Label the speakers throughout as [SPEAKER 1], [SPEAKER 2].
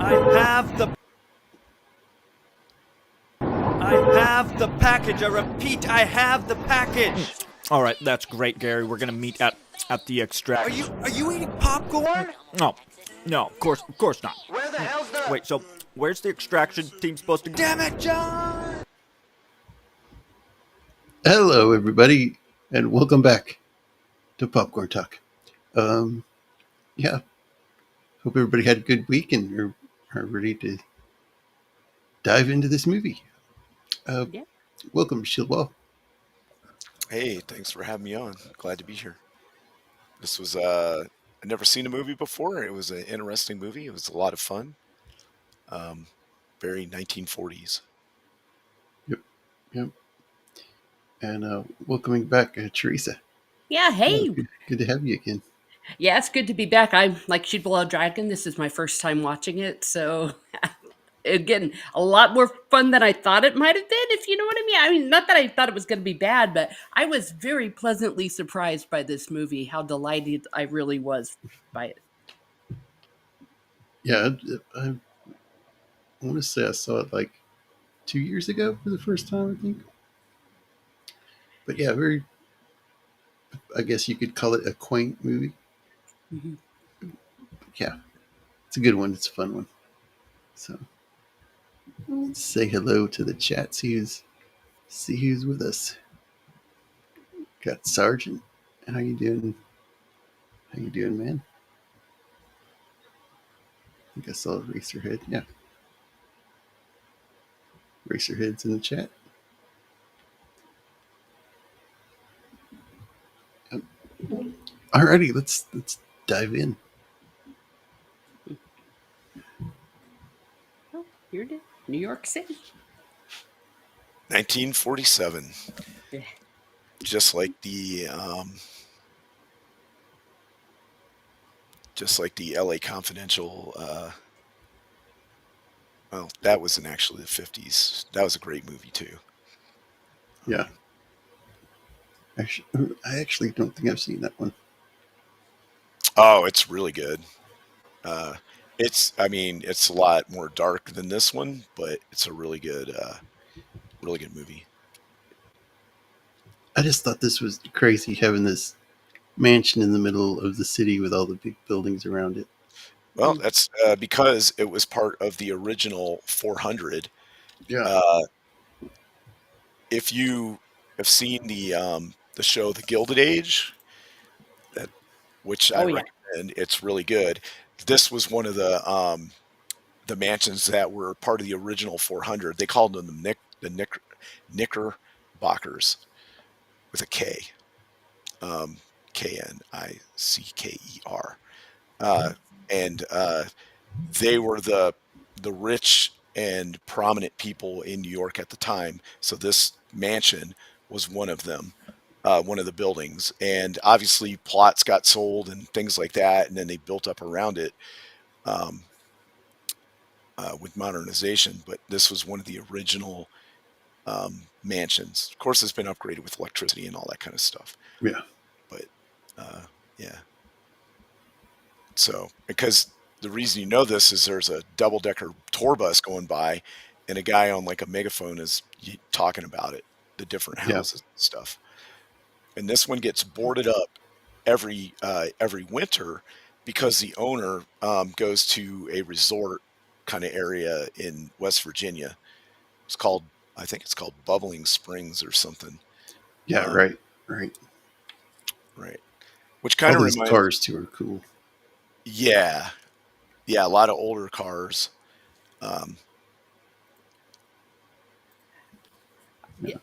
[SPEAKER 1] I have the package. I repeat, I have the package.
[SPEAKER 2] All right, that's great, Gary. We're gonna meet at the extraction.
[SPEAKER 1] Are you eating popcorn?
[SPEAKER 2] No, of course not.
[SPEAKER 1] Where the hell's the...
[SPEAKER 2] Wait, so where's the extraction team supposed to go?
[SPEAKER 1] Damn it, John!
[SPEAKER 3] Hello, everybody, and welcome back to Popcorn Talk. Yeah, hope everybody had a good week and are ready to dive into this movie.
[SPEAKER 4] Yeah.
[SPEAKER 3] Welcome, Shieldwall.
[SPEAKER 5] Hey, thanks for having me on. Glad to be here. This was I'd never seen a movie before. It was an interesting movie. It was a lot of fun. Very 1940s.
[SPEAKER 3] Yep. And welcoming back, Teresa.
[SPEAKER 4] Yeah, hey.
[SPEAKER 3] Good to have you again.
[SPEAKER 4] Yeah, it's good to be back. I'm like Shieldwall of Dragon. This is my first time watching it, so again, a lot more fun than I thought it might have been, if you know what I mean. I mean, not that I thought it was going to be bad, but I was very pleasantly surprised by this movie, how delighted I really was by it.
[SPEAKER 3] Yeah, I want to say I saw it like 2 years ago for the first time, I think. But yeah, I guess you could call it a quaint movie.
[SPEAKER 4] Mm-hmm.
[SPEAKER 3] Yeah, it's a good one. It's a fun one. So let's say hello to the chat. See who's with us. Got Sergeant. How you doing? How you doing, man? I think I saw Racerhead. Yeah. Racerhead's in the chat. Alrighty, let's dive in.
[SPEAKER 4] Oh, here it is. New York City.
[SPEAKER 5] 1947.
[SPEAKER 4] Yeah.
[SPEAKER 5] Just like the LA Confidential. Well, that was in actually the 50s. That was a great movie too.
[SPEAKER 3] Yeah. I actually don't think I've seen that one.
[SPEAKER 5] Oh, it's really good. It's a lot more dark than this one, but it's a really good movie.
[SPEAKER 3] I just thought this was crazy having this mansion in the middle of the city with all the big buildings around it.
[SPEAKER 5] Well, that's because it was part of the original 400.
[SPEAKER 3] Yeah.
[SPEAKER 5] If you have seen the show The Gilded Age, which I recommend, it's really good. This was one of the mansions that were part of the original 400. They called them the Knickerbockers with a K, Knicker, and they were the rich and prominent people in New York at the time. So this mansion was one of them, one of the buildings, and obviously plots got sold and things like that, and then they built up around it with modernization. But this was one of the original mansions. Of course, it's been upgraded with electricity and all that kind of stuff.
[SPEAKER 3] Yeah.
[SPEAKER 5] But yeah. So, because the reason you know this is there's a double-decker tour bus going by, and a guy on like a megaphone is talking about it, the different houses and stuff. And this one gets boarded up every winter because the owner goes to a resort kind of area in West Virginia. I think it's called Bubbling Springs or something.
[SPEAKER 3] Yeah, right.
[SPEAKER 5] Which kind of
[SPEAKER 3] reminds me. Cars too are cool.
[SPEAKER 5] Yeah, a lot of older cars.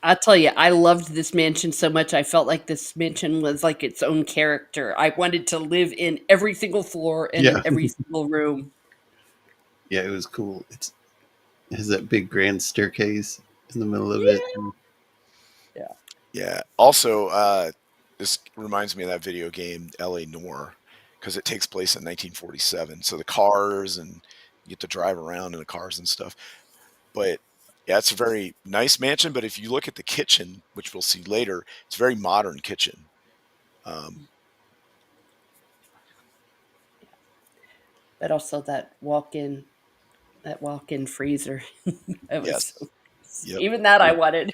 [SPEAKER 4] I'll tell you, I loved this mansion so much. I felt like this mansion was like its own character. I wanted to live in every single floor and in every single room.
[SPEAKER 3] Yeah, it was cool. It has that big grand staircase in the middle of it.
[SPEAKER 5] Yeah. Also, this reminds me of that video game L.A. Noire, because it takes place in 1947. So the cars, and you get to drive around in the cars and stuff. But yeah, it's a very nice mansion. But if you look at the kitchen, which we'll see later, it's a very modern kitchen.
[SPEAKER 4] But also that walk-in That walk-in freezer. That was
[SPEAKER 5] Yes.
[SPEAKER 4] so
[SPEAKER 5] Yep.
[SPEAKER 4] even that I wanted.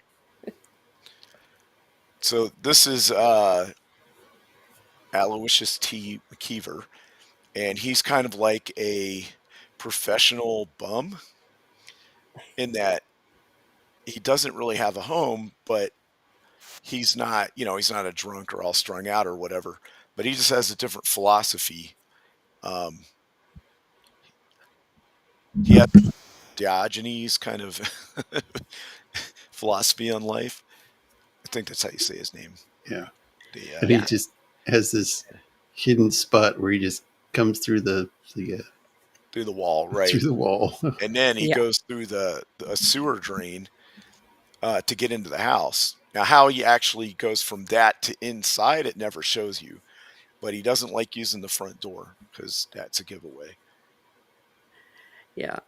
[SPEAKER 5] So this is Aloysius T. McKeever, and he's kind of like a professional bum in that he doesn't really have a home, but he's not, he's not a drunk or all strung out or whatever, but he just has a different philosophy. Um, he has Diogenes kind of philosophy on life. I think that's how you say his name.
[SPEAKER 3] Yeah.
[SPEAKER 5] The
[SPEAKER 3] And he
[SPEAKER 4] Yeah.
[SPEAKER 3] just has this hidden spot where he just comes through
[SPEAKER 5] through the wall,
[SPEAKER 3] through
[SPEAKER 5] right?
[SPEAKER 3] the wall.
[SPEAKER 5] And then he
[SPEAKER 4] Yeah.
[SPEAKER 5] goes through the a sewer drain to get into the house. Now, how he actually goes from that to inside, it never shows you. But he doesn't like using the front door because that's a giveaway.
[SPEAKER 4] Yeah.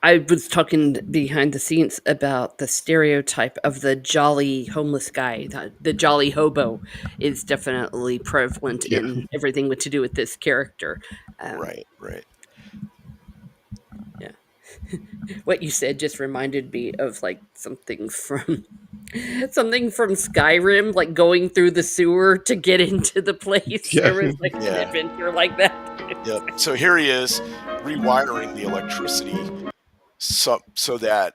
[SPEAKER 4] I was talking behind the scenes about the stereotype of the jolly homeless guy. The jolly hobo is definitely prevalent
[SPEAKER 3] Yeah.
[SPEAKER 4] in everything with to do with this character. Um,
[SPEAKER 5] Right, right.
[SPEAKER 4] yeah. What you said just reminded me of like something from Skyrim, like going through the sewer to get into the place.
[SPEAKER 3] Yeah.
[SPEAKER 4] There was like an
[SPEAKER 5] Yeah,
[SPEAKER 4] adventure like that.
[SPEAKER 5] yep. So here he is rewiring the electricity so that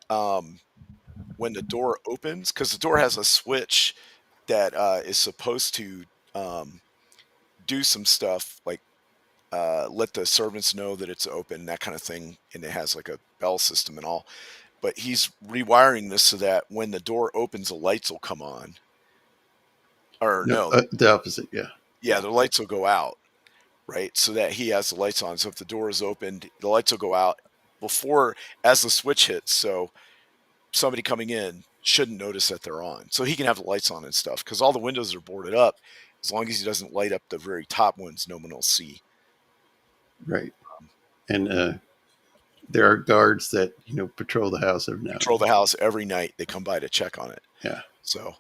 [SPEAKER 5] when the door opens, because the door has a switch that is supposed to um, do some stuff like let the servants know that it's open, that kind of thing, and it has like a bell system and all. But he's rewiring this so that when the door opens, the lights will come on. Or
[SPEAKER 3] No,
[SPEAKER 5] no,
[SPEAKER 3] the opposite. Yeah.
[SPEAKER 5] yeah, the lights will go out, right? So that he has the lights on. So if the door is opened, the lights will go out before as the switch hits. So somebody coming in shouldn't notice that they're on. So he can have the lights on and stuff because all the windows are boarded up. As long as he doesn't light up the very top ones, no one will see.
[SPEAKER 3] Right. And there are guards that patrol the house every now and
[SPEAKER 5] Patrol
[SPEAKER 3] then.
[SPEAKER 5] the house every night. They come by to check on it.
[SPEAKER 3] Yeah.
[SPEAKER 5] So,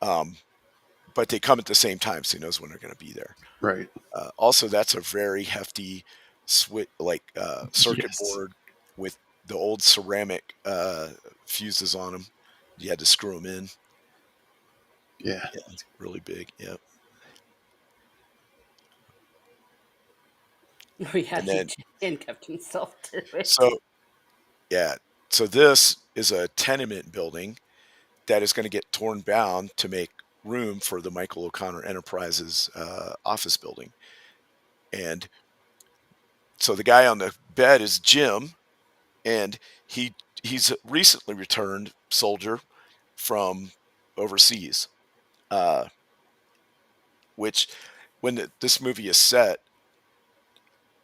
[SPEAKER 5] but they come at the same time, so he knows when they're going to be there.
[SPEAKER 3] Right.
[SPEAKER 5] Also, that's a very hefty circuit
[SPEAKER 3] Yes.
[SPEAKER 5] board with the old ceramic fuses on them. You had to screw them in.
[SPEAKER 3] Yeah.
[SPEAKER 5] Yeah, it's really big. Yep.
[SPEAKER 4] Oh yeah,
[SPEAKER 5] And
[SPEAKER 4] he
[SPEAKER 5] then
[SPEAKER 4] handcuffed himself to it.
[SPEAKER 5] so yeah, so this is a tenement building that is going to get torn down to make room for the Michael O'Connor Enterprises office building. And so the guy on the bed is Jim, and he's a recently returned soldier from overseas, uh, which when this movie is set,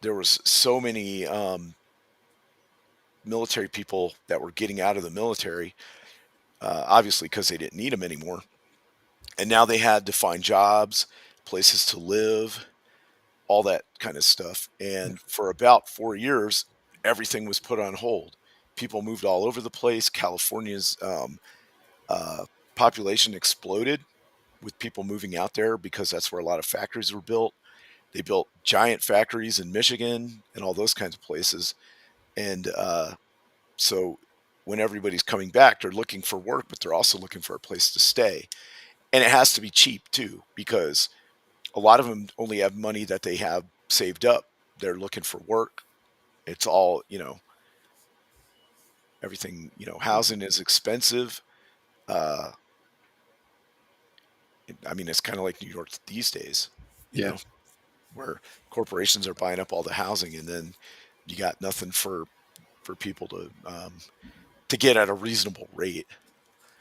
[SPEAKER 5] there was so many military people that were getting out of the military, obviously because they didn't need them anymore, and now they had to find jobs, places to live, all that kind of stuff. And for about 4 years, everything was put on hold. People moved all over the place. California's uh, population exploded with people moving out there because that's where a lot of factories were built. They built giant factories in Michigan and all those kinds of places. And so when everybody's coming back, they're looking for work, but they're also looking for a place to stay. And it has to be cheap too, because a lot of them only have money that they have saved up. They're looking for work. It's all, everything, housing is expensive. Uh, I mean, it's kind of like New York these days, you
[SPEAKER 3] Yeah.
[SPEAKER 5] know, where corporations are buying up all the housing, and then you got nothing for people to get at a reasonable rate.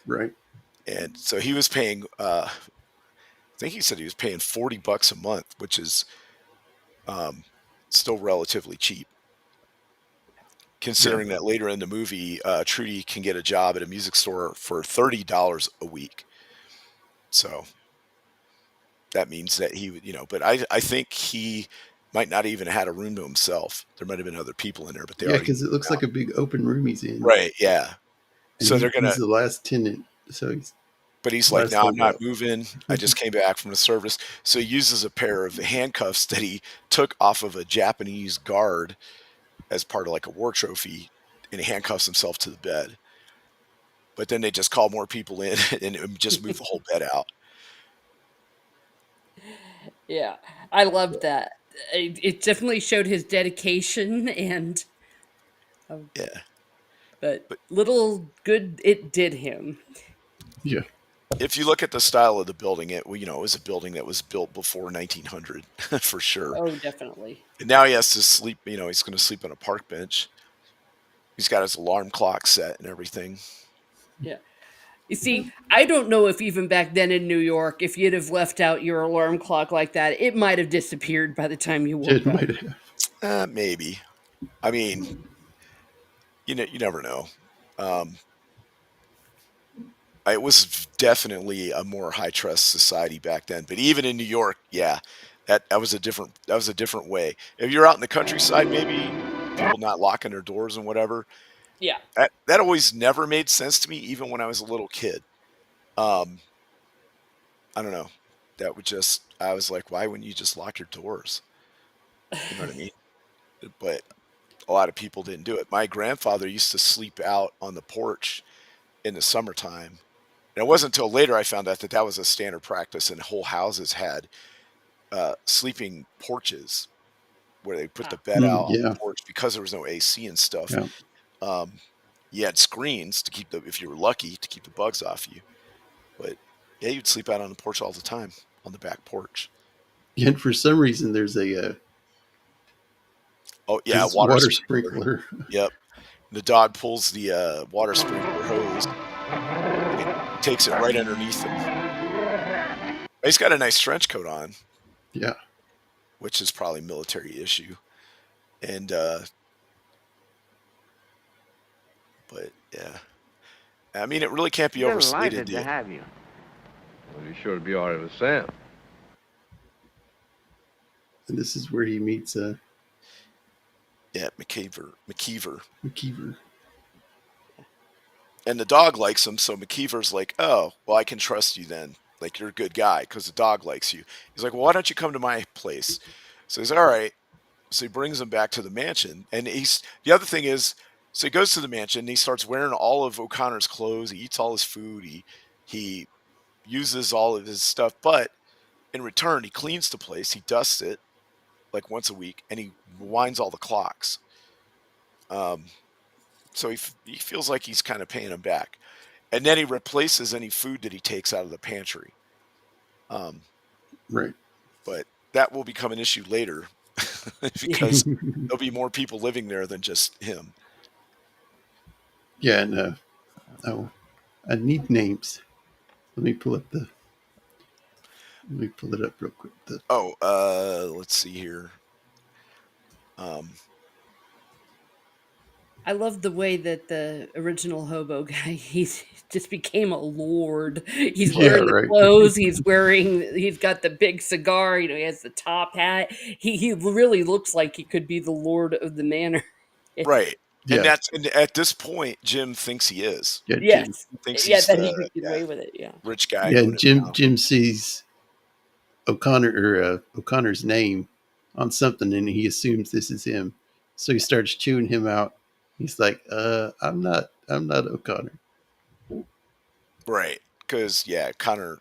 [SPEAKER 3] Right.
[SPEAKER 5] And so he was paying. I think he said he was paying $40 a month, which is um, still relatively cheap,
[SPEAKER 3] Yeah.
[SPEAKER 5] considering that later in the movie, Trudy can get a job at a music store for $30 a week. So that means that he would, but I think he might not even had a room to himself. There might have been other people in there, but they
[SPEAKER 3] Yeah.
[SPEAKER 5] already
[SPEAKER 3] Because it
[SPEAKER 5] moved
[SPEAKER 3] looks like
[SPEAKER 5] out.
[SPEAKER 3] a big open room he's in,
[SPEAKER 5] Right, yeah.
[SPEAKER 3] and
[SPEAKER 5] So they're
[SPEAKER 3] he's
[SPEAKER 5] gonna,
[SPEAKER 3] the last tenant, so he's
[SPEAKER 5] but he's
[SPEAKER 3] the
[SPEAKER 5] like,
[SPEAKER 3] last
[SPEAKER 5] no, I'm not
[SPEAKER 3] holdout.
[SPEAKER 5] moving. I just came back from the service. So he uses a pair of handcuffs that he took off of a Japanese guard as part of like a war trophy, and he handcuffs himself to the bed. But then they just call more people in and just move the whole bed out.
[SPEAKER 4] Yeah, I loved that. It definitely showed his dedication, and
[SPEAKER 5] Yeah.
[SPEAKER 4] but
[SPEAKER 5] But
[SPEAKER 4] little good it did him.
[SPEAKER 3] Yeah.
[SPEAKER 5] if you look at the style of the building, it was a building that was built before 1900 for sure.
[SPEAKER 4] Oh, definitely.
[SPEAKER 5] And now he has to sleep. He's going to sleep on a park bench. He's got his alarm clock set and everything.
[SPEAKER 4] Yeah. You see, I don't know if even back then in New York, if you'd have left out your alarm clock like that, it might have disappeared by the time you
[SPEAKER 3] It
[SPEAKER 4] woke up.
[SPEAKER 3] might have.
[SPEAKER 5] Maybe. I mean, you never know. Um, it was definitely a more high trust society back then. But even in New York, yeah, that was a different way. If you're out in the countryside, maybe people not locking their doors and whatever.
[SPEAKER 4] Yeah.
[SPEAKER 5] That always never made sense to me, even when I was a little kid. Um, I don't know. I was like, why wouldn't you just lock your doors? You know what I mean? But a lot of people didn't do it. My grandfather used to sleep out on the porch in the summertime. And it wasn't until later I found out that was a standard practice, and whole houses had sleeping porches where they put the
[SPEAKER 4] Ah,
[SPEAKER 5] bed out on the
[SPEAKER 3] Yeah.
[SPEAKER 5] porch because there was no AC and stuff.
[SPEAKER 3] Yeah.
[SPEAKER 5] You had screens to keep if you were lucky, to keep the bugs off you. But yeah, you'd sleep out on the porch all the time, on the back porch.
[SPEAKER 3] And for some reason, there's a
[SPEAKER 5] Oh yeah, water
[SPEAKER 3] water
[SPEAKER 5] sprinkler.
[SPEAKER 3] sprinkler.
[SPEAKER 5] Yep. The dog pulls the water sprinkler hose, and it takes it right underneath him. He's got a nice trench coat on,
[SPEAKER 3] Yeah.
[SPEAKER 5] which is probably military issue. And but yeah, I mean, it really can't be overstated.
[SPEAKER 6] Delighted to have you. Well, you're sure to be all right with Sam.
[SPEAKER 3] And this is where he meets
[SPEAKER 5] Yeah, McKeever.
[SPEAKER 3] McKeever.
[SPEAKER 5] And the dog likes him, so McKeever's like, oh, well, I can trust you then. Like, you're a good guy because the dog likes you. He's like, well, why don't you come to my place? So he's like, all right. So he brings him back to the mansion. And the other thing is, so he goes to the mansion and he starts wearing all of O'Connor's clothes. He eats all his food. He uses all of his stuff. But in return, he cleans the place. He dusts it like once a week, and he winds all the clocks. So he feels like he's kind of paying him back. And then he replaces any food that he takes out of the pantry.
[SPEAKER 3] Right.
[SPEAKER 5] But that will become an issue later because there'll be more people living there than just him.
[SPEAKER 3] Yeah, and I need names. Let me pull it up real quick.
[SPEAKER 5] Let's see here.
[SPEAKER 4] I love the way that the original hobo guy, he's just became a lord. He's
[SPEAKER 3] Yeah,
[SPEAKER 4] wearing the
[SPEAKER 3] right.
[SPEAKER 4] clothes, he's got the big cigar, he has the top hat. He really looks like he could be the lord of the manor.
[SPEAKER 5] Right.
[SPEAKER 3] Yeah.
[SPEAKER 5] And at this point, Jim thinks he is.
[SPEAKER 3] Yeah, Jim.
[SPEAKER 4] Yes.
[SPEAKER 5] He thinks
[SPEAKER 4] Yeah,
[SPEAKER 5] he's
[SPEAKER 4] that he
[SPEAKER 5] the
[SPEAKER 4] could get away with it, yeah.
[SPEAKER 5] rich guy.
[SPEAKER 3] Yeah,
[SPEAKER 5] owning
[SPEAKER 3] and
[SPEAKER 5] the town.
[SPEAKER 3] Jim sees O'Connor's name on something, and he assumes this is him. So he starts chewing him out. He's like, I'm not O'Connor.
[SPEAKER 5] Right. Because, yeah, Connor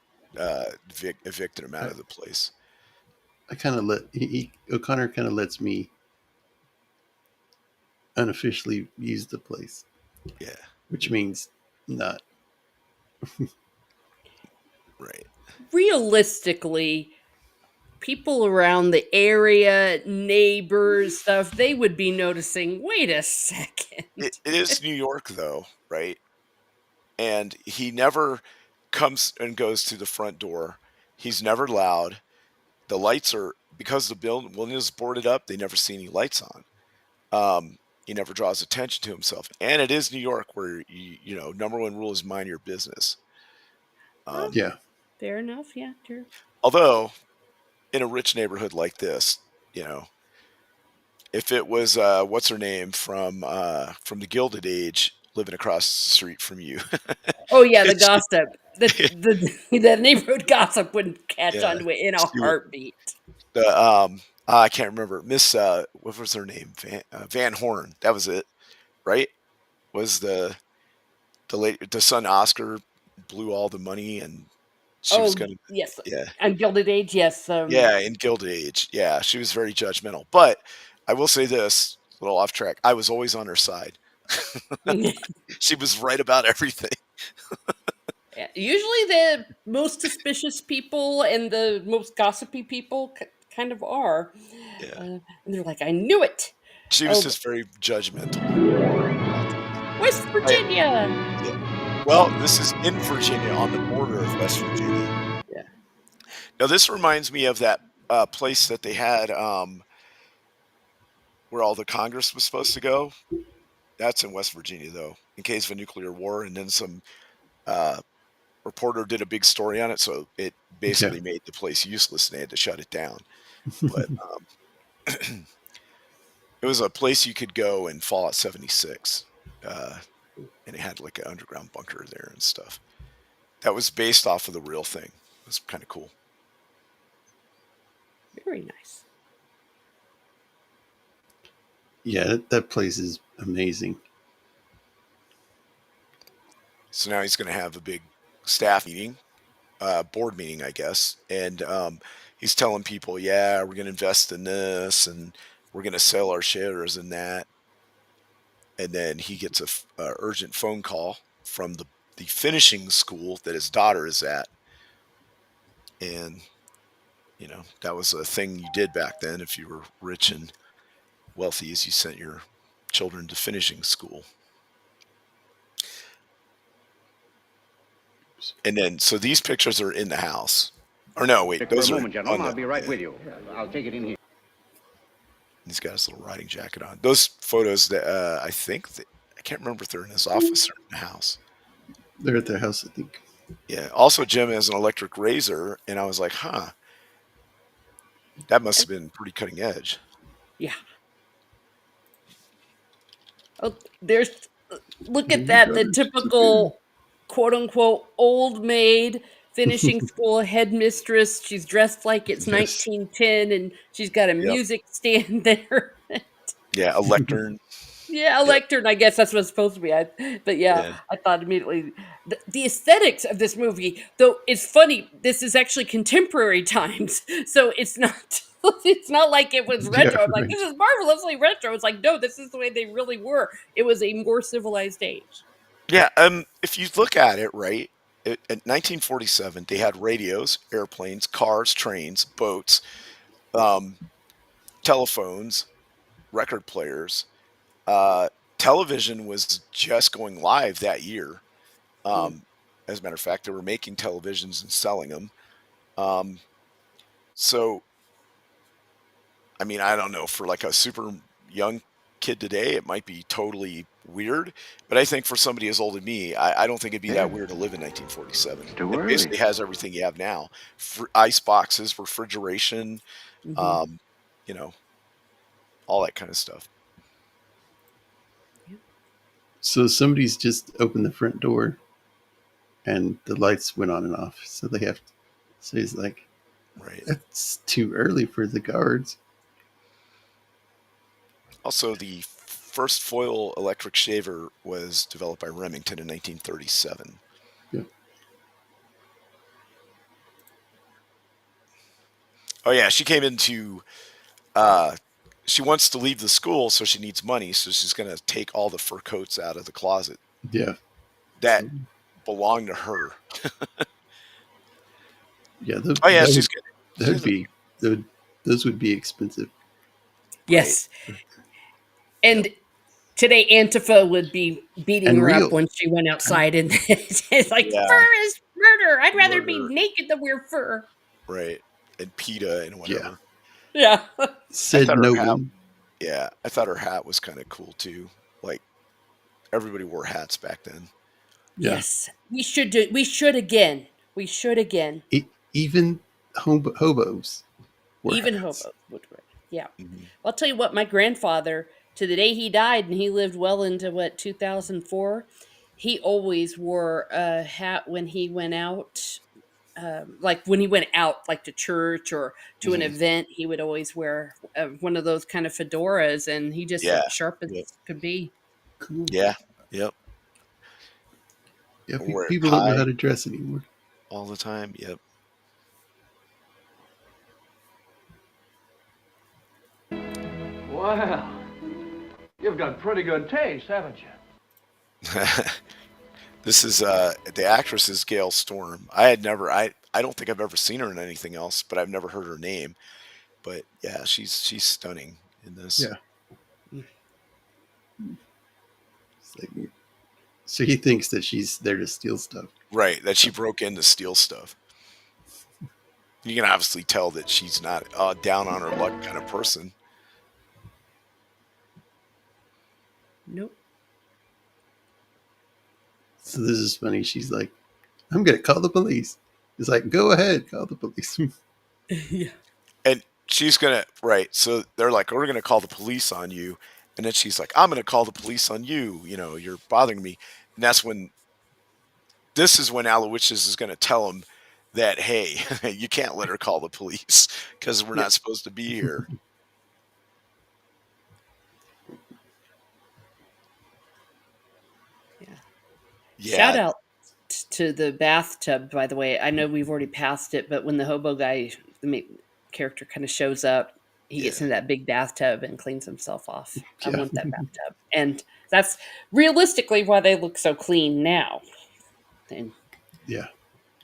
[SPEAKER 5] evicted him out of the place.
[SPEAKER 3] O'Connor kind of lets me unofficially use the place.
[SPEAKER 5] Yeah.
[SPEAKER 3] Which means not.
[SPEAKER 5] Right.
[SPEAKER 4] Realistically, people around the area, neighbors, stuff, they would be noticing, wait a second.
[SPEAKER 5] It is New York, though, right? And he never comes and goes to the front door. He's never loud. The lights are, because the building is boarded up, they never see any lights on. He never draws attention to himself. And it is New York, where, number one rule is mind your business.
[SPEAKER 3] Yeah.
[SPEAKER 4] Fair enough, yeah, true.
[SPEAKER 5] Although, in a rich neighborhood like this, if it was what's her name from the Gilded Age living across the street from you.
[SPEAKER 4] Oh yeah, the gossip. The neighborhood gossip wouldn't catch
[SPEAKER 5] Yeah,
[SPEAKER 4] on to it in a
[SPEAKER 5] she would-
[SPEAKER 4] heartbeat.
[SPEAKER 5] I can't remember. Miss what was her name? Van Horn. That was it, right? was the son Oscar blew all the money, and she was
[SPEAKER 4] Oh,
[SPEAKER 5] gonna,
[SPEAKER 4] yes.
[SPEAKER 5] yeah,
[SPEAKER 4] And Gilded Age, yes.
[SPEAKER 5] yeah, in Gilded Age, yeah, she was very judgmental. But I will say this, a little off track, I was always on her side. She was right about everything.
[SPEAKER 4] Yeah, usually the most suspicious people and the most gossipy people kind of are.
[SPEAKER 5] Yeah,
[SPEAKER 4] And they're like, I knew it.
[SPEAKER 5] she was
[SPEAKER 4] Oh,
[SPEAKER 5] just very judgmental.
[SPEAKER 4] West
[SPEAKER 5] I,
[SPEAKER 4] Virginia.
[SPEAKER 5] yeah. Well, this is in Virginia, on the border of West Virginia.
[SPEAKER 4] Yeah.
[SPEAKER 5] Now, this reminds me of that place that they had where all the Congress was supposed to go. That's in West Virginia, though, in case of a nuclear war. And then some uh, reporter did a big story on it, so it
[SPEAKER 3] Yeah.
[SPEAKER 5] basically made the place useless, and they had to shut it down. But it was a place you could go in Fallout 76, and it had like an underground bunker there and stuff. That was based off of the real thing. It was kind of cool.
[SPEAKER 4] Very nice.
[SPEAKER 3] Yeah, that place is amazing.
[SPEAKER 5] So now he's going to have a big staff meeting, board meeting, I guess, and he's telling people, "Yeah, we're going to invest in this, and we're going to sell our shares in that." And then he gets a urgent phone call from the finishing school that his daughter is at, and that was a thing you did back then. If you were rich and wealthy, is you sent your children to finishing school. And then, so these pictures are in the house. Or no, wait, those are on the.
[SPEAKER 6] I'll be right with you. I'll take it in here.
[SPEAKER 5] He's got his little riding jacket on. Those photos that I think I can't remember if they're in his office or in the house.
[SPEAKER 3] They're at their house, I think.
[SPEAKER 5] Yeah. Also, Jim has an electric razor, and I was like, huh, that must have been pretty cutting edge.
[SPEAKER 4] Yeah. Oh, there's look
[SPEAKER 3] Your
[SPEAKER 4] at that. The
[SPEAKER 3] brother's
[SPEAKER 4] typical quote unquote old maid finishing school headmistress. She's dressed like it's
[SPEAKER 3] Yes.
[SPEAKER 4] 1910 and she's got a
[SPEAKER 5] Yep.
[SPEAKER 4] music stand there.
[SPEAKER 5] Yeah, a lectern.
[SPEAKER 4] Yeah, a
[SPEAKER 5] Yep.
[SPEAKER 4] lectern, I guess that's what it's supposed to be. But yeah,
[SPEAKER 5] Yeah.
[SPEAKER 4] I thought immediately the aesthetics of this movie, though it's funny, this is actually contemporary times. So it's not it's not like it was retro.
[SPEAKER 3] Yeah,
[SPEAKER 4] I'm like,
[SPEAKER 3] right.
[SPEAKER 4] this is marvelously retro. It's like, no, this is the way they really were. It was a more civilized age.
[SPEAKER 5] Yeah. If you look at it, right, in 1947, they had radios, airplanes, cars, trains, boats, um, telephones, record players. Uh, Television was just going live that year.
[SPEAKER 4] Mm.
[SPEAKER 5] As a matter of fact, they were making televisions and selling them. Um, so, I mean, I don't know, for like a super young kid today, it might be totally weird. But I think for somebody as old as me, I don't think it'd be that weird to live in 1947.
[SPEAKER 6] Too
[SPEAKER 5] It
[SPEAKER 6] early.
[SPEAKER 5] basically has everything you have now: ice boxes, refrigeration,
[SPEAKER 4] Mhm.
[SPEAKER 5] um, you know, all that kind of stuff.
[SPEAKER 3] So somebody's just opened the front door and the lights went on and off. So they have to, so he's like,
[SPEAKER 5] Right.
[SPEAKER 3] that's too early for the guards.
[SPEAKER 5] Also, the first foil electric shaver was developed by Remington in 1937.
[SPEAKER 3] Yeah.
[SPEAKER 5] Oh yeah, she came into. She wants to leave the school, so she needs money. So she's going to take all the fur coats out of the closet
[SPEAKER 3] Yeah.
[SPEAKER 5] that
[SPEAKER 3] So,
[SPEAKER 5] belonged to her.
[SPEAKER 3] yeah.
[SPEAKER 5] Oh yeah, she's good.
[SPEAKER 3] That'd be, those would be expensive.
[SPEAKER 4] Yes. And today Antifa would be beating
[SPEAKER 3] And
[SPEAKER 4] her
[SPEAKER 3] real.
[SPEAKER 4] up when she went outside and it's like
[SPEAKER 5] Yeah.
[SPEAKER 4] fur is murder. I'd rather be
[SPEAKER 5] Murder.
[SPEAKER 4] naked than wear fur.
[SPEAKER 5] Right, and PETA and whatever.
[SPEAKER 4] Yeah.
[SPEAKER 3] Said
[SPEAKER 5] thought her
[SPEAKER 3] no
[SPEAKER 5] hat-
[SPEAKER 3] one.
[SPEAKER 5] Yeah, I thought her hat was kind of cool too. Like everybody wore hats back then.
[SPEAKER 3] Yeah.
[SPEAKER 4] Yes. We should again. We should again.
[SPEAKER 3] Even hobos. wore
[SPEAKER 4] Even
[SPEAKER 3] hats.
[SPEAKER 4] hobos would wear. Yeah.
[SPEAKER 5] Mhm.
[SPEAKER 4] Well, I'll tell you what, my grandfather, to the day he died, and he lived well into 2004, he always wore a hat when he went out. Like when he went out, like to church or to an
[SPEAKER 5] Mhm.
[SPEAKER 4] event, he would always wear one of those kind of fedoras, and he just
[SPEAKER 5] Yeah.
[SPEAKER 4] looked sharp as
[SPEAKER 5] Yep.
[SPEAKER 4] could be.
[SPEAKER 3] Cool.
[SPEAKER 5] Yeah, Yep.
[SPEAKER 3] Yeah,
[SPEAKER 5] Wear a
[SPEAKER 3] people don't know
[SPEAKER 5] tie
[SPEAKER 3] how to dress anymore.
[SPEAKER 5] all the time. Yep.
[SPEAKER 6] Well, you've got pretty good taste, haven't you?
[SPEAKER 5] This is the actress is Gail Storm. I don't think I've ever seen her in anything else, but I've never heard her name. But yeah, she's stunning in this.
[SPEAKER 3] Yeah. It's like, so he thinks that she's there to steal stuff.
[SPEAKER 5] Right, that she broke in to steal stuff. You can obviously tell that she's not down on her luck kind of person.
[SPEAKER 4] Nope.
[SPEAKER 3] So this is funny. She's like, I'm going to call the police. He's like, go ahead, call the police.
[SPEAKER 4] Yeah.
[SPEAKER 5] And she's gonna right. So they're like, we're gonna call the police on you. And then she's like, I'm gonna call the police on you. You know, you're bothering me. And that's when this is when Aloysius is gonna tell him that, hey, you can't let her call the police because we're
[SPEAKER 3] Yeah.
[SPEAKER 5] not supposed to be here.
[SPEAKER 4] Yeah.
[SPEAKER 5] Yeah,
[SPEAKER 4] Shout out to the bathtub, by the way. I know we've already passed it, but when the hobo guy, the character, kind of shows up, he gets
[SPEAKER 5] yeah,
[SPEAKER 4] in that big bathtub and cleans himself off. I
[SPEAKER 3] Yeah.
[SPEAKER 4] want that bathtub. And that's realistically why they look so clean now. And
[SPEAKER 3] Yeah.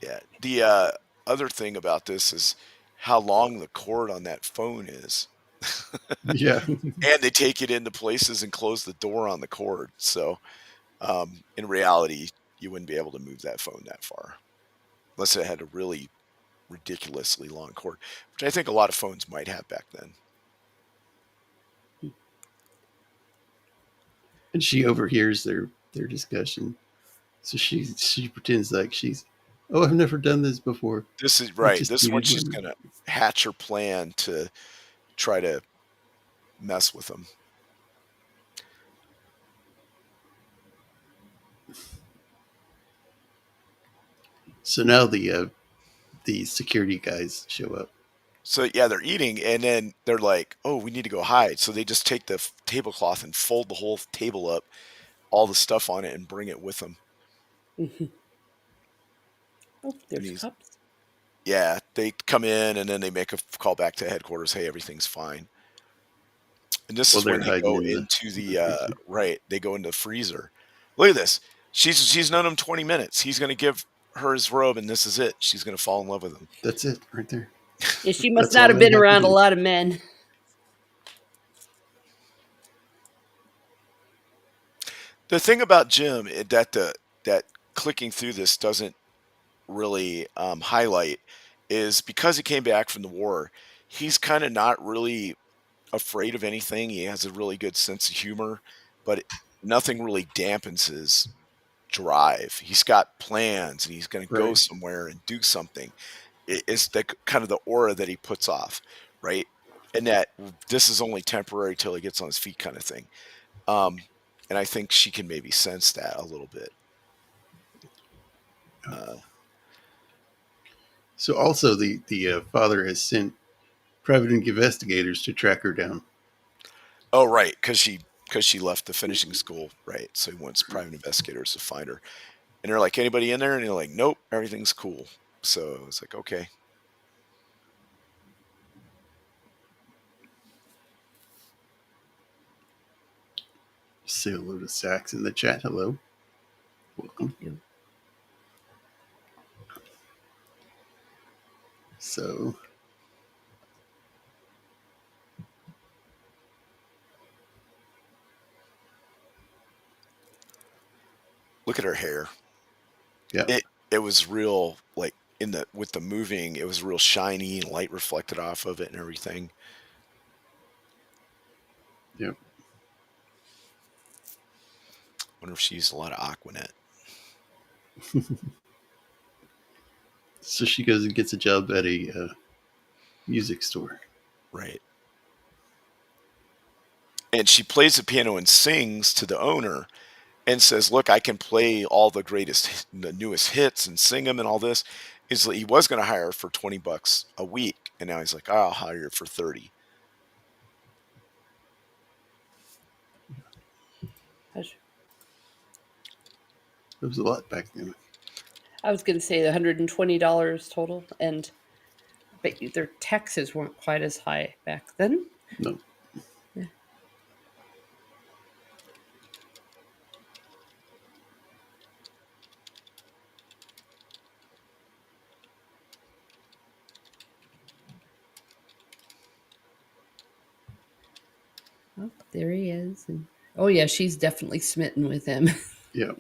[SPEAKER 5] yeah. The other thing about this is how long the cord on that phone is.
[SPEAKER 3] Yeah.
[SPEAKER 5] And they take it into places and close the door on the cord. So in reality, you wouldn't be able to move that phone that far unless it had a really ridiculously long cord, which I think a lot of phones might have back then.
[SPEAKER 3] And she overhears their discussion. So she pretends like she's, oh, I've never done this before.
[SPEAKER 5] This is
[SPEAKER 3] I
[SPEAKER 5] right.
[SPEAKER 3] just
[SPEAKER 5] This one,
[SPEAKER 3] needed
[SPEAKER 5] she's
[SPEAKER 3] one.
[SPEAKER 5] going to hatch her plan to try to mess with them.
[SPEAKER 3] So now the security guys show up.
[SPEAKER 5] So yeah, they're eating, and then they're like, "Oh, we need to go hide." So they just take the tablecloth and fold the whole table up, all the stuff on it, and bring it with them.
[SPEAKER 4] oh,
[SPEAKER 5] And
[SPEAKER 4] there's
[SPEAKER 5] he's
[SPEAKER 4] cups.
[SPEAKER 5] yeah, they come in and then they make a call back to headquarters. Hey, everything's fine. And this
[SPEAKER 3] Well,
[SPEAKER 5] is when
[SPEAKER 3] they're
[SPEAKER 5] they
[SPEAKER 3] hiding
[SPEAKER 5] go
[SPEAKER 3] in
[SPEAKER 5] into
[SPEAKER 3] the
[SPEAKER 5] the
[SPEAKER 3] freezer.
[SPEAKER 5] right. They go into the freezer. Look at this. She's known him 20 minutes. He's going to give her his robe, and this is it. She's going to fall in love with him.
[SPEAKER 3] That's it right there.
[SPEAKER 4] Yeah, she must
[SPEAKER 3] That's
[SPEAKER 4] not
[SPEAKER 3] all
[SPEAKER 4] have
[SPEAKER 3] they
[SPEAKER 4] been
[SPEAKER 3] have to
[SPEAKER 4] around a
[SPEAKER 3] do.
[SPEAKER 4] lot of men.
[SPEAKER 5] The thing about Jim that that clicking through this doesn't really highlight is because he came back from the war. He's kind of not really afraid of anything. He has a really good sense of humor, but nothing really dampens his drive. He's got plans and he's going to go
[SPEAKER 3] Right.
[SPEAKER 5] somewhere and do something. It's the kind of the aura that he puts off, right? And that this is only temporary till he gets on his feet, kind of thing. Um, and I think she can maybe sense that a little bit. Uh,
[SPEAKER 3] So also the father has sent private investigators to track her down.
[SPEAKER 5] oh, right, because she left the finishing school, right? So he wants private investigators to find her, and they're like, anybody in there? And you're like, nope, everything's cool. So it's like, okay.
[SPEAKER 3] Say hello to Sax in the chat. Hello. Welcome.
[SPEAKER 4] Yeah.
[SPEAKER 3] So
[SPEAKER 5] Look at her hair.
[SPEAKER 3] yeah.
[SPEAKER 5] It was real, like in the with the moving, it was real shiny and light reflected off of it and everything.
[SPEAKER 3] Yep.
[SPEAKER 5] Wonder if she used a lot of Aquanet.
[SPEAKER 3] So she goes and gets a job at a music store.
[SPEAKER 5] Right. And she plays the piano and sings to the owner and says, look, I can play all the newest hits and sing them and all this. He was going to hire her for $20 a week. And now he's like, I'll hire her for 30.
[SPEAKER 3] It was a lot back then.
[SPEAKER 4] I was going to say $120 total, and I bet you their taxes weren't quite as high back then.
[SPEAKER 3] No.
[SPEAKER 4] Yeah. Oh, there he is. And oh yeah, she's definitely smitten with him.
[SPEAKER 3] Yeah.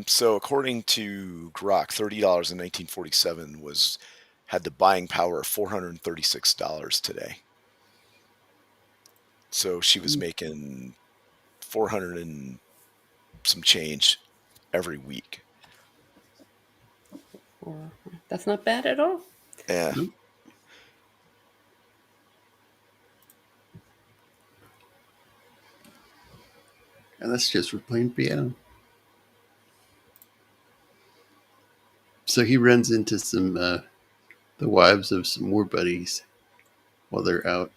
[SPEAKER 5] So according to Grok, $30 in 1947 had the buying power of $436 today. So she was making 400 and some change every week.
[SPEAKER 4] That's not bad at all.
[SPEAKER 5] Yeah.
[SPEAKER 3] Nope. And that's just for playing piano. So he runs into some the wives of some war buddies while they're out,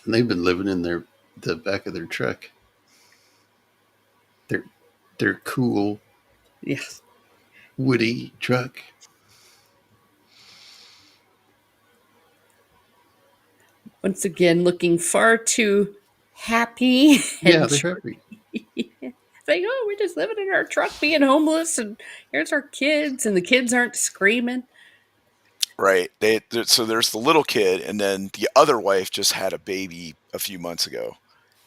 [SPEAKER 3] and they've been living in the back of their truck. Their cool
[SPEAKER 4] Yes.
[SPEAKER 3] woody truck.
[SPEAKER 4] Once again, looking far too happy
[SPEAKER 3] Yeah,
[SPEAKER 4] and
[SPEAKER 3] they're happy.
[SPEAKER 4] saying, "Oh, we're just living in our truck, being homeless, and here's our kids, and the kids aren't screaming."
[SPEAKER 5] Right. So there's the little kid, and then the other wife just had a baby a few months ago.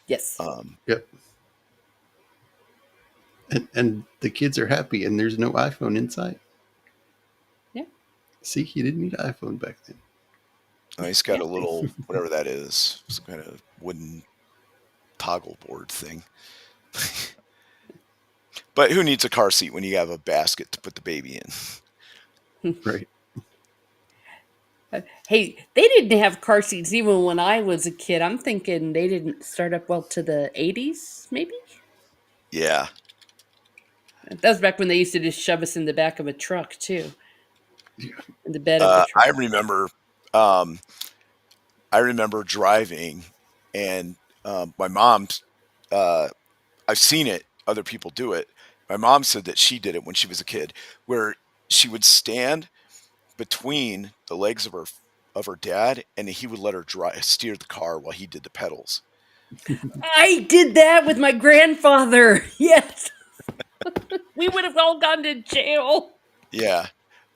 [SPEAKER 4] Yes.
[SPEAKER 3] Yep. And the kids are happy, and there's no iPhone inside.
[SPEAKER 4] Yeah.
[SPEAKER 3] See, you didn't need an iPhone back then.
[SPEAKER 5] He's got
[SPEAKER 4] Yeah.
[SPEAKER 5] a little whatever that is, some kind of wooden toggle board thing. But who needs a car seat when you have a basket to put the baby in?
[SPEAKER 3] Right.
[SPEAKER 4] Hey, they didn't have car seats even when I was a kid. I'm thinking they didn't start up well to the 80s, maybe?
[SPEAKER 5] Yeah.
[SPEAKER 4] That was back when they used to just shove us in the back of a truck, too,
[SPEAKER 3] Yeah.
[SPEAKER 4] in the bed of the truck.
[SPEAKER 5] Um, I remember driving, and my mom's. I've seen it. Other people do it. My mom said that she did it when she was a kid, where she would stand between the legs of her dad, and he would let her steer the car while he did the pedals.
[SPEAKER 4] I did that with my grandfather. Yes. We would have all gone to jail.
[SPEAKER 5] Yeah.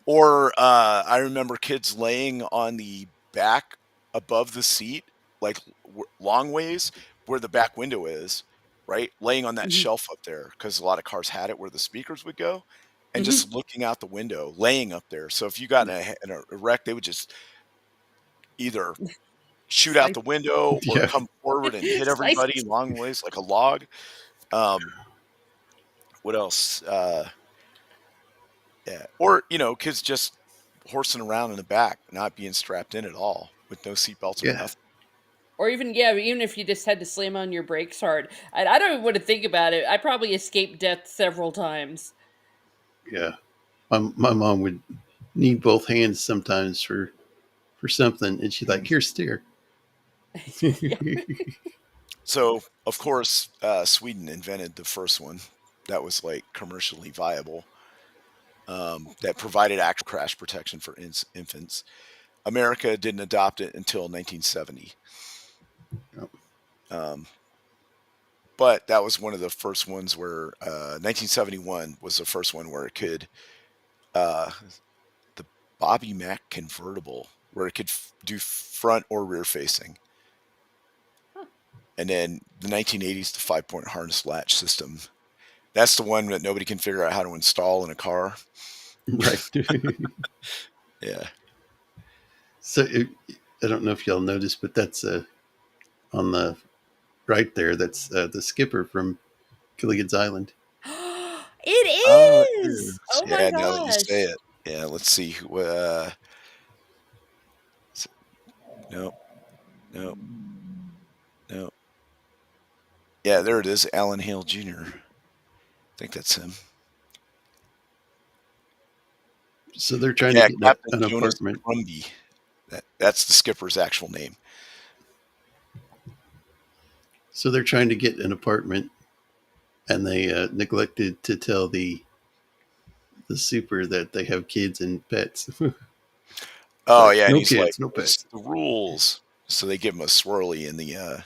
[SPEAKER 5] Or I remember kids laying on the back above the seat, like long ways where the back window is, right? Laying on that
[SPEAKER 4] Mhm.
[SPEAKER 5] shelf up there because a lot of cars had it where the speakers would go, and
[SPEAKER 4] Mhm.
[SPEAKER 5] just looking out the window, laying up there. So if you got in a wreck, they would just either shoot out
[SPEAKER 4] Slice,
[SPEAKER 5] the window or
[SPEAKER 3] Yeah.
[SPEAKER 5] come forward and hit
[SPEAKER 4] slice.
[SPEAKER 5] everybody long ways like a log. What else? Yeah. Or, kids just horsing around in the back, not being strapped in at all with no seatbelts or
[SPEAKER 3] Yeah.
[SPEAKER 5] nothing.
[SPEAKER 4] Or even, yeah, even if you just had to slam on your brakes hard. I don't even want to think about it. I probably escaped death several times.
[SPEAKER 3] Yeah. My mom would need both hands sometimes for something, and she'd like, here, steer.
[SPEAKER 4] Yeah.
[SPEAKER 5] So, of course, Sweden invented the first one that was like commercially viable, that provided actual crash protection for infants. America didn't adopt it until 1970.
[SPEAKER 3] Yep.
[SPEAKER 5] But that was one of the first ones where 1971 was the first one where it could, uh, the Bobby Mack convertible, where it could do front or rear facing. And then the 1980s, the 5-point harness latch system. That's the one that nobody can figure out how to install in a car.
[SPEAKER 3] Right.
[SPEAKER 5] Yeah.
[SPEAKER 3] So I don't know if y'all noticed, but that's on the right there. That's the skipper from Gilligan's Island.
[SPEAKER 4] It
[SPEAKER 5] It
[SPEAKER 4] is.
[SPEAKER 5] is.
[SPEAKER 4] Oh my
[SPEAKER 5] Yeah, now that you say
[SPEAKER 4] gosh.
[SPEAKER 5] it. Yeah, let's see. No, no, no. Yeah, there it is. Alan Hale Jr. I think that's him.
[SPEAKER 3] So they're trying
[SPEAKER 5] Yeah,
[SPEAKER 3] to get
[SPEAKER 5] Captain
[SPEAKER 3] an
[SPEAKER 5] Jonas
[SPEAKER 3] apartment.
[SPEAKER 5] Crumby. That's the skipper's actual name.
[SPEAKER 3] So they're trying to get an apartment, and they neglected to tell the super that they have kids and pets. It's
[SPEAKER 5] Oh
[SPEAKER 3] like,
[SPEAKER 5] yeah, and
[SPEAKER 3] no
[SPEAKER 5] he's like,
[SPEAKER 3] kids, no
[SPEAKER 5] "It's
[SPEAKER 3] pets.
[SPEAKER 5] the rules." So they give him a swirly in the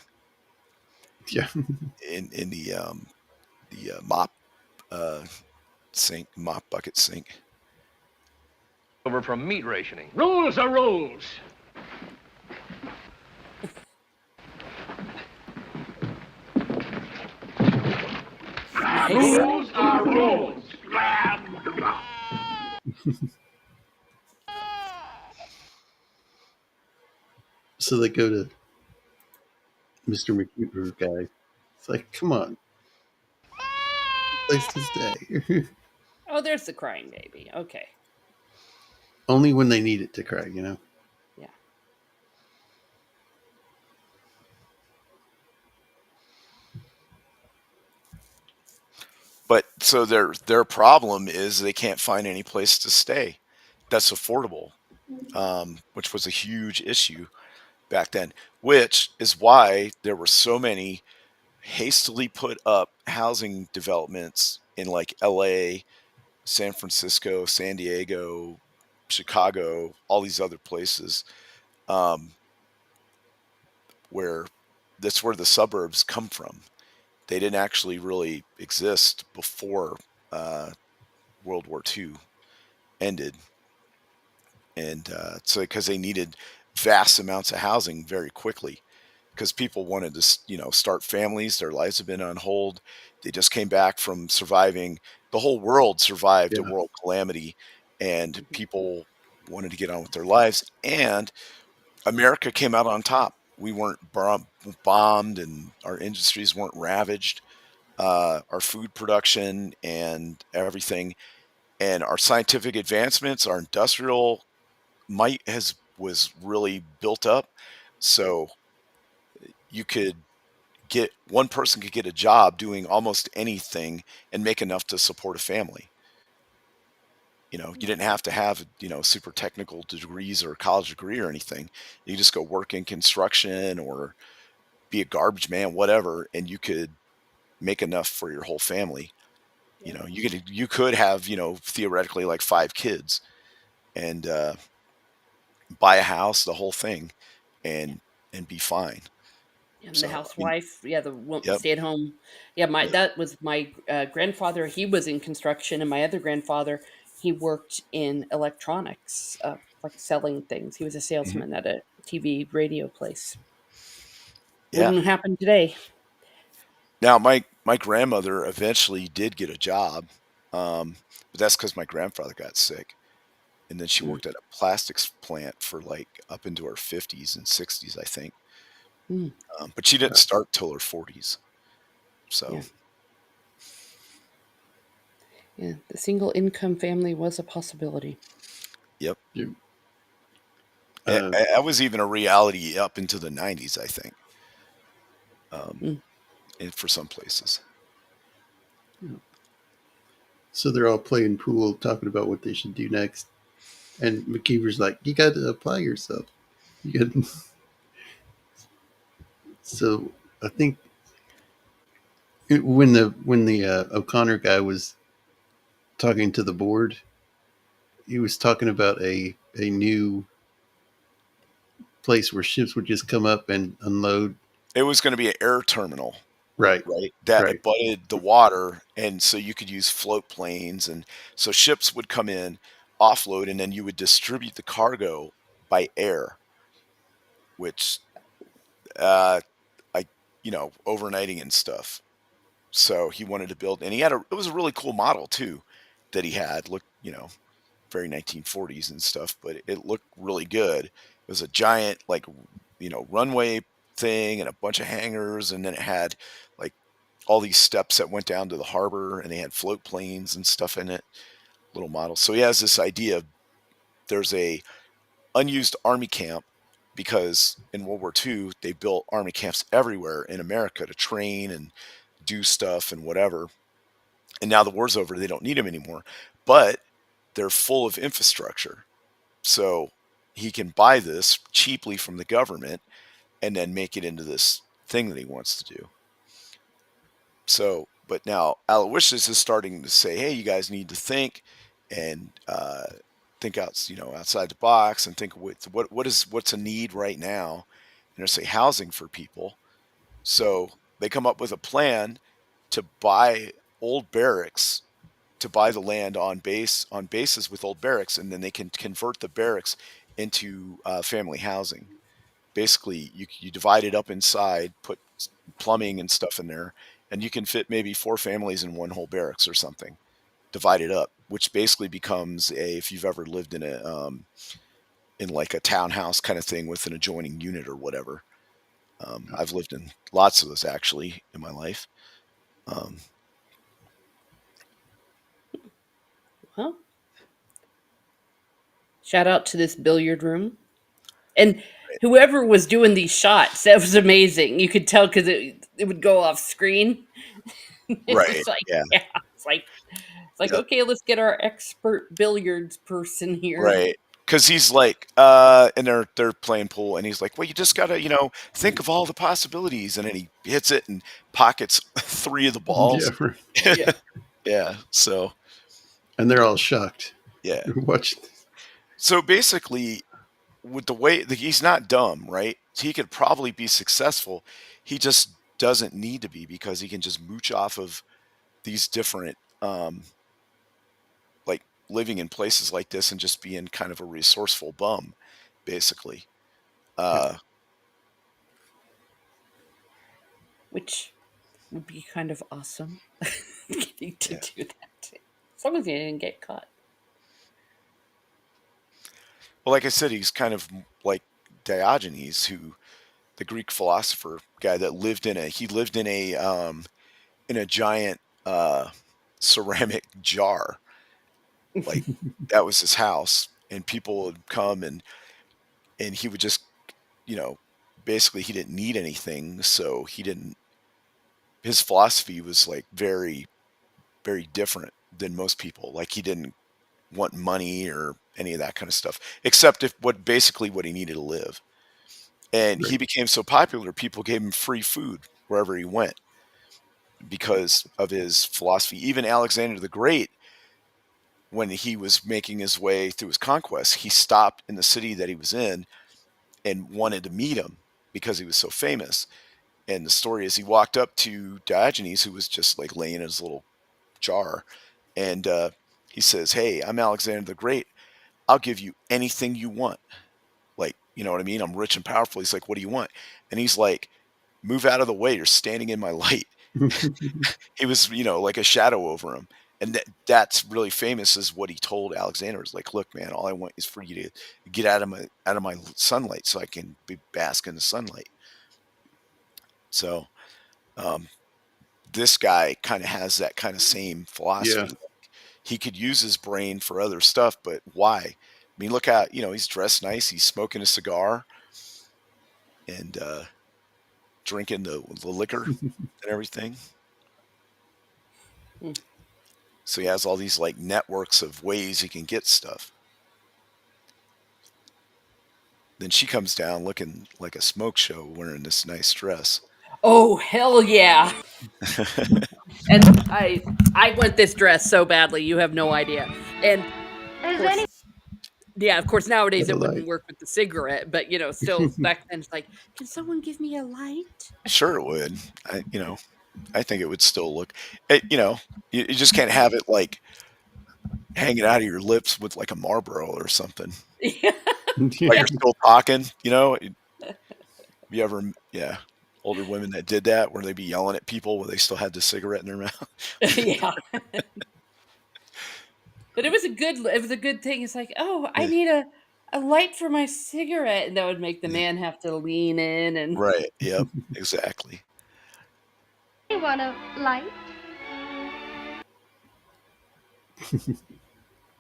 [SPEAKER 3] Yeah.
[SPEAKER 5] mop uh, sink, mop bucket sink.
[SPEAKER 6] Over from meat rationing.
[SPEAKER 7] Rules are rules.
[SPEAKER 4] Nice.
[SPEAKER 7] Rules are rules.
[SPEAKER 3] So they go to Mr. McCuber guy. It's like, come on, place to stay.
[SPEAKER 4] Oh, there's the crying baby. Okay.
[SPEAKER 3] Only when they need it to cry, you know.
[SPEAKER 4] Yeah.
[SPEAKER 5] But so their problem is they can't find any place to stay that's affordable, which was a huge issue back then. Which is why there were so many hastily put up housing developments in like L.A., San Francisco, San Diego, Chicago, all these other places, um, where that's where the suburbs come from. They didn't actually really exist before World War II ended, and so because they needed vast amounts of housing very quickly, because people wanted to start families. Their lives have been on hold. They just came back from surviving. The whole world survived a
[SPEAKER 3] Yeah.
[SPEAKER 5] world calamity, and
[SPEAKER 4] Mhm.
[SPEAKER 5] people wanted to get on with their lives. And America came out on top. We weren't bombed, and our industries weren't ravaged. Our food production and everything, and our scientific advancements, our industrial might has was really built up. So you could get one person could get a job doing almost anything and make enough to support a family. You didn't have to have, super technical degrees or a college degree or anything. You just go work in construction or be a garbage man, whatever, and you could make enough for your whole family.
[SPEAKER 4] Yeah.
[SPEAKER 5] You could have, theoretically like 5 kids and buy a house, the whole thing,
[SPEAKER 4] Yeah.
[SPEAKER 5] and be fine.
[SPEAKER 4] And the
[SPEAKER 5] So I mean,
[SPEAKER 4] housewife, yeah, the
[SPEAKER 5] yep,
[SPEAKER 4] stay at home. Yeah, my
[SPEAKER 5] yep,
[SPEAKER 4] that was my grandfather. He was in construction, and my other grandfather, he worked in electronics, like selling things. He was a
[SPEAKER 5] mhm,
[SPEAKER 4] salesman at a TV radio place.
[SPEAKER 5] yeah.
[SPEAKER 4] Wouldn't happen today.
[SPEAKER 5] Now, my grandmother eventually did get a job, but that's because my grandfather got sick, and then she
[SPEAKER 4] Mm,
[SPEAKER 5] worked at a plastics plant for like up into her 50s and 60s, I think.
[SPEAKER 4] mm,
[SPEAKER 5] But she didn't start till her 40s. So,
[SPEAKER 4] yeah, yeah. The single income family was a possibility.
[SPEAKER 5] yep,
[SPEAKER 3] You-
[SPEAKER 5] that,
[SPEAKER 3] Uh,
[SPEAKER 5] that was even a reality up into the 90s, I think, um,
[SPEAKER 4] Mm,
[SPEAKER 5] and for some places.
[SPEAKER 3] so they're all playing pool, talking about what they should do next. And McKeever's like, "You got to apply yourself." You got. So I think when the O'Connor guy was talking to the board, he was talking about a new place where ships would just come up and unload.
[SPEAKER 5] It was going to be an air terminal,
[SPEAKER 3] Right,
[SPEAKER 5] right? That
[SPEAKER 3] right.
[SPEAKER 5] abutted the water, and so you could use float planes, and so ships would come in, offload, and then you would distribute the cargo by air, which, uh, I, overnighting and stuff. So he wanted to build, and it was a really cool model too that he had. Looked, very 1940s and stuff, but it looked really good. It was a giant, like, runway thing and a bunch of hangars, and then it had like all these steps that went down to the harbor, and they had float planes and stuff in it, little models. So he has this idea of there's a unused army camp because in World War II they built army camps everywhere in America to train and do stuff and whatever. And now the war's over, they don't need them anymore. But they're full of infrastructure. So he can buy this cheaply from the government and then make it into this thing that he wants to do. So, but now Aloysius is starting to say, hey, you guys need to think and think outside the box and think what's a need right now. And they'll say housing for people. So they come up with a plan to buy old barracks, to buy the land on bases with old barracks, and then they can convert the barracks into family housing. Basically, you divide it up inside, put plumbing and stuff in there, and you can fit maybe 4 families in one whole barracks or something. Divide it up, which basically becomes if you've ever lived in like a townhouse kind of thing with an adjoining unit or whatever. I've lived in lots of those actually in my life.
[SPEAKER 4] Well, shout out to this billiard room. And whoever was doing these shots, that was amazing. You could tell because it would go off screen.
[SPEAKER 5] Right.
[SPEAKER 4] It's like,
[SPEAKER 5] Yeah.
[SPEAKER 4] it's like
[SPEAKER 5] Yep.
[SPEAKER 4] okay, let's get our expert billiards person here.
[SPEAKER 5] Right. Because he's like, and they're playing pool, and he's like, well, you just gotta, think of all the possibilities, and then he hits it and pockets 3 of the balls.
[SPEAKER 3] Yeah, right.
[SPEAKER 4] Yeah.
[SPEAKER 5] Yeah. So
[SPEAKER 3] And they're all shocked.
[SPEAKER 5] yeah.
[SPEAKER 3] Watch.
[SPEAKER 5] So basically, with the way he's not dumb, right? He could probably be successful. He just doesn't need to be because he can just mooch off of these different, like living in places like this and just being kind of a resourceful bum, basically.
[SPEAKER 4] Which would be kind of awesome. Getting to
[SPEAKER 5] Yeah.
[SPEAKER 4] do that. As long as you didn't get caught.
[SPEAKER 5] Well, like I said, he's kind of like Diogenes, who the Greek philosopher guy that lived in a giant ceramic jar. Like that was his house, and people would come and he would just, basically he didn't need anything, so his philosophy was like very, very different than most people. Like he didn't want money or any of that kind of stuff, except what he needed to live. And he
[SPEAKER 3] Right.
[SPEAKER 5] became so popular, people gave him free food wherever he went because of his philosophy. Even Alexander the Great, when he was making his way through his conquests, he stopped in the city that he was in and wanted to meet him because he was so famous. And the story is he walked up to Diogenes, who was just like laying in his little jar, and he says, hey, I'm Alexander the Great. I'll give you anything you want. Like, you know what I mean? I'm rich and powerful. He's like, what do you want? And he's like, move out of the way. You're standing in my light. He was, like a shadow over him. And that's really famous is what he told Alexander. Is like, look, man, all I want is for you to get out of my sunlight so I can bask in the sunlight. So this guy kind of has that kind of same philosophy.
[SPEAKER 3] Yeah.
[SPEAKER 5] He could use his brain for other stuff, but why? I mean, look at, he's dressed nice. He's smoking a cigar and drinking the liquor and everything. So he has all these like networks of ways he can get stuff. Then she comes down looking like a smoke show wearing this nice dress.
[SPEAKER 4] Oh hell yeah! And I want this dress so badly, you have no idea. And of course nowadays it wouldn't work with the cigarette, but still back then it's like, can someone give me a light?
[SPEAKER 5] Sure, it would. I think it would still look. You just can't have it like hanging out of your lips with like a Marlboro or something.
[SPEAKER 4] Yeah.
[SPEAKER 5] Like you're still talking. You ever, older women that did that where they'd be yelling at people where they still had the cigarette in their mouth.
[SPEAKER 4] Yeah. But it was a good thing. It's like, oh, I need a light for my cigarette, and that would make the man have to lean in and
[SPEAKER 5] Right. Yep. Exactly.
[SPEAKER 8] You want a light?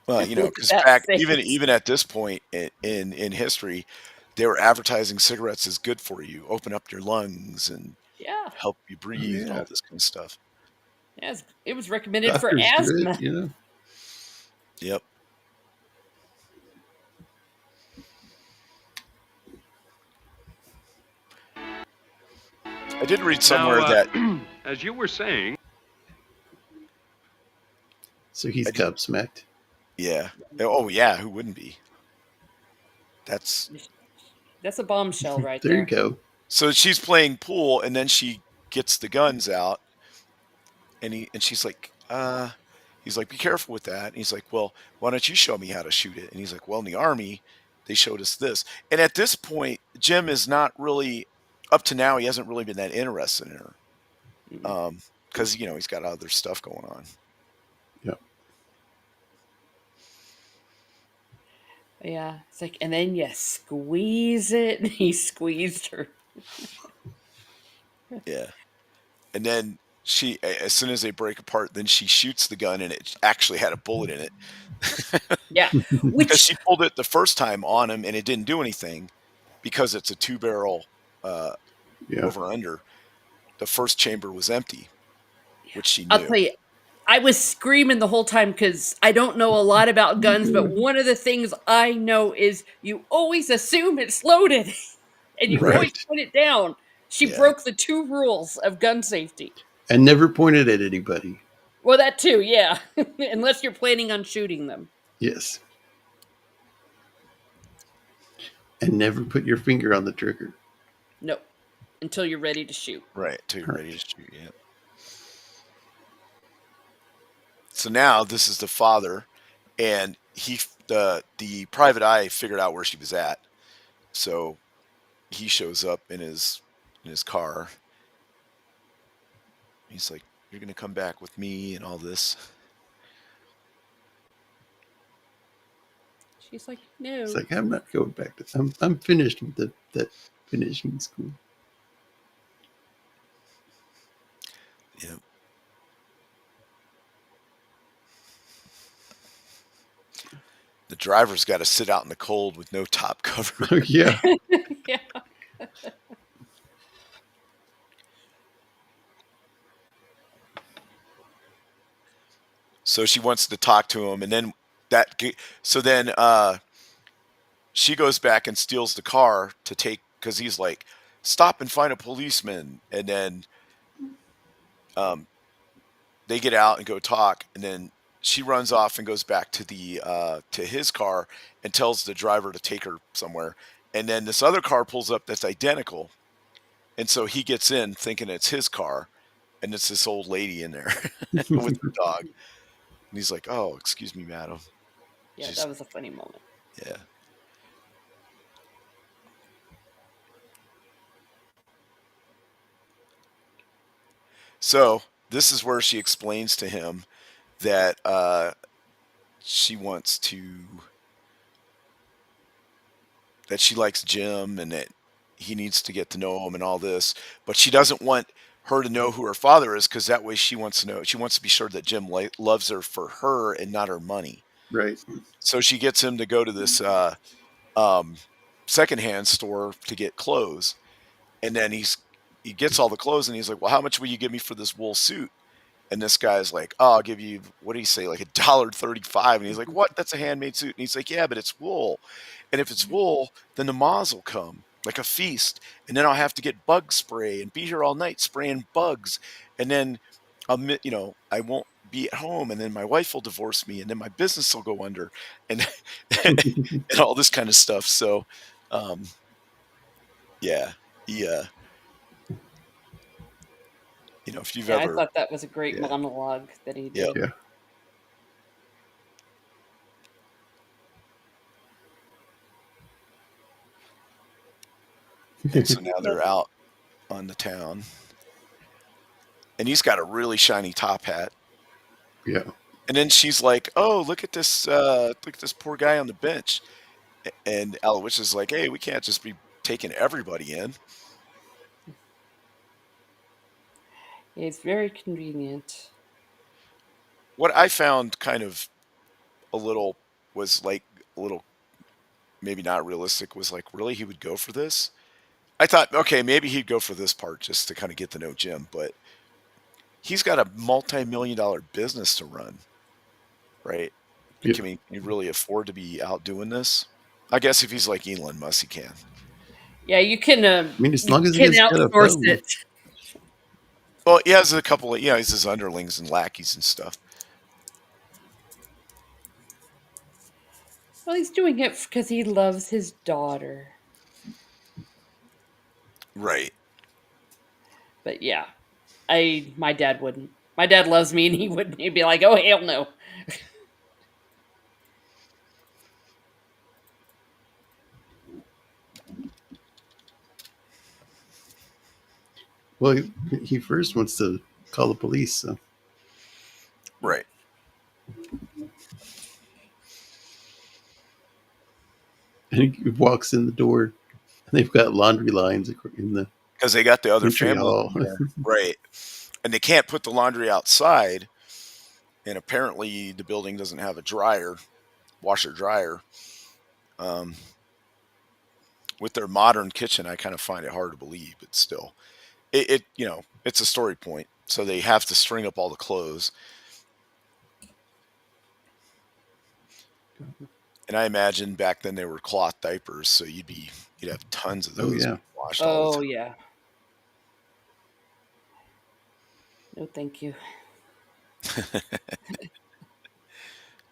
[SPEAKER 5] Well, because
[SPEAKER 4] That
[SPEAKER 5] back
[SPEAKER 4] face.
[SPEAKER 5] even at this point in history, they were advertising cigarettes as good for you, open up your lungs and
[SPEAKER 4] Yeah.
[SPEAKER 5] help you breathe and
[SPEAKER 3] Yeah.
[SPEAKER 5] all this kind of stuff.
[SPEAKER 4] Yes, it was recommended for
[SPEAKER 3] Doctors do
[SPEAKER 4] asthma.
[SPEAKER 3] it,
[SPEAKER 5] Yep. I did read somewhere that
[SPEAKER 7] as you were saying,
[SPEAKER 3] So he's gobsmacked.
[SPEAKER 5] yeah. Oh yeah, who wouldn't be? That's
[SPEAKER 4] That's a bombshell right
[SPEAKER 3] There
[SPEAKER 4] there.
[SPEAKER 3] you go.
[SPEAKER 5] so she's playing pool, and then she gets the guns out, and she's like, he's like, be careful with that. And he's like, well, why don't you show me how to shoot it? And he's like, well, in the Army, they showed us this. And at this point, Jim is not really, up to now, he hasn't really been that interested in her. Because, he's got other stuff going on.
[SPEAKER 3] Yeah.
[SPEAKER 4] Yeah, it's like, and then you squeeze it. And he squeezed her.
[SPEAKER 5] Yeah. And then she, as soon as they break apart, then she shoots the gun, and it actually had a bullet in it.
[SPEAKER 4] Yeah,
[SPEAKER 5] Because
[SPEAKER 4] which
[SPEAKER 5] she pulled it the first time on him, and it didn't do anything because it's a 2-barrel over under. The first chamber was empty, which she knew.
[SPEAKER 4] I'll tell you, I was screaming the whole time because I don't know a lot about guns, but one of the things I know is you always assume it's loaded, and you always put it down. She broke the 2 rules of gun safety.
[SPEAKER 3] And never pointed at anybody.
[SPEAKER 4] Well, that too, yeah. Unless you're planning on shooting them.
[SPEAKER 3] Yes. And never put your finger on the trigger.
[SPEAKER 4] No, until you're ready to shoot.
[SPEAKER 5] Right, until you're ready to shoot, yeah. So now this is the father, and the private eye figured out where she was at. So he shows up in his car. He's like, "You're gonna come back with me and all this."
[SPEAKER 4] She's like, no.
[SPEAKER 3] It's like, I'm not going back to. I'm finished with that finishing school.
[SPEAKER 5] Yeah. The driver's got to sit out in the cold with no top cover.
[SPEAKER 3] Oh, yeah.
[SPEAKER 4] Yeah.
[SPEAKER 5] So she wants to talk to him, and then she goes back and steals the car to take, because he's like, stop and find a policeman. And then they get out and go talk, and then she runs off and goes back to his car and tells the driver to take her somewhere. And then this other car pulls up that's identical, and so he gets in thinking it's his car, and it's this old lady in there with the dog. And he's like, "Oh, excuse me, madam."
[SPEAKER 4] Yeah, that was a funny moment.
[SPEAKER 5] Yeah. So this is where she explains to him that she wants that she likes Jim, and that he needs to get to know him and all this, but she doesn't want her to know who her father is, because that way she wants to be sure that Jim loves her for her and not her money.
[SPEAKER 3] Right.
[SPEAKER 5] So she gets him to go to this secondhand store to get clothes, and then he gets all the clothes, and he's like, well, how much will you give me for this wool suit? And this guy's like, oh, I'll give you, what do you say, like $1.35. And he's like, what? That's a handmade suit. And he's like, yeah, but it's wool. And if it's wool, then the moths will come, like a feast. And then I'll have to get bug spray and be here all night spraying bugs. And then I won't be at home. And then my wife will divorce me. And then my business will go under. And, and all this kind of stuff. So, yeah, if you've ever...
[SPEAKER 4] I thought that was a great monologue that he did.
[SPEAKER 3] Yeah.
[SPEAKER 5] And so now they're out on the town, and he's got a really shiny top hat.
[SPEAKER 3] Yeah.
[SPEAKER 5] And then she's like, "Oh, look at this poor guy on the bench." And Aloysius is like, "Hey, we can't just be taking everybody in."
[SPEAKER 4] It's very convenient.
[SPEAKER 5] What I found kind of maybe not realistic was like, really, he would go for this? I thought, okay, maybe he'd go for this part just to kind of get to know Jim, but he's got a multi-million-dollar business to run, right?
[SPEAKER 3] Yeah.
[SPEAKER 5] Can he really afford to be out doing this? I guess if he's like Elon Musk, he can.
[SPEAKER 4] Yeah, you can.
[SPEAKER 3] I mean, as long as he
[SPEAKER 4] can
[SPEAKER 3] has got a
[SPEAKER 4] outsource
[SPEAKER 3] phone.
[SPEAKER 4] it.
[SPEAKER 5] Well, he has a couple of, he's his underlings and lackeys and stuff.
[SPEAKER 4] Well, he's doing it because he loves his daughter.
[SPEAKER 5] Right.
[SPEAKER 4] But yeah, my dad wouldn't. My dad loves me, and he wouldn't. He'd be like, "Oh hell no."
[SPEAKER 3] Well, he first wants to call the police, so
[SPEAKER 5] Right.
[SPEAKER 3] and he walks in the door, and they've got laundry lines in the
[SPEAKER 5] Because they got the other
[SPEAKER 3] entry
[SPEAKER 5] family.
[SPEAKER 3] hall.
[SPEAKER 5] Right. And they can't put the laundry outside. And apparently the building doesn't have a washer dryer. With their modern kitchen, I kind of find it hard to believe, but still, it's a story point. So they have to string up all the clothes. And I imagine back then they were cloth diapers, so you'd have tons of
[SPEAKER 3] Oh
[SPEAKER 5] those
[SPEAKER 3] yeah,
[SPEAKER 5] washed all the
[SPEAKER 4] Oh
[SPEAKER 5] time.
[SPEAKER 4] yeah. No, thank you.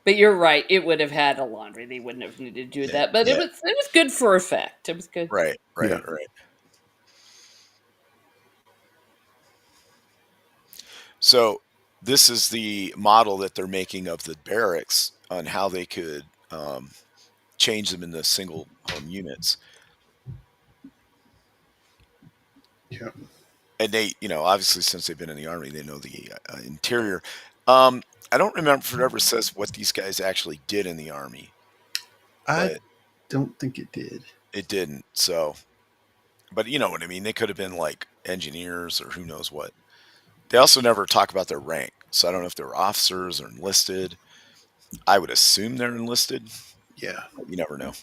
[SPEAKER 4] But you're right. It would have had a laundry. They wouldn't have needed to do that. But
[SPEAKER 5] Yeah.
[SPEAKER 4] it was good for effect. It was good.
[SPEAKER 5] Right.
[SPEAKER 3] Yeah.
[SPEAKER 5] So this is the model that they're making of the barracks on how they could change them into single home units.
[SPEAKER 3] yeah.
[SPEAKER 5] And they, obviously since they've been in the army, they know the interior. I don't remember if it ever says what these guys actually did in the army,
[SPEAKER 3] I
[SPEAKER 5] but
[SPEAKER 3] don't think it did.
[SPEAKER 5] it didn't. So, but you know what I mean? They could have been like engineers or who knows what. They also never talk about their rank. So I don't know if they were officers or enlisted. I would assume they're enlisted.
[SPEAKER 3] Yeah.
[SPEAKER 5] But you never know.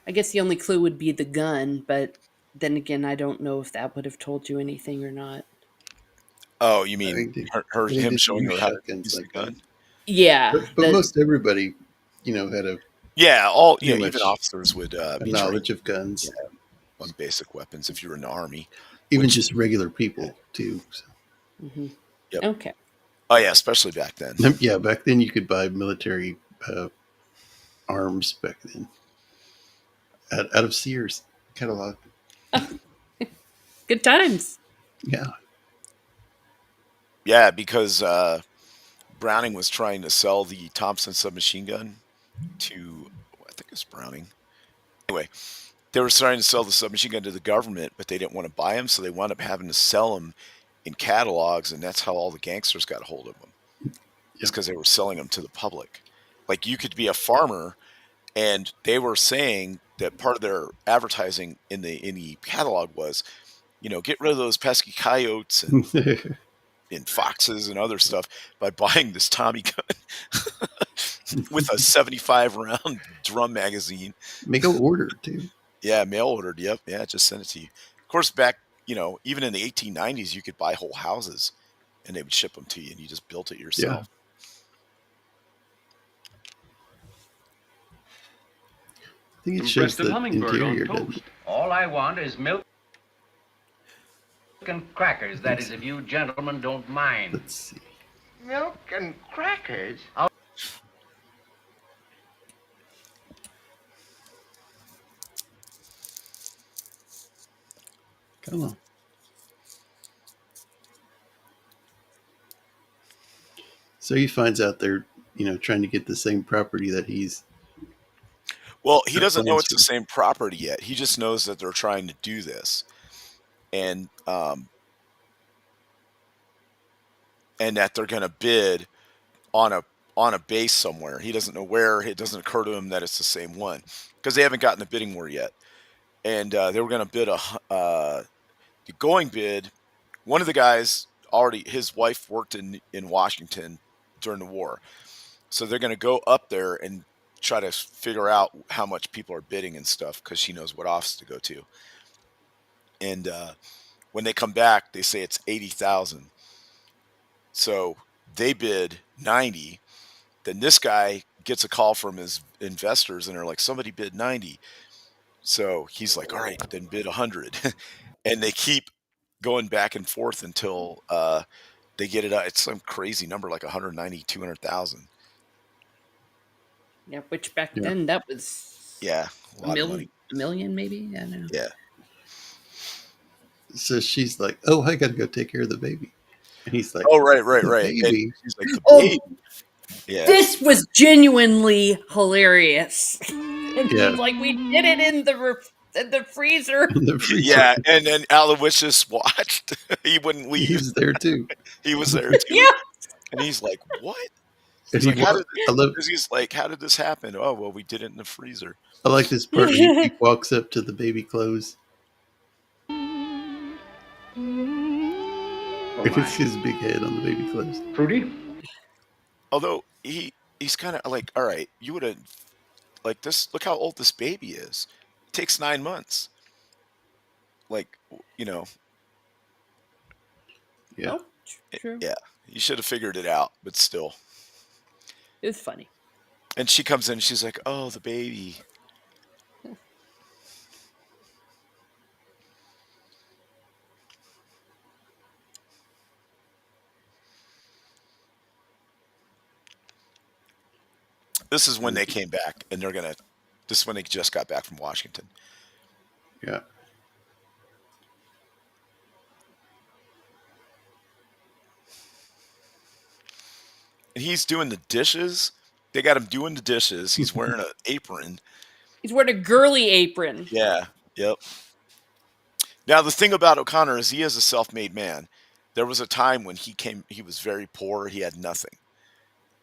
[SPEAKER 4] I guess the only clue would be the gun, but then again, I don't know if that would have told you anything or not.
[SPEAKER 5] Oh, you
[SPEAKER 3] I
[SPEAKER 5] mean
[SPEAKER 3] think they
[SPEAKER 5] him
[SPEAKER 3] didn't
[SPEAKER 5] showing
[SPEAKER 3] use
[SPEAKER 5] her how to
[SPEAKER 3] shotguns
[SPEAKER 5] use the
[SPEAKER 3] like that.
[SPEAKER 5] gun?
[SPEAKER 4] Yeah,
[SPEAKER 3] But most everybody, had a
[SPEAKER 5] Yeah,
[SPEAKER 3] pretty
[SPEAKER 5] even
[SPEAKER 3] much
[SPEAKER 5] officers would
[SPEAKER 3] a
[SPEAKER 5] be trained
[SPEAKER 3] knowledge of guns,
[SPEAKER 5] on basic weapons if you were in the army.
[SPEAKER 3] even
[SPEAKER 5] Which,
[SPEAKER 3] just regular people too. So.
[SPEAKER 5] yep.
[SPEAKER 4] okay.
[SPEAKER 5] Oh yeah, especially back then.
[SPEAKER 3] Yeah, back then you could buy military arms back then out of Sears catalog.
[SPEAKER 4] Good times.
[SPEAKER 3] Yeah,
[SPEAKER 5] Yeah, because Browning was trying to sell the Thompson submachine gun to, I think it's Browning. Anyway, they were trying to sell the submachine gun to the government, but they didn't want to buy them, so they wound up having to sell them in catalogs, and that's how all the gangsters got a hold of them. It's because they were selling them to the public. Like you could be a farmer, and they were saying that part of their advertising in the catalog was, get rid of those pesky coyotes and foxes and other stuff by buying this Tommy gun with a 75 round drum magazine.
[SPEAKER 3] make an order too.
[SPEAKER 5] Yeah, mail ordered. Yep. Yeah, just sent it to you. Of course, back, even in the 1890s, you could buy whole houses and they would ship them to you and you just built it yourself.
[SPEAKER 3] I think it
[SPEAKER 6] Some
[SPEAKER 3] shows
[SPEAKER 6] Preston
[SPEAKER 3] the
[SPEAKER 6] hummingbird
[SPEAKER 3] interior.
[SPEAKER 6] on
[SPEAKER 3] Doesn't
[SPEAKER 6] toast.
[SPEAKER 3] it?
[SPEAKER 9] All I want is milk and crackers. That is, if you gentlemen don't mind.
[SPEAKER 3] Let's see.
[SPEAKER 6] Milk and crackers?
[SPEAKER 3] Come on. So he finds out they're, trying to get the same property that he's.
[SPEAKER 5] Well, he
[SPEAKER 3] got
[SPEAKER 5] doesn't know
[SPEAKER 3] plans
[SPEAKER 5] it's the
[SPEAKER 3] for.
[SPEAKER 5] same property yet. He just knows that they're trying to do this. And that they're going to bid on a base somewhere. He doesn't know where. It doesn't occur to him that it's the same one because they haven't gotten the bidding war yet. And they were going to bid the going bid. One of the guys his wife worked in Washington during the war, so they're going to go up there and try to figure out how much people are bidding and stuff because she knows what office to go to. And when they come back, they say it's 80,000. So they bid 90. Then this guy gets a call from his investors and they're like, somebody bid 90. So he's like, all right, then bid 100. And they keep going back and forth until they get it out. It's some crazy number, like 190, 200,000.
[SPEAKER 4] Yeah, which back
[SPEAKER 3] Yeah.
[SPEAKER 4] then that was
[SPEAKER 5] Yeah, a lot of money.
[SPEAKER 4] a million maybe. I don't know.
[SPEAKER 5] Yeah.
[SPEAKER 3] So she's like, "Oh, I got to go take care of the baby," and he's like,
[SPEAKER 5] Oh, right.
[SPEAKER 3] "The
[SPEAKER 5] And
[SPEAKER 3] baby."
[SPEAKER 5] she's like, the
[SPEAKER 4] Oh,
[SPEAKER 5] baby. Yeah.
[SPEAKER 4] this was genuinely hilarious. And
[SPEAKER 3] Yeah.
[SPEAKER 4] she's like, "We did it in the freezer."
[SPEAKER 3] In the freezer.
[SPEAKER 5] Yeah, and then Aloysius watched. He wouldn't
[SPEAKER 3] He
[SPEAKER 5] leave.
[SPEAKER 3] was there too.
[SPEAKER 5] He was there too.
[SPEAKER 4] Yeah.
[SPEAKER 5] And he's like, what?
[SPEAKER 3] And
[SPEAKER 5] He's like, how did
[SPEAKER 3] I love.
[SPEAKER 5] he's like, how did this happen? Oh, well, we did it in the freezer.
[SPEAKER 3] I like this part where he walks up to the baby clothes.
[SPEAKER 6] Oh,
[SPEAKER 3] It's
[SPEAKER 6] my.
[SPEAKER 3] his big head on the baby clothes.
[SPEAKER 6] Fruity?
[SPEAKER 5] Although he's kind of like, all right, you would have like this. Look how old this baby is. It takes 9 months. Like, you know,
[SPEAKER 3] Yeah.
[SPEAKER 4] Oh, true.
[SPEAKER 5] yeah, you should have figured it out, but still.
[SPEAKER 4] It was funny.
[SPEAKER 5] And she comes in and she's like, oh, the baby. This is when they came back, and this is when they just got back from Washington.
[SPEAKER 3] Yeah.
[SPEAKER 5] And he's doing the dishes. They got him doing the dishes. He's wearing an apron.
[SPEAKER 4] He's wearing a girly apron.
[SPEAKER 5] Yeah. Yep. Now, the thing about O'Connor is he is a self-made man. There was a time when he was very poor. He had nothing.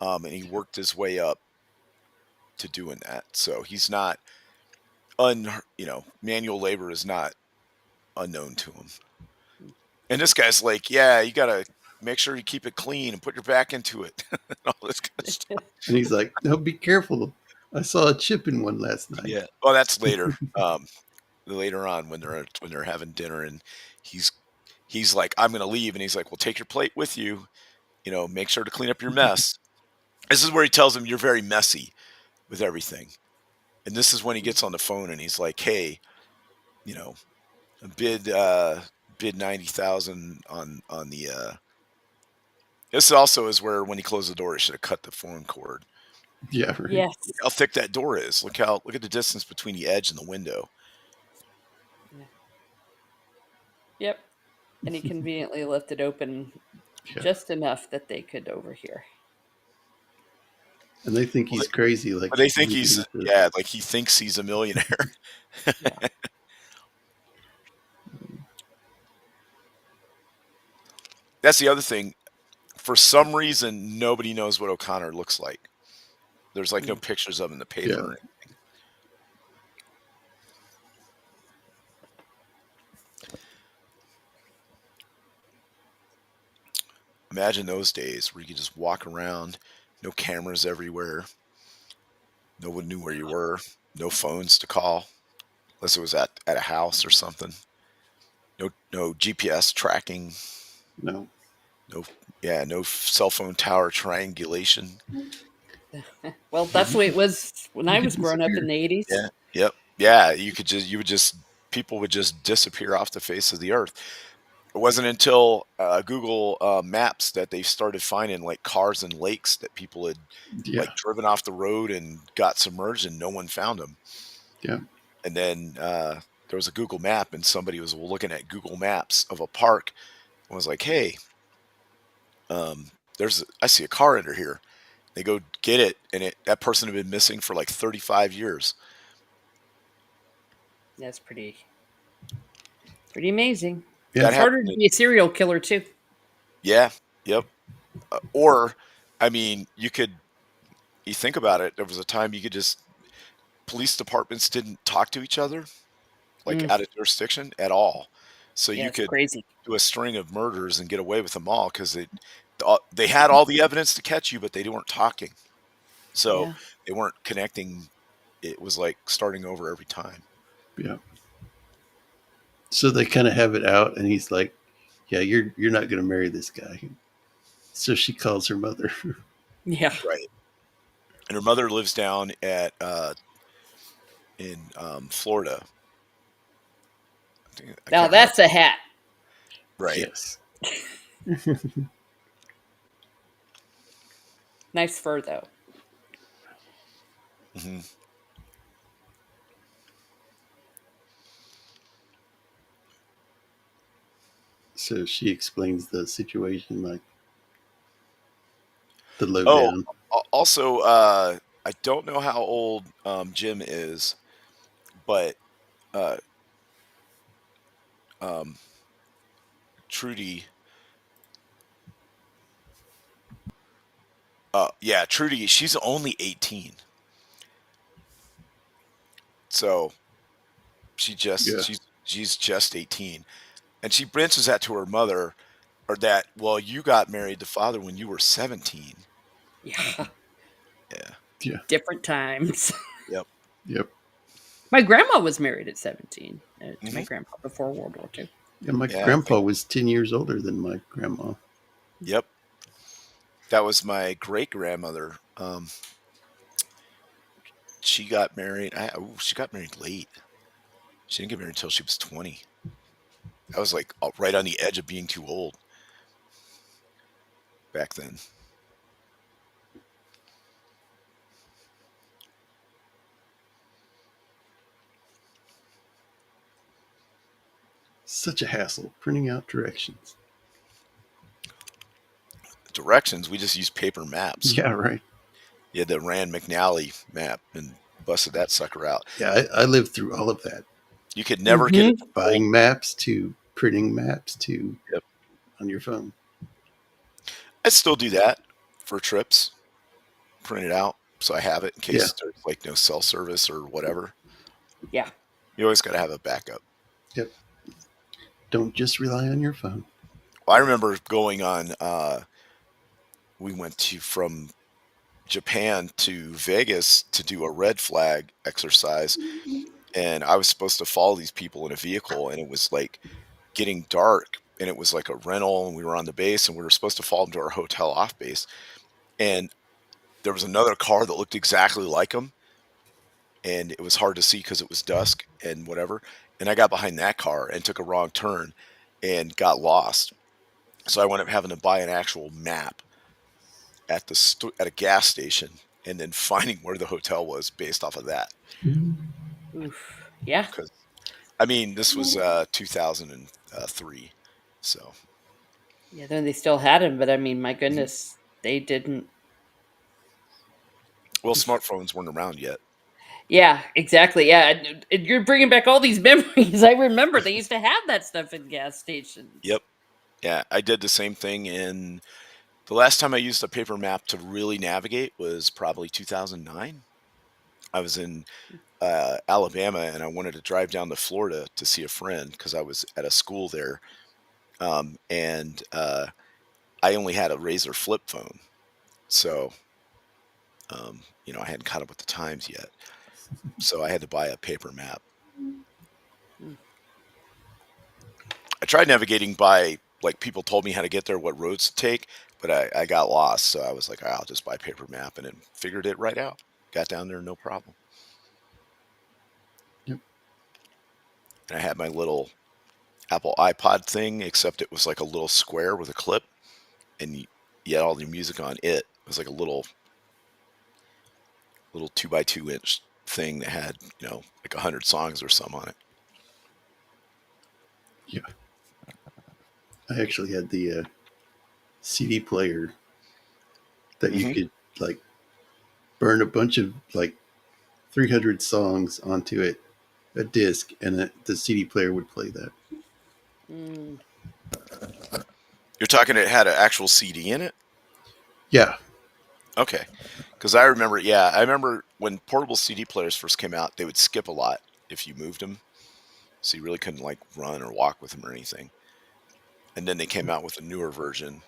[SPEAKER 5] And he worked his way up to doing that. So he's not, manual labor is not unknown to him. And this guy's like, yeah, you got to make sure you keep it clean and put your back into it. And all this kind of stuff.
[SPEAKER 3] And he's like, "No, be careful. I saw a chip in one last night."
[SPEAKER 5] Yeah. Well, that's later. Later on when they're having dinner, and he's like, I'm going to leave. And he's like, well, take your plate with you, make sure to clean up your mess. This is where he tells him you're very messy with everything. And this is when he gets on the phone and he's like, hey, bid 90,000 on the, this also is where when he closed the door, he should have cut the phone cord.
[SPEAKER 3] Yeah. Right.
[SPEAKER 4] Yes.
[SPEAKER 5] Look how thick that door is. Look at the distance between the edge and the window.
[SPEAKER 4] Yep. And he conveniently left it open just enough that they could overhear.
[SPEAKER 3] And they think he's crazy. Like,
[SPEAKER 5] but they think like he thinks he's a millionaire.
[SPEAKER 4] Yeah.
[SPEAKER 5] That's the other thing. For some reason, nobody knows what O'Connor looks like. There's like no pictures of him in the paper or anything. Imagine those days where you could just walk around, no cameras everywhere. No one knew where you were. No phones to call, unless it was at a house or something. No GPS tracking.
[SPEAKER 3] No.
[SPEAKER 5] No cell phone tower triangulation.
[SPEAKER 4] Well, that's the way it was when I was growing up in the 80s.
[SPEAKER 5] Yeah. Yep. Yeah. People would just disappear off the face of the earth. It wasn't until Google Maps that they started finding like cars and lakes that people had like driven off the road and got submerged and no one found them.
[SPEAKER 3] Yeah.
[SPEAKER 5] And then there was a Google map and somebody was looking at Google Maps of a park and was like, hey, I see a car under here. They go get it, and that person had been missing for like 35 years.
[SPEAKER 4] That's pretty amazing.
[SPEAKER 3] Yeah.
[SPEAKER 4] It's harder to be a serial killer too.
[SPEAKER 5] Yeah. Yep. Or, I mean, you think about it. There was a time police departments didn't talk to each other, like out of jurisdiction at all. So you could do a string of murders and get away with them all because they had all the evidence to catch you, but they weren't talking. So they weren't connecting. It was like starting over every time.
[SPEAKER 3] Yeah. So they kind of have it out, and he's like, "Yeah, you're not going to marry this guy." So she calls her mother.
[SPEAKER 4] Yeah.
[SPEAKER 5] Right. And her mother lives down at in Florida. I
[SPEAKER 4] Now
[SPEAKER 5] can't
[SPEAKER 4] that's a hat.
[SPEAKER 5] remember. Right.
[SPEAKER 3] Yes.
[SPEAKER 4] Nice fur though.
[SPEAKER 5] Hmm.
[SPEAKER 3] So she explains the situation, like the
[SPEAKER 5] Oh,
[SPEAKER 3] lowdown.
[SPEAKER 5] also, I don't know how old Jim is, but uh, um, Trudy. Yeah, Trudy. She's only 18, so
[SPEAKER 3] Yeah.
[SPEAKER 5] she's just 18, and she branches that to her mother, or that. Well, you got married to father when you were 17.
[SPEAKER 4] Yeah.
[SPEAKER 5] Yeah.
[SPEAKER 3] Yeah.
[SPEAKER 4] Different times.
[SPEAKER 5] Yep.
[SPEAKER 3] Yep.
[SPEAKER 4] My grandma was married at 17 to my
[SPEAKER 5] Hmm.
[SPEAKER 4] grandpa before World War II.
[SPEAKER 3] And my
[SPEAKER 5] Yeah.
[SPEAKER 3] grandpa was 10 years older than my grandma.
[SPEAKER 5] Yep. That was my great grandmother. She got married. She got married late. She didn't get married until she was 20. I was like right on the edge of being too old back then.
[SPEAKER 3] Such a hassle printing out directions.
[SPEAKER 5] Directions, we just used paper maps.
[SPEAKER 3] Yeah, right.
[SPEAKER 5] You had the Rand McNally map and busted that sucker out.
[SPEAKER 3] Yeah, I lived through all of that.
[SPEAKER 5] You could never get it from old.
[SPEAKER 3] Buying maps to printing maps to
[SPEAKER 5] Yep.
[SPEAKER 3] on your phone.
[SPEAKER 5] I still do that for trips. Print it out so I have it in
[SPEAKER 3] Yeah.
[SPEAKER 5] case there's like no cell service or whatever.
[SPEAKER 4] Yeah.
[SPEAKER 5] You always got to have a backup.
[SPEAKER 3] Yep. Don't just rely on your phone.
[SPEAKER 5] Well, I remember going on. We went from Japan to Vegas to do a red flag exercise, and I was supposed to follow these people in a vehicle, and it was like getting dark, and it was like a rental, and we were on the base, and we were supposed to follow them to our hotel off base, and there was another car that looked exactly like them, and it was hard to see because it was dusk and whatever, and I got behind that car and took a wrong turn and got lost. So I wound up having to buy an actual map at at a gas station, and then finding where the hotel was based off of that.
[SPEAKER 4] Oof. Yeah.
[SPEAKER 5] Because I mean, this was 2003, so
[SPEAKER 4] Yeah. Then they still had him, but I mean, my goodness, they didn't.
[SPEAKER 5] well, smartphones weren't around yet.
[SPEAKER 4] Yeah, exactly. Yeah, and you're bringing back all these memories. I remember they used to have that stuff in gas stations.
[SPEAKER 5] Yep. Yeah, I did the same thing in the last time I used a paper map to really navigate was probably 2009. I was in Alabama, and I wanted to drive down to Florida to see a friend because I was at a school there, and I only had a Razor flip phone, so I hadn't caught up with the times yet, so I had to buy a paper map.
[SPEAKER 4] Mm.
[SPEAKER 5] I tried navigating by like people told me how to get there, what roads to take, but I got lost, so I was like, I'll just buy a paper map, and then figured it right out. Got down there, no problem.
[SPEAKER 3] Yep.
[SPEAKER 5] And I had my little Apple iPod thing, except it was like a little square with a clip, and you had all your music on it. It was like a little 2 by 2 inch thing that had like 100 songs or some on it.
[SPEAKER 3] Yeah. I actually had the CD player that you
[SPEAKER 5] Mhm.
[SPEAKER 3] could like burn a bunch of like 300 songs onto it, a disc, and the CD player would play that.
[SPEAKER 4] Mm.
[SPEAKER 5] You're talking it had an actual CD in it?
[SPEAKER 3] Yeah.
[SPEAKER 5] Okay. Because I remember, yeah, I remember when portable CD players first came out, they would skip a lot if you moved them. So you really couldn't like run or walk with them or anything. And then they came out with a newer version.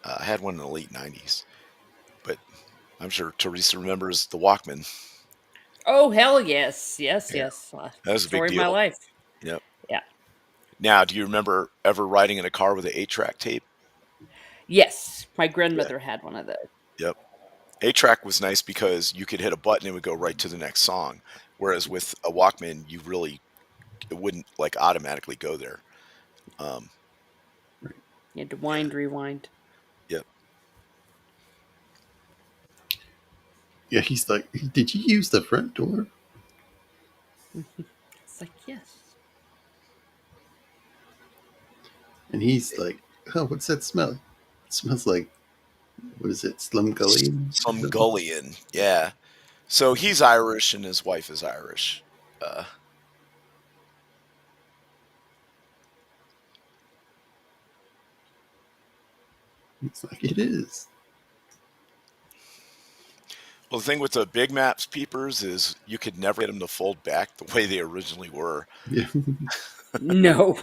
[SPEAKER 5] I had one in the late 90s, but I'm sure Teresa remembers the Walkman.
[SPEAKER 4] Oh hell yes, yes,
[SPEAKER 3] Yeah.
[SPEAKER 4] yes.
[SPEAKER 5] That was a big
[SPEAKER 4] Story of my
[SPEAKER 5] deal.
[SPEAKER 4] life.
[SPEAKER 5] Yep.
[SPEAKER 4] Yeah.
[SPEAKER 5] Now, do you remember ever riding in a car with an 8-track tape?
[SPEAKER 4] Yes, my
[SPEAKER 5] Yeah.
[SPEAKER 4] grandmother had one of those.
[SPEAKER 5] Yep. 8-track was nice because you could hit a button and it would go right to the next song. Whereas with a Walkman, it wouldn't like automatically go there.
[SPEAKER 4] You had to wind, rewind.
[SPEAKER 5] Yep.
[SPEAKER 3] Yeah, he's like, did you use the front door?
[SPEAKER 4] It's like, yes.
[SPEAKER 3] And he's like, oh, what's that smell? It smells like, what is it, Slumgullion?
[SPEAKER 5] Slumgullion, yeah. So he's Irish and his wife is Irish.
[SPEAKER 3] It's like, it is.
[SPEAKER 5] Well, the thing with the Big Maps peepers is you could never get them to fold back the way they originally were.
[SPEAKER 3] Yeah.
[SPEAKER 4] No.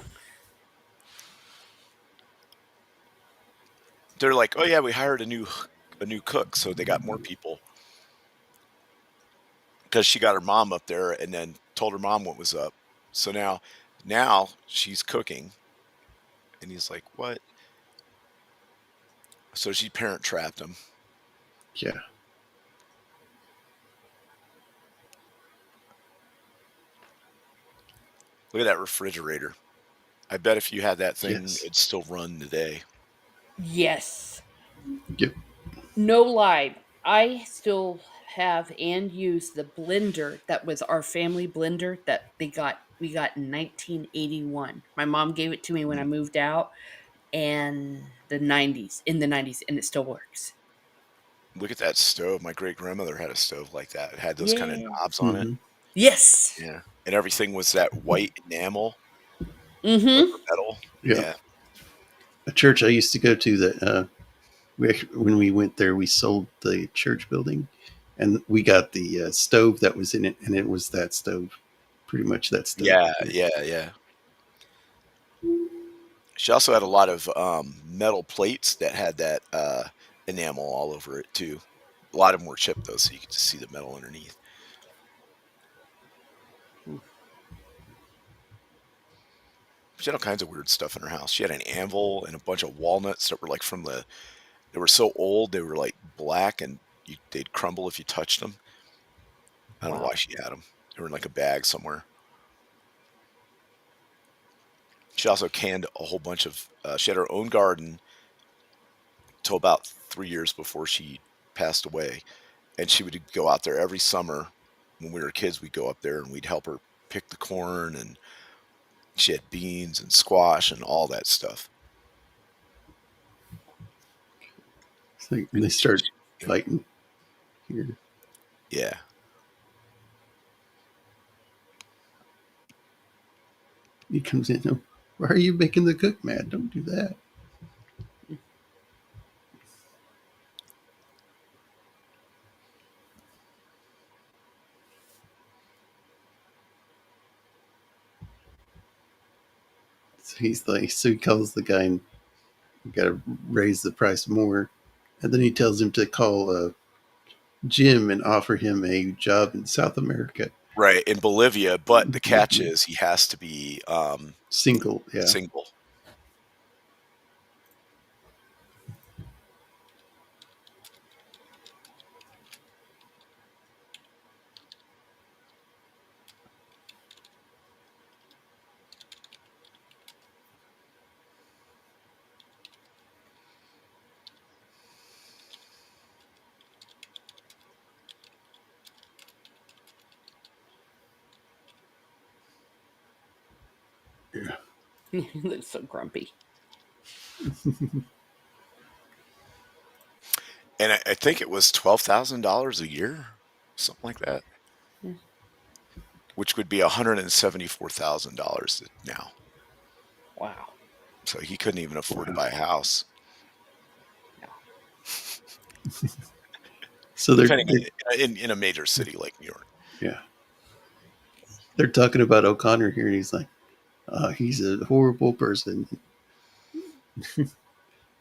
[SPEAKER 5] They're like, oh yeah, we hired a new cook, so they got more people. Because she got her mom up there and then told her mom what was up. So now she's cooking. And he's like, what? So she parent trapped him.
[SPEAKER 3] Yeah.
[SPEAKER 5] Look at that refrigerator. I bet if you had that thing,
[SPEAKER 3] Yes.
[SPEAKER 5] it'd still run today.
[SPEAKER 4] Yes.
[SPEAKER 3] Yep.
[SPEAKER 4] No lie. I still have and use the blender that was our family blender that we got in 1981. My mom gave it to me when I moved out and the 90s, and it still works.
[SPEAKER 5] Look at that stove. My great grandmother had a stove like that. It had those kind of
[SPEAKER 4] Yeah.
[SPEAKER 5] knobs on it.
[SPEAKER 3] Mm-hmm.
[SPEAKER 4] Yes.
[SPEAKER 5] Yeah. And everything was that white enamel
[SPEAKER 4] Mm-hmm.
[SPEAKER 5] over metal.
[SPEAKER 3] Yeah.
[SPEAKER 5] Yeah.
[SPEAKER 3] A church I used to go to that when we went there, we sold the church building, and we got the stove that was in it, and it was that stove, pretty much that stove.
[SPEAKER 5] Yeah. She also had a lot of metal plates that had that enamel all over it too. A lot of them were chipped though, so you could just see the metal underneath. She had all kinds of weird stuff in her house. She had an anvil and a bunch of walnuts that were like they were so old they were like black and they'd crumble if you touched them. I don't know why she had them. They were in like a bag somewhere. She also canned a whole bunch of. She had her own garden till about 3 years before she passed away, and she would go out there every summer. When we were kids, we'd go up there and we'd help her pick the corn, and she had beans and squash and all that stuff.
[SPEAKER 3] It's like when they start fighting here.
[SPEAKER 5] Yeah.
[SPEAKER 3] He comes in. Oh, why are you making the cook mad? Don't do that. So he calls the guy and got to raise the price more, and then he tells him to call Jim and offer him a job in South America.
[SPEAKER 5] Right, in Bolivia, but the catch is he has to be
[SPEAKER 3] Single. Yeah.
[SPEAKER 5] single.
[SPEAKER 3] Yeah.
[SPEAKER 4] He looks so grumpy.
[SPEAKER 5] And I think it was $12,000 a year, something like that, which would be $174,000 now.
[SPEAKER 4] Wow.
[SPEAKER 5] So he couldn't even afford to buy a house.
[SPEAKER 4] No.
[SPEAKER 3] So they're
[SPEAKER 5] Depending in a major city like New York.
[SPEAKER 3] yeah. They're talking about O'Connor here, and he's like, he's a horrible person.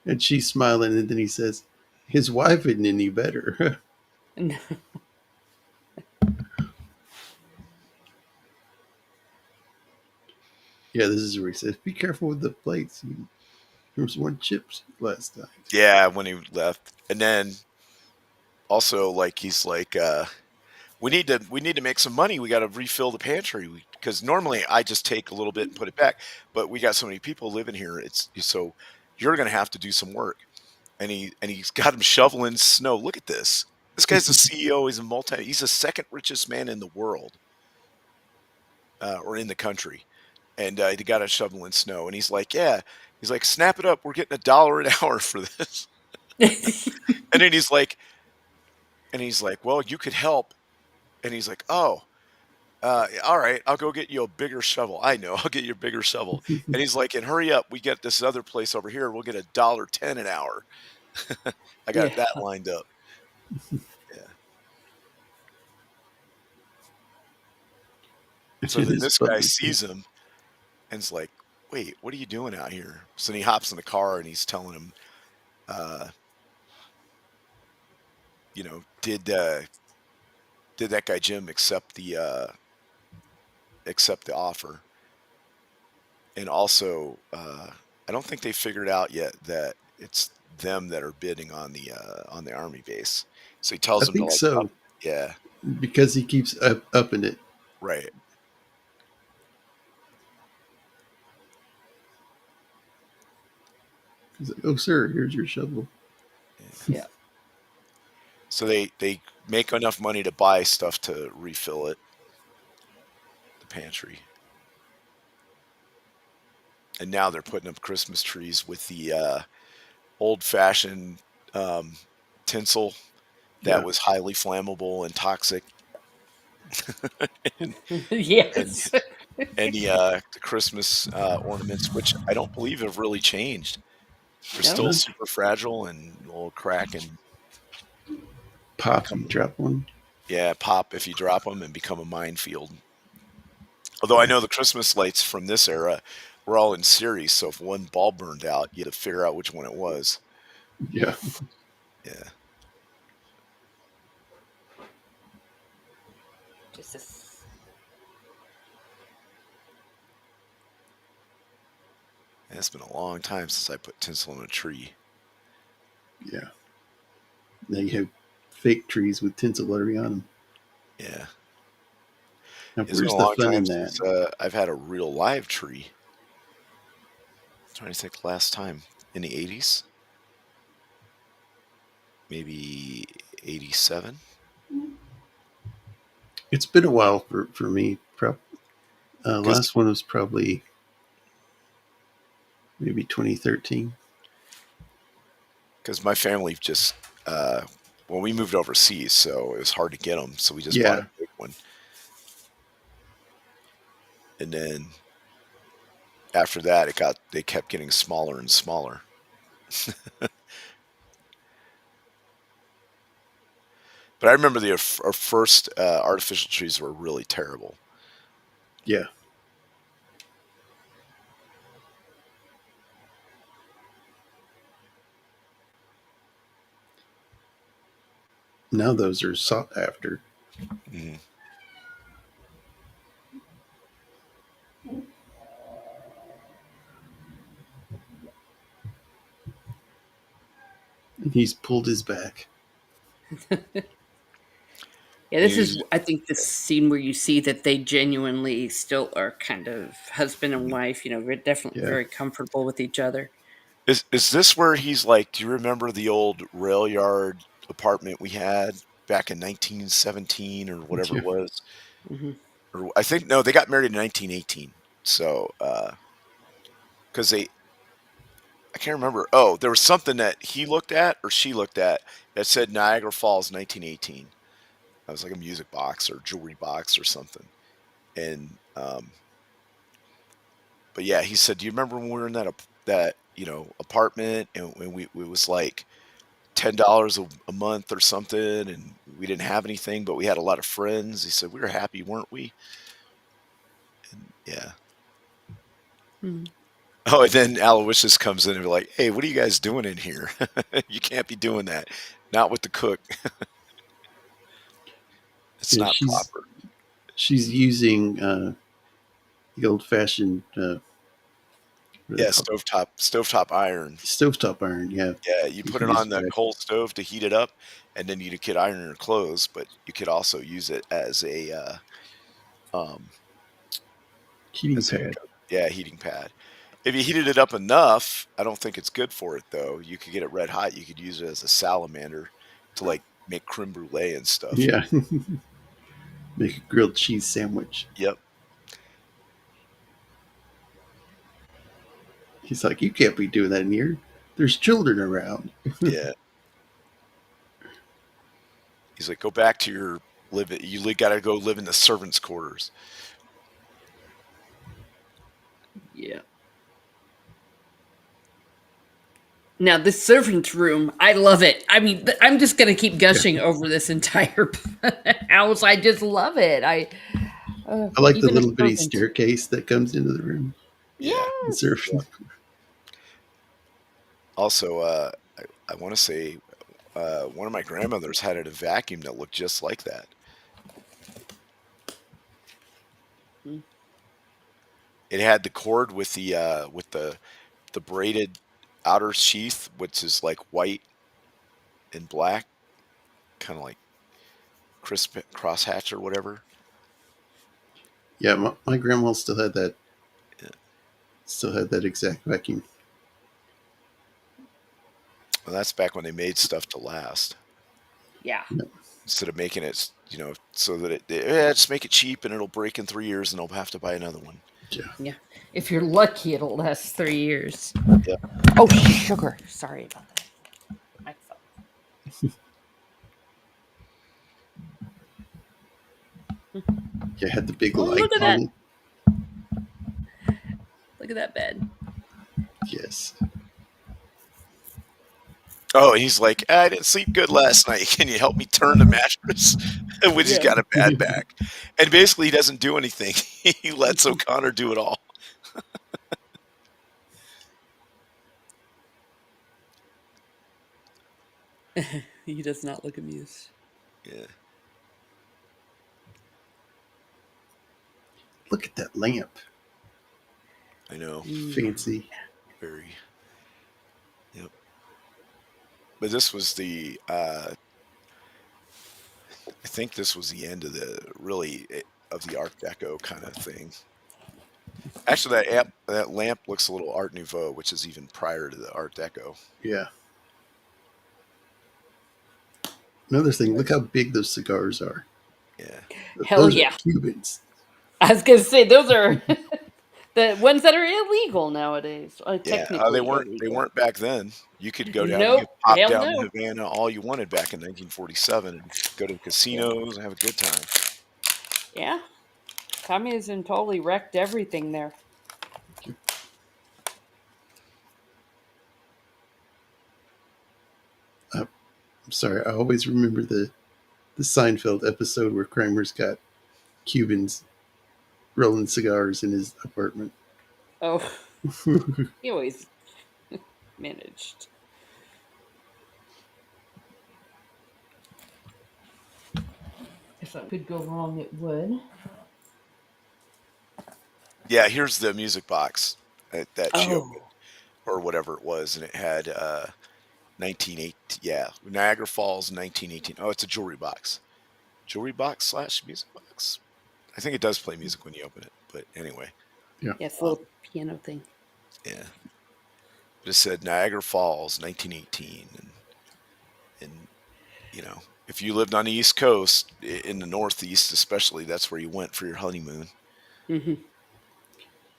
[SPEAKER 3] And she's smiling, and then he says, his wife isn't any better.
[SPEAKER 4] No.
[SPEAKER 3] Yeah, this is where he says, be careful with the plates. There was one chips last time.
[SPEAKER 5] Yeah, when he left. And then also like he's like we need to make some money. We got to refill the pantry because normally I just take a little bit and put it back, but we got so many people living here. It's so you're going to have to do some work. He's got him shoveling snow. Look at this. This guy's the CEO. He's the second richest man in the world, or in the country, and he got us shoveling snow. And he's like, yeah, he's like, snap it up. We're getting $1 an hour for this. And then he's like, well, you could help. And he's like, oh, all right, I'll go get you a bigger shovel. I know, I'll get you a bigger shovel. And he's like, and hurry up, we get this other place over here. We'll get $1.10 an hour. I got
[SPEAKER 4] Yeah.
[SPEAKER 5] that lined up. Yeah. So
[SPEAKER 3] It
[SPEAKER 5] then
[SPEAKER 3] is
[SPEAKER 5] this
[SPEAKER 3] funny,
[SPEAKER 5] guy
[SPEAKER 3] too.
[SPEAKER 5] sees him and is like, wait, what are you doing out here? So then he hops in the car and he's telling him, did that guy Jim accept the offer? And also, I don't think they figured out yet that it's them that are bidding on the army base. So he tells
[SPEAKER 3] I
[SPEAKER 5] them to
[SPEAKER 3] think
[SPEAKER 5] like,
[SPEAKER 3] so,
[SPEAKER 5] yeah,
[SPEAKER 3] because he keeps upping it.
[SPEAKER 5] right.
[SPEAKER 3] He's like, "Oh, sir, here's your shovel."
[SPEAKER 4] Yeah.
[SPEAKER 5] So they make enough money to buy stuff to refill the pantry. And now they're putting up Christmas trees with the old-fashioned tinsel that
[SPEAKER 3] Yeah.
[SPEAKER 5] was highly flammable and toxic, and and,
[SPEAKER 4] Yes.
[SPEAKER 5] and the Christmas ornaments, which I don't believe have really changed. They're still
[SPEAKER 4] No.
[SPEAKER 5] super fragile and will crack and
[SPEAKER 3] Pop, you
[SPEAKER 5] become,
[SPEAKER 3] drop one.
[SPEAKER 5] pop if you drop them and become a minefield. Although I know the Christmas lights from this era were all in series, so if one bulb burned out, you had to figure out which one it was.
[SPEAKER 3] Yeah.
[SPEAKER 5] Yeah.
[SPEAKER 4] Just this.
[SPEAKER 5] And it's been a long time since I put tinsel on a tree.
[SPEAKER 3] Yeah. Now you have fake trees with tinsel already on them.
[SPEAKER 5] Yeah.
[SPEAKER 3] Now,
[SPEAKER 5] It's been
[SPEAKER 3] where's
[SPEAKER 5] a
[SPEAKER 3] the
[SPEAKER 5] long
[SPEAKER 3] fun
[SPEAKER 5] time
[SPEAKER 3] in that?
[SPEAKER 5] since I've had a real live tree. I'm trying to think last time. In the 80s? Maybe 87?
[SPEAKER 3] It's been a while for me.
[SPEAKER 5] Because
[SPEAKER 3] Last one was probably maybe 2013.
[SPEAKER 5] my family just, well, we moved overseas, so it was hard to get them. So we just bought a
[SPEAKER 3] Yeah.
[SPEAKER 5] big one. And then after that, they kept getting smaller and smaller. But I remember our first artificial trees were really terrible.
[SPEAKER 3] Yeah. Now those are sought after.
[SPEAKER 5] Mhm.
[SPEAKER 3] And he's pulled his back.
[SPEAKER 4] Yeah,
[SPEAKER 5] And
[SPEAKER 4] this
[SPEAKER 5] he
[SPEAKER 4] is,
[SPEAKER 5] was,
[SPEAKER 4] I think, the scene where you see that they genuinely still are kind of husband and wife. They're definitely
[SPEAKER 3] Yeah.
[SPEAKER 4] very comfortable with each other.
[SPEAKER 5] is this where he's like, do you remember the old rail yard apartment we had back in 1917 or whatever
[SPEAKER 3] Yeah.
[SPEAKER 5] it was?
[SPEAKER 4] Hmm.
[SPEAKER 5] Or I think, no, they got married in 1918. So, because I can't remember. Oh, there was something that he looked at or she looked at that said Niagara Falls 1918. That was like a music box or jewelry box or something. And, but yeah, he said, do you remember when we were in that apartment and when it was like $10 a month or something, and we didn't have anything, but we had a lot of friends. He said we were happy, weren't we? And yeah.
[SPEAKER 4] Hmm.
[SPEAKER 5] Oh, and then Aloysius comes in and be like, "Hey, what are you guys doing in here? You can't be doing that. Not with the cook. It's
[SPEAKER 3] Yeah,
[SPEAKER 5] not proper."
[SPEAKER 3] she's using the old fashioned What are
[SPEAKER 5] Yeah,
[SPEAKER 3] they called?
[SPEAKER 5] stovetop iron.
[SPEAKER 3] Stovetop iron. Yeah.
[SPEAKER 5] Yeah, you
[SPEAKER 3] You
[SPEAKER 5] put
[SPEAKER 3] can
[SPEAKER 5] it
[SPEAKER 3] use
[SPEAKER 5] on the
[SPEAKER 3] for
[SPEAKER 5] coal stove to heat it up, and then you could iron your clothes, but you could also use it um,
[SPEAKER 3] heating
[SPEAKER 5] as a
[SPEAKER 3] pad.
[SPEAKER 5] heating pad. If you heated it up enough, I don't think it's good for it though. You could get it red hot. You could use it as a salamander to like make creme brulee and stuff.
[SPEAKER 3] Yeah. Make a grilled cheese sandwich.
[SPEAKER 5] Yep.
[SPEAKER 3] He's like, you can't be doing that in here. There's children around.
[SPEAKER 5] Yeah. He's like, go back to your You got to go live in the servants' quarters.
[SPEAKER 4] Yeah. Now, this servant's room, I love it. I mean, I'm just going to keep gushing over this entire house. I just love it.
[SPEAKER 3] I like the
[SPEAKER 4] Even a
[SPEAKER 3] little bitty
[SPEAKER 4] servant.
[SPEAKER 3] staircase that comes into the room.
[SPEAKER 5] Yeah.
[SPEAKER 3] The
[SPEAKER 4] Yes.
[SPEAKER 3] servant.
[SPEAKER 5] Also, I want to say one of my grandmothers had a vacuum that looked just like that.
[SPEAKER 4] Mm.
[SPEAKER 5] It had the cord with the braided outer sheath, which is like white and black, kind of like crisp crosshatch or whatever.
[SPEAKER 3] Yeah, my grandma still had that.
[SPEAKER 5] Yeah.
[SPEAKER 3] Still had that exact vacuum.
[SPEAKER 5] Well, that's back when they made stuff to last.
[SPEAKER 4] Yeah.
[SPEAKER 5] Instead of making it, so that just make it cheap and it'll break in 3 years and they'll have to buy another one.
[SPEAKER 3] Yeah.
[SPEAKER 4] Yeah. If you're lucky, it'll last 3 years.
[SPEAKER 5] Yeah.
[SPEAKER 4] Oh, sugar. Sorry about that. My fault.
[SPEAKER 3] Yeah, had the big
[SPEAKER 4] Oh,
[SPEAKER 3] light
[SPEAKER 4] look at
[SPEAKER 3] on
[SPEAKER 4] that.
[SPEAKER 3] it.
[SPEAKER 4] Look at that bed.
[SPEAKER 3] Yes.
[SPEAKER 5] Oh, and he's like, I didn't sleep good last night. Can you help me turn the mattress? Which he's got a bad back. And basically, he doesn't do anything. He lets O'Connor do it all.
[SPEAKER 4] He does not look amused.
[SPEAKER 5] Yeah.
[SPEAKER 3] Look at that lamp.
[SPEAKER 5] I know.
[SPEAKER 3] Fancy.
[SPEAKER 5] Very. Yep. But this was I think this was the end of of the Art Deco kind of thing. Actually, that lamp looks a little Art Nouveau, which is even prior to the Art Deco.
[SPEAKER 3] Yeah. Another thing, look how big those cigars are.
[SPEAKER 5] Yeah.
[SPEAKER 4] Hell
[SPEAKER 3] Those
[SPEAKER 4] yeah.
[SPEAKER 3] are Cubans.
[SPEAKER 4] I was going to say, those are the ones that are illegal nowadays.
[SPEAKER 5] Yeah.
[SPEAKER 4] Technically
[SPEAKER 5] They
[SPEAKER 4] illegal.
[SPEAKER 5] weren't back then. You could go down, you
[SPEAKER 4] Nope.
[SPEAKER 5] could pop
[SPEAKER 4] Hell
[SPEAKER 5] down
[SPEAKER 4] no.
[SPEAKER 5] to Havana all you wanted back in 1947 and go to casinos and have a good time.
[SPEAKER 4] Yeah. Communism totally wrecked everything there.
[SPEAKER 3] I'm sorry, I always remember the Seinfeld episode where Kramer's got Cubans rolling cigars in his apartment.
[SPEAKER 4] Oh, he always managed. If something could go wrong, it would.
[SPEAKER 5] Yeah, here's the music box that she
[SPEAKER 4] Oh.
[SPEAKER 5] opened, or whatever it was, and it had 1918. Yeah, Niagara Falls, 1918. Oh, it's a jewelry box. Jewelry box / music box. I think it does play music when you open it, but anyway.
[SPEAKER 3] Yeah.
[SPEAKER 4] Yeah, it's a little piano thing.
[SPEAKER 5] Yeah. But it said Niagara Falls, 1918, and if you lived on the East Coast, in the Northeast especially, that's where you went for your honeymoon.
[SPEAKER 4] Mm-hmm.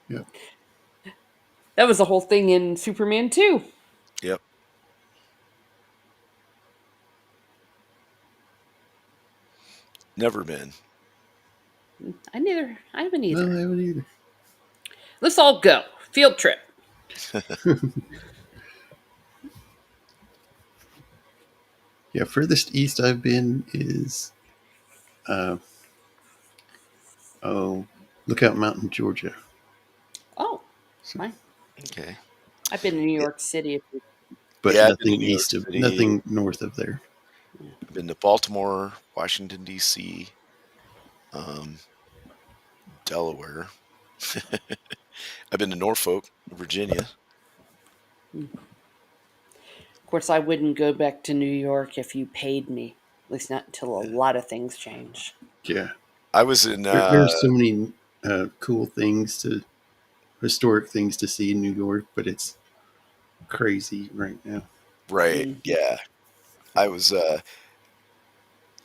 [SPEAKER 3] Yeah.
[SPEAKER 4] That was the whole thing in Superman 2.
[SPEAKER 5] Yep. Never been.
[SPEAKER 4] I haven't either.
[SPEAKER 3] No, I haven't either.
[SPEAKER 4] Let's all go. Field trip.
[SPEAKER 3] Yeah, furthest east I've been is, Lookout Mountain, Georgia.
[SPEAKER 4] Oh, fine.
[SPEAKER 5] Okay.
[SPEAKER 4] I've been in New York City.
[SPEAKER 3] But
[SPEAKER 5] Yeah, I've been to
[SPEAKER 3] nothing
[SPEAKER 5] New York
[SPEAKER 3] east of,
[SPEAKER 5] City.
[SPEAKER 3] nothing north of there.
[SPEAKER 5] I've been to Baltimore, Washington, D.C., Delaware. I've been to Norfolk, Virginia.
[SPEAKER 4] Of course, I wouldn't go back to New York if you paid me. At least not until a lot of things change.
[SPEAKER 3] Yeah.
[SPEAKER 5] I was in
[SPEAKER 3] There are so many cool historic things to see in New York, but it's crazy right now.
[SPEAKER 5] right,
[SPEAKER 4] Mhm.
[SPEAKER 5] yeah. I was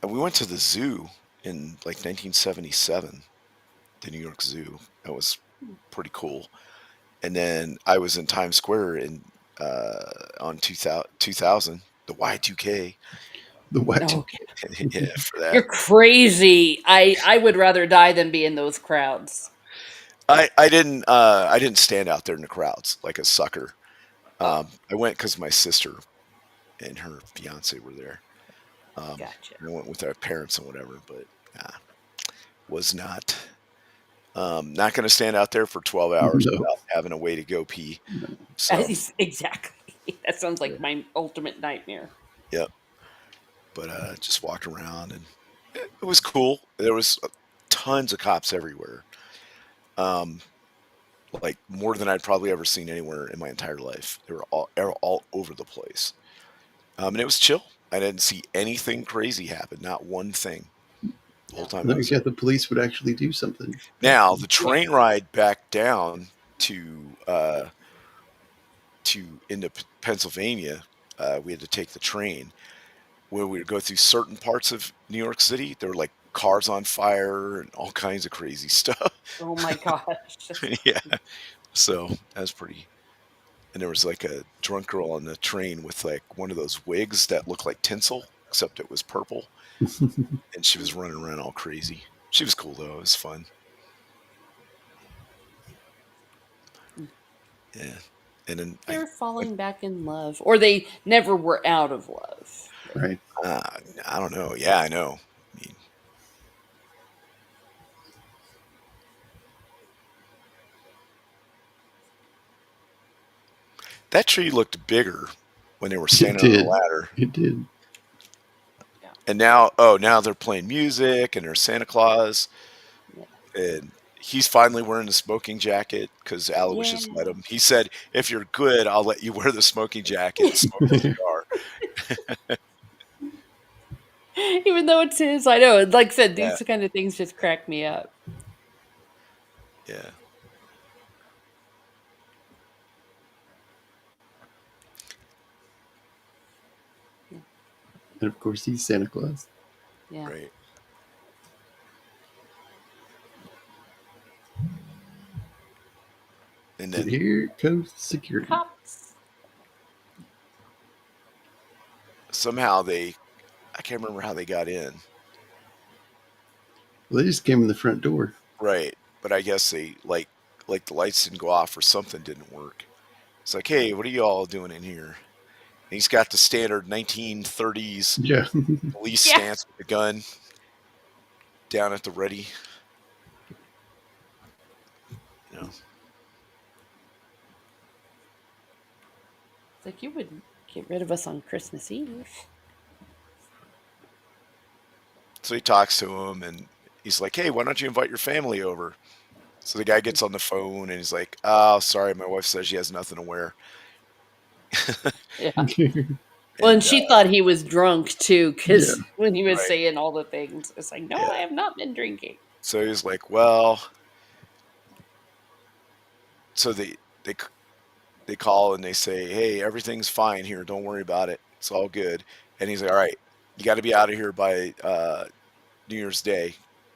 [SPEAKER 5] we went to the zoo in like 1977, the New York Zoo. That was pretty cool. And then I was in Times Square in on 2000, the Y2K.
[SPEAKER 3] The what?
[SPEAKER 4] Oh,
[SPEAKER 5] Yeah, for
[SPEAKER 4] you're
[SPEAKER 5] that.
[SPEAKER 4] crazy. I would rather die than be in those crowds.
[SPEAKER 5] I didn't stand out there in the crowds like a sucker.
[SPEAKER 4] Oh,
[SPEAKER 5] I went because my sister and her fiance were there.
[SPEAKER 4] gotcha.
[SPEAKER 5] I went with our parents and whatever, but was not going to stand out there for 12 hours
[SPEAKER 3] No.
[SPEAKER 5] without having a way to go pee.
[SPEAKER 3] No.
[SPEAKER 5] So,
[SPEAKER 4] Exactly. That sounds
[SPEAKER 5] yeah,
[SPEAKER 4] like my ultimate nightmare.
[SPEAKER 5] yep. But just walked around and it was cool. There was tons of cops everywhere. Um, like more than I'd probably ever seen anywhere in my entire life. They were all over the place. And it was chill. I didn't see anything crazy happen, not one thing the whole time I
[SPEAKER 3] There you
[SPEAKER 5] was
[SPEAKER 3] go.
[SPEAKER 5] there.
[SPEAKER 3] The police would actually do something.
[SPEAKER 5] Now the
[SPEAKER 4] Yeah.
[SPEAKER 5] train ride back down to into Pennsylvania, we had to take the train where we would go through certain parts of New York City. There were like cars on fire and all kinds of crazy stuff.
[SPEAKER 4] Oh my gosh.
[SPEAKER 5] Yeah, so that was pretty. And there was like a drunk girl on the train with like one of those wigs that looked like tinsel, except it was purple, and she was running around all crazy. She was cool though. It was fun. Yeah, and then
[SPEAKER 4] They're falling back in love, or they never were out of love.
[SPEAKER 3] Right.
[SPEAKER 5] uh, I don't know. Yeah, I know. I mean, that tree looked bigger when they were
[SPEAKER 3] It
[SPEAKER 5] standing on the
[SPEAKER 3] did.
[SPEAKER 5] ladder.
[SPEAKER 3] It did.
[SPEAKER 4] Yeah.
[SPEAKER 5] And now, oh, now they're playing music and there's Santa Claus,
[SPEAKER 4] Yeah.
[SPEAKER 5] and he's finally wearing the smoking jacket because Aloysius let
[SPEAKER 4] Yeah.
[SPEAKER 5] him. He said, "If you're good, I'll let you wear the smoking jacket and smoke a cigar."
[SPEAKER 4] Even though it's his, I know. Like I said,
[SPEAKER 5] Yeah,
[SPEAKER 4] these kind of things just crack me up.
[SPEAKER 5] yeah.
[SPEAKER 4] Yeah.
[SPEAKER 3] And of course, he's Santa Claus.
[SPEAKER 4] Yeah.
[SPEAKER 5] Right. And
[SPEAKER 3] And
[SPEAKER 5] then
[SPEAKER 3] here comes security.
[SPEAKER 4] Cops.
[SPEAKER 5] somehow I can't remember how they got in.
[SPEAKER 3] Well, they just came in the front door.
[SPEAKER 5] Right. But I guess they like the lights didn't go off or something didn't work. It's like, hey, what are you all doing in here? And he's got the standard 1930s
[SPEAKER 3] Yeah.
[SPEAKER 5] police
[SPEAKER 4] Yeah.
[SPEAKER 5] stance with the gun down at the ready. You know.
[SPEAKER 4] It's like you would get rid of us on Christmas Eve.
[SPEAKER 5] So he talks to him and he's like, hey, why don't you invite your family over? So the guy gets on the phone and he's like, oh, sorry, my wife says she has nothing to wear.
[SPEAKER 4] Yeah. Well, and
[SPEAKER 5] And
[SPEAKER 4] she thought he was drunk too,
[SPEAKER 3] Yeah.
[SPEAKER 4] because when he was
[SPEAKER 5] right,
[SPEAKER 4] saying all the things, it's like, no, I
[SPEAKER 5] yeah.
[SPEAKER 4] have not been drinking.
[SPEAKER 5] So he's like, well, so they they call and they say, hey, everything's fine here. Don't worry about it. It's all good. And he's like, all right, you got to be out of here by New Year's Day,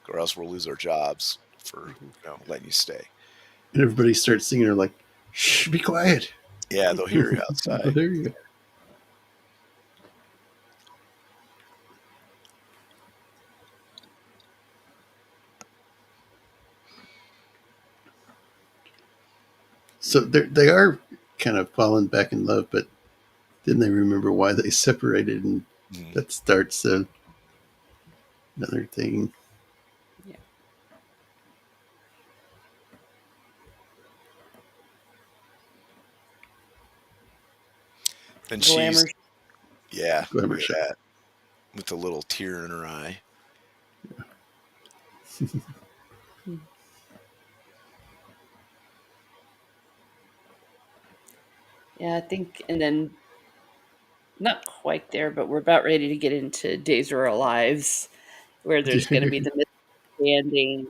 [SPEAKER 5] or else we'll lose our jobs for letting you stay.
[SPEAKER 3] And everybody starts singing. They're like, shh, be quiet.
[SPEAKER 5] Yeah, they'll hear you
[SPEAKER 3] Oh,
[SPEAKER 5] outside.
[SPEAKER 3] there you go. So they are kind of falling back in love, but then they remember why they separated, and
[SPEAKER 5] Mhm.
[SPEAKER 3] that starts another thing.
[SPEAKER 4] Yeah.
[SPEAKER 5] And
[SPEAKER 4] Glamour.
[SPEAKER 5] yeah,
[SPEAKER 3] Glamour
[SPEAKER 5] look at
[SPEAKER 3] shot.
[SPEAKER 5] that, with a little tear in her eye.
[SPEAKER 4] Yeah, I think, and then not quite there, but we're about ready to get into Days of Our Lives, where there's going to be the misunderstanding.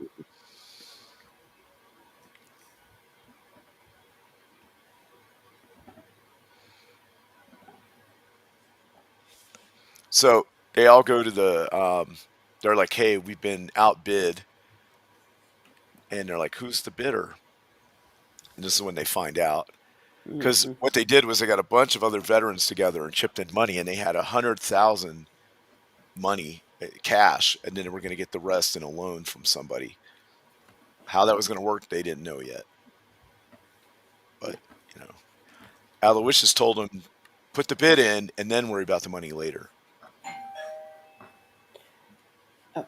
[SPEAKER 5] So they all go to they're like, hey, we've been outbid. And they're like, who's the bidder? And this is when they find out. Because
[SPEAKER 4] Mhm.
[SPEAKER 5] what they did was they got a bunch of other veterans together and chipped in money, and they had 100,000 money cash, and then they were going to get the rest in a loan from somebody. How that was going to work, they didn't know yet. But Aloysius told them, put the bid in, and then worry about the money later.
[SPEAKER 4] Oh,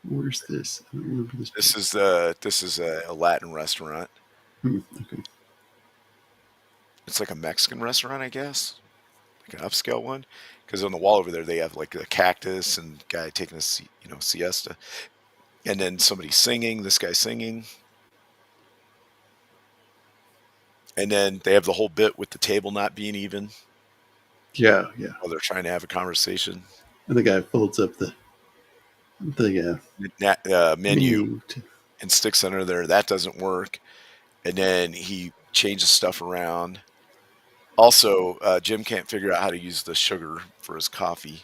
[SPEAKER 3] Where's this? I don't remember this.
[SPEAKER 5] This is a Latin restaurant.
[SPEAKER 3] Okay.
[SPEAKER 5] It's like a Mexican restaurant, I guess, like an upscale one. Because on the wall over there, they have like a cactus and guy taking a siesta, and then somebody singing. This guy singing, and then they have the whole bit with the table not being even
[SPEAKER 3] Yeah.
[SPEAKER 5] while they're trying to have a conversation.
[SPEAKER 3] And the guy folds up the
[SPEAKER 5] Menu
[SPEAKER 3] menu.
[SPEAKER 5] and sticks under there. That doesn't work, and then he changes stuff around. Also, Jim can't figure out how to use the sugar for his coffee,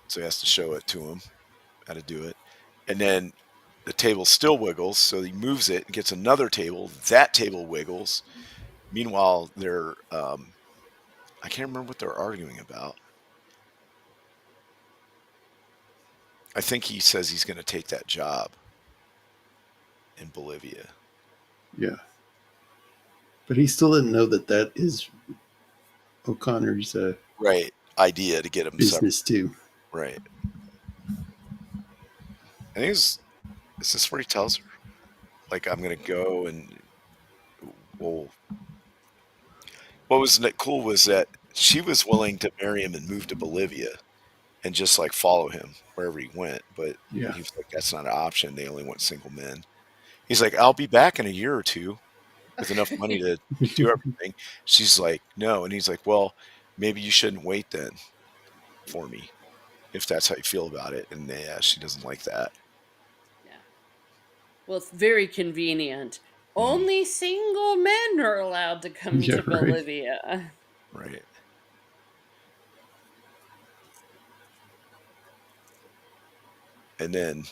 [SPEAKER 5] so he has to show it to him how to do it. And then the table still wiggles, so he moves it and gets another table. That table wiggles. Meanwhile, they're I can't remember what they're arguing about. I think he says he's going to take that job in Bolivia.
[SPEAKER 3] Yeah. But he still didn't know that is O'Connor's
[SPEAKER 5] Right. Idea to get him
[SPEAKER 3] business too.
[SPEAKER 5] Right. I think is this where he tells her, like, I'm going to go and, well, what was cool was that she was willing to marry him and move to Bolivia and just like follow him wherever he went. But
[SPEAKER 3] Yeah.
[SPEAKER 5] he was like, that's not an option. They only want single men. He's like, I'll be back in a year or two with enough money to do everything. She's like, no. And he's like, well, maybe you shouldn't wait then for me if that's how you feel about it. And yeah, she doesn't like that.
[SPEAKER 4] yeah. Well, it's very convenient.
[SPEAKER 5] Mhm.
[SPEAKER 4] Only single men are allowed to come
[SPEAKER 3] Yeah,
[SPEAKER 4] to
[SPEAKER 3] right.
[SPEAKER 4] Bolivia.
[SPEAKER 5] Right. And then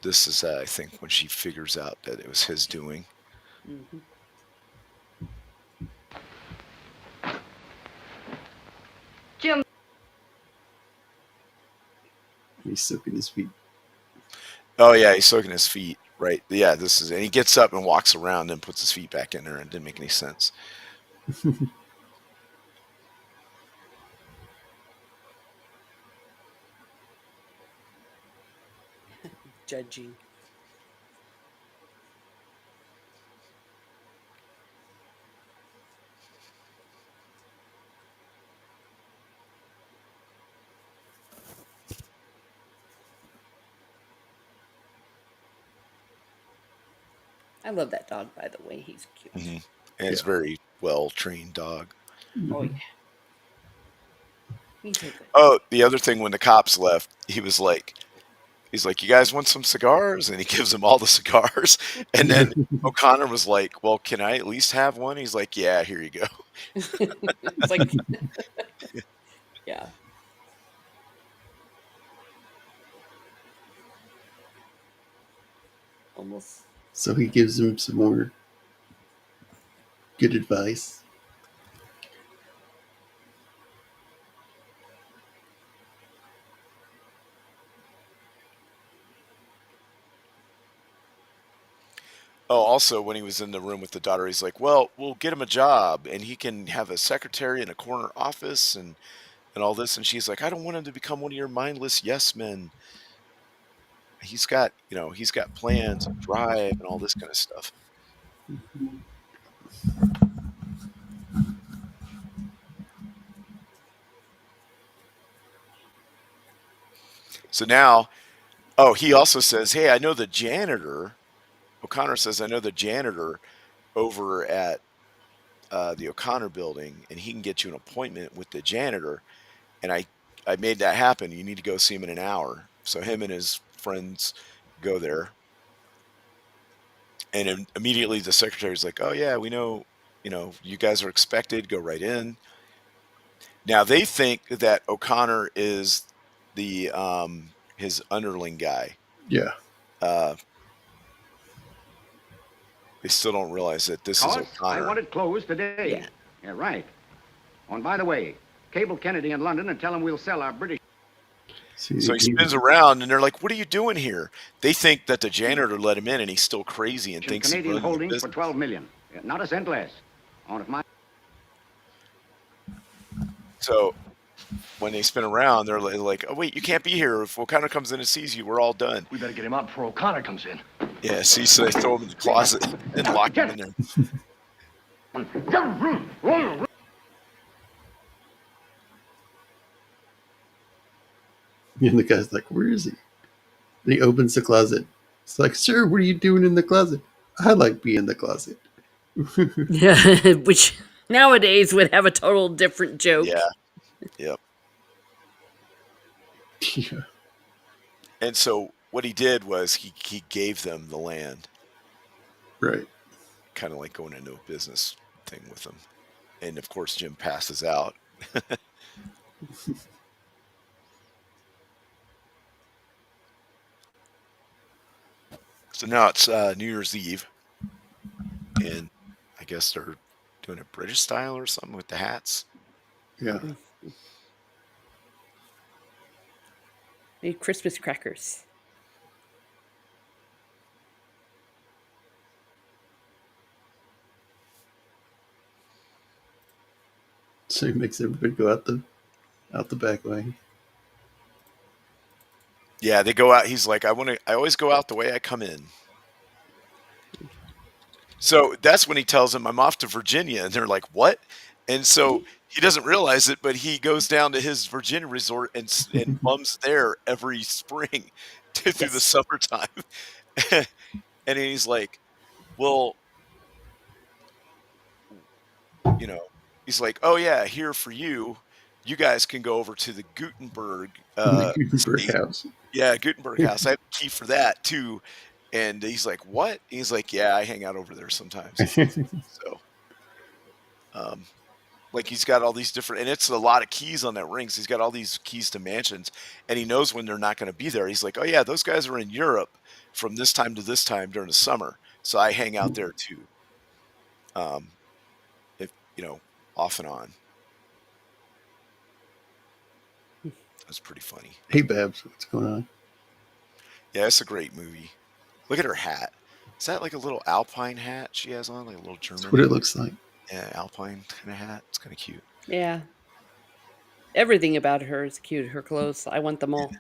[SPEAKER 5] this is, I think, when she figures out that it was his doing.
[SPEAKER 4] Mm-hmm.
[SPEAKER 8] Jim.
[SPEAKER 3] He's soaking his feet.
[SPEAKER 5] Oh yeah, he's soaking his feet. Right. Yeah, this is, and he gets up and walks around and puts his feet back in there, and it didn't make any sense.
[SPEAKER 4] Judging. I love that dog, by the way. He's cute.
[SPEAKER 5] Mm-hmm. And it's
[SPEAKER 3] Yeah.
[SPEAKER 5] very well trained dog.
[SPEAKER 4] Oh, yeah. He's a good.
[SPEAKER 5] Oh, the other thing, when the cops left, he's like, you guys want some cigars? And he gives them all the cigars. And then O'Connor was like, well, can I at least have one? He's like, yeah, here you go.
[SPEAKER 4] It's like, yeah. Almost.
[SPEAKER 3] So he gives him some more good advice.
[SPEAKER 5] Oh, also, when he was in the room with the daughter, he's like, well, we'll get him a job and he can have a secretary in a corner office and all this. And she's like, I don't want him to become one of your mindless yes men. He's got, he's got plans and drive and all this kind of stuff. So now, he also says, "Hey, I know the janitor." O'Connor says, "I know the janitor over at the O'Connor building, and he can get you an appointment with the janitor. And I made that happen. You need to go see him in an hour." So him and his friends go there, and immediately the secretary's like, "Oh yeah, we know. You guys are expected. Go right in." Now they think that O'Connor is the his underling guy.
[SPEAKER 3] Yeah.
[SPEAKER 5] Uh, they still don't realize that this is
[SPEAKER 10] Cohosts, I
[SPEAKER 5] O'Connor.
[SPEAKER 10] want it closed today. Yeah, right. Oh, and by the way, cable Kennedy in London and tell him we'll sell our British.
[SPEAKER 5] So he spins around, and they're like, "What are you doing here?" They think that the janitor let him in, and he's still crazy and thinks
[SPEAKER 10] Canadian
[SPEAKER 5] he's running the
[SPEAKER 10] holdings
[SPEAKER 5] business.
[SPEAKER 10] for 12 million. Not a cent less. On if my.
[SPEAKER 5] So when they spin around, they're like, "Oh wait, you can't be here. If O'Connor comes in and sees you, we're all done."
[SPEAKER 6] We better get him out before O'Connor comes in.
[SPEAKER 5] Yeah, see, so they throw him in the closet and lock him in there.
[SPEAKER 3] And the guy's like, "Where is he?" And he opens the closet. It's like, "Sir, what are you doing in the closet?" "I like being in the closet."
[SPEAKER 4] Yeah, which nowadays would have a total different joke.
[SPEAKER 5] Yeah, yep.
[SPEAKER 3] Yeah.
[SPEAKER 5] And so what he did was he gave them the land,
[SPEAKER 3] Right.
[SPEAKER 5] kind of like going into a business thing with them. And of course, Jim passes out. So now it's New Year's Eve, and I guess they're doing a British style or something with the hats.
[SPEAKER 3] Yeah.
[SPEAKER 4] Maybe Christmas crackers.
[SPEAKER 3] So he makes everybody go out the back way.
[SPEAKER 5] Yeah, they go out. He's like, I always go out the way I come in. So that's when he tells them, "I'm off to Virginia." And they're like, "What?" And so he doesn't realize it, but he goes down to his Virginia resort and bums there every spring through the summertime. And then he's like, "Well, he's like, oh yeah, here for you. You guys can go over to the Gutenberg
[SPEAKER 3] The Gutenberg
[SPEAKER 5] estate."
[SPEAKER 3] house.
[SPEAKER 5] Yeah, Gutenberg house. I have a key for that too. And he's like, "What?" He's like, "Yeah, I hang out over there sometimes." So, like he's got all these different, and it's a lot of keys on that ring. So he's got all these keys to mansions, and he knows when they're not going to be there. He's like, "Oh yeah, those guys are in Europe from this time to this time during the summer, so I hang out there too." If off and on. That's pretty funny.
[SPEAKER 3] Hey, Babs, what's going on?
[SPEAKER 5] Yeah, it's a great movie. Look at her hat. Is that like a little Alpine hat she has on, like a little German?
[SPEAKER 3] That's what it looks like.
[SPEAKER 5] Yeah, Alpine kind of hat. It's kind of cute.
[SPEAKER 4] Yeah. Everything about her is cute. Her clothes, I want them all.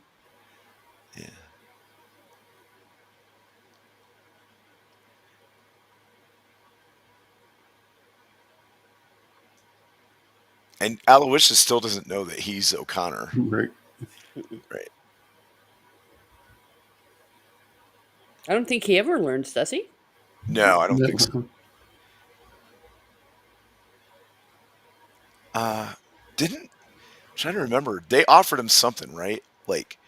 [SPEAKER 5] Yeah. And Aloysius still doesn't know that he's O'Connor.
[SPEAKER 3] Right.
[SPEAKER 5] Right.
[SPEAKER 4] I don't think he ever learns, does he?
[SPEAKER 5] No, I don't think so. I'm trying to remember. They offered him something, right? Like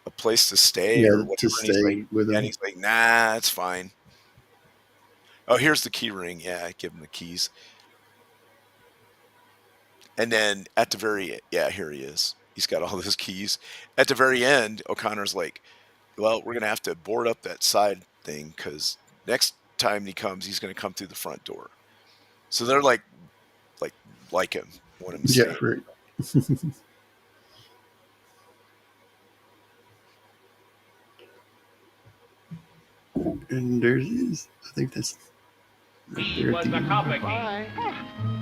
[SPEAKER 5] a place to stay or whatever.
[SPEAKER 3] To stay with him.
[SPEAKER 5] And he's like, "Nah, it's fine." Oh, here's the key ring. Yeah, I give him the keys. And then at the here he is. He's got all those keys. At the very end, O'Connor's like, "Well, we're going to have to board up that side thing because next time he comes, he's going to come through the front door." So they're like him, want him to stay.
[SPEAKER 3] Yeah, right. And there's his. I think that's.
[SPEAKER 9] He was the copper king.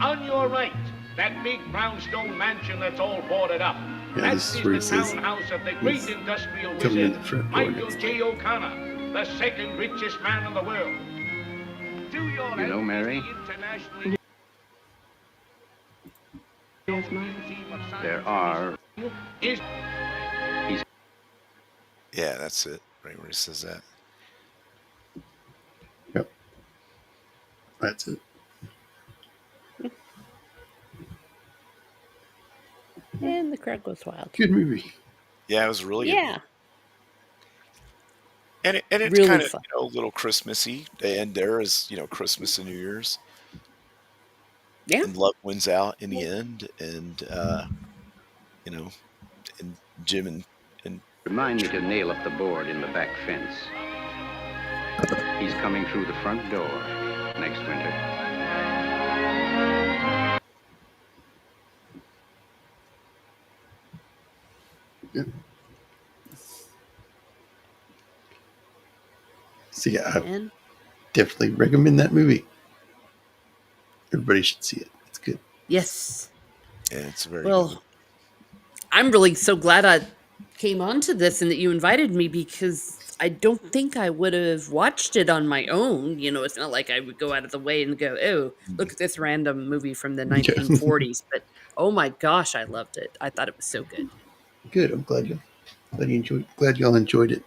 [SPEAKER 9] On your right, that big brownstone mansion that's all boarded up.
[SPEAKER 3] Yeah, this is where he says
[SPEAKER 9] townhouse of the great industrial
[SPEAKER 3] coming in
[SPEAKER 9] wizard,
[SPEAKER 3] the front door
[SPEAKER 9] Michael
[SPEAKER 3] next
[SPEAKER 9] J. O'Connor, the second richest man in the world. To your
[SPEAKER 10] You know, Mary,
[SPEAKER 9] internationally.
[SPEAKER 10] there are.
[SPEAKER 5] Yeah, that's it. Right where he says that.
[SPEAKER 3] Yep. That's it.
[SPEAKER 4] And the crowd goes wild.
[SPEAKER 3] Good movie.
[SPEAKER 5] Yeah, it was really good.
[SPEAKER 4] Yeah.
[SPEAKER 5] And it's
[SPEAKER 4] Really
[SPEAKER 5] kind of,
[SPEAKER 4] fun.
[SPEAKER 5] a little Christmassy. The end there is, Christmas and New Year's.
[SPEAKER 4] Yeah.
[SPEAKER 5] And love wins out in the end. And, and Jim and
[SPEAKER 10] Remind me to nail up the board in the back fence. He's coming through the front door next winter.
[SPEAKER 3] Yep. So yeah, I
[SPEAKER 4] And
[SPEAKER 3] definitely recommend that movie. Everybody should see it. It's good.
[SPEAKER 4] yes.
[SPEAKER 5] yeah, it's very
[SPEAKER 4] Well,
[SPEAKER 5] good.
[SPEAKER 4] I'm really so glad I came onto this and that you invited me because I don't think I would have watched it on my own. It's not like I would go out of the way and go, "Oh, look at this random movie from the 1940s." But oh my gosh, I loved it. I thought it was so good.
[SPEAKER 3] Good. I'm glad y'all enjoyed it.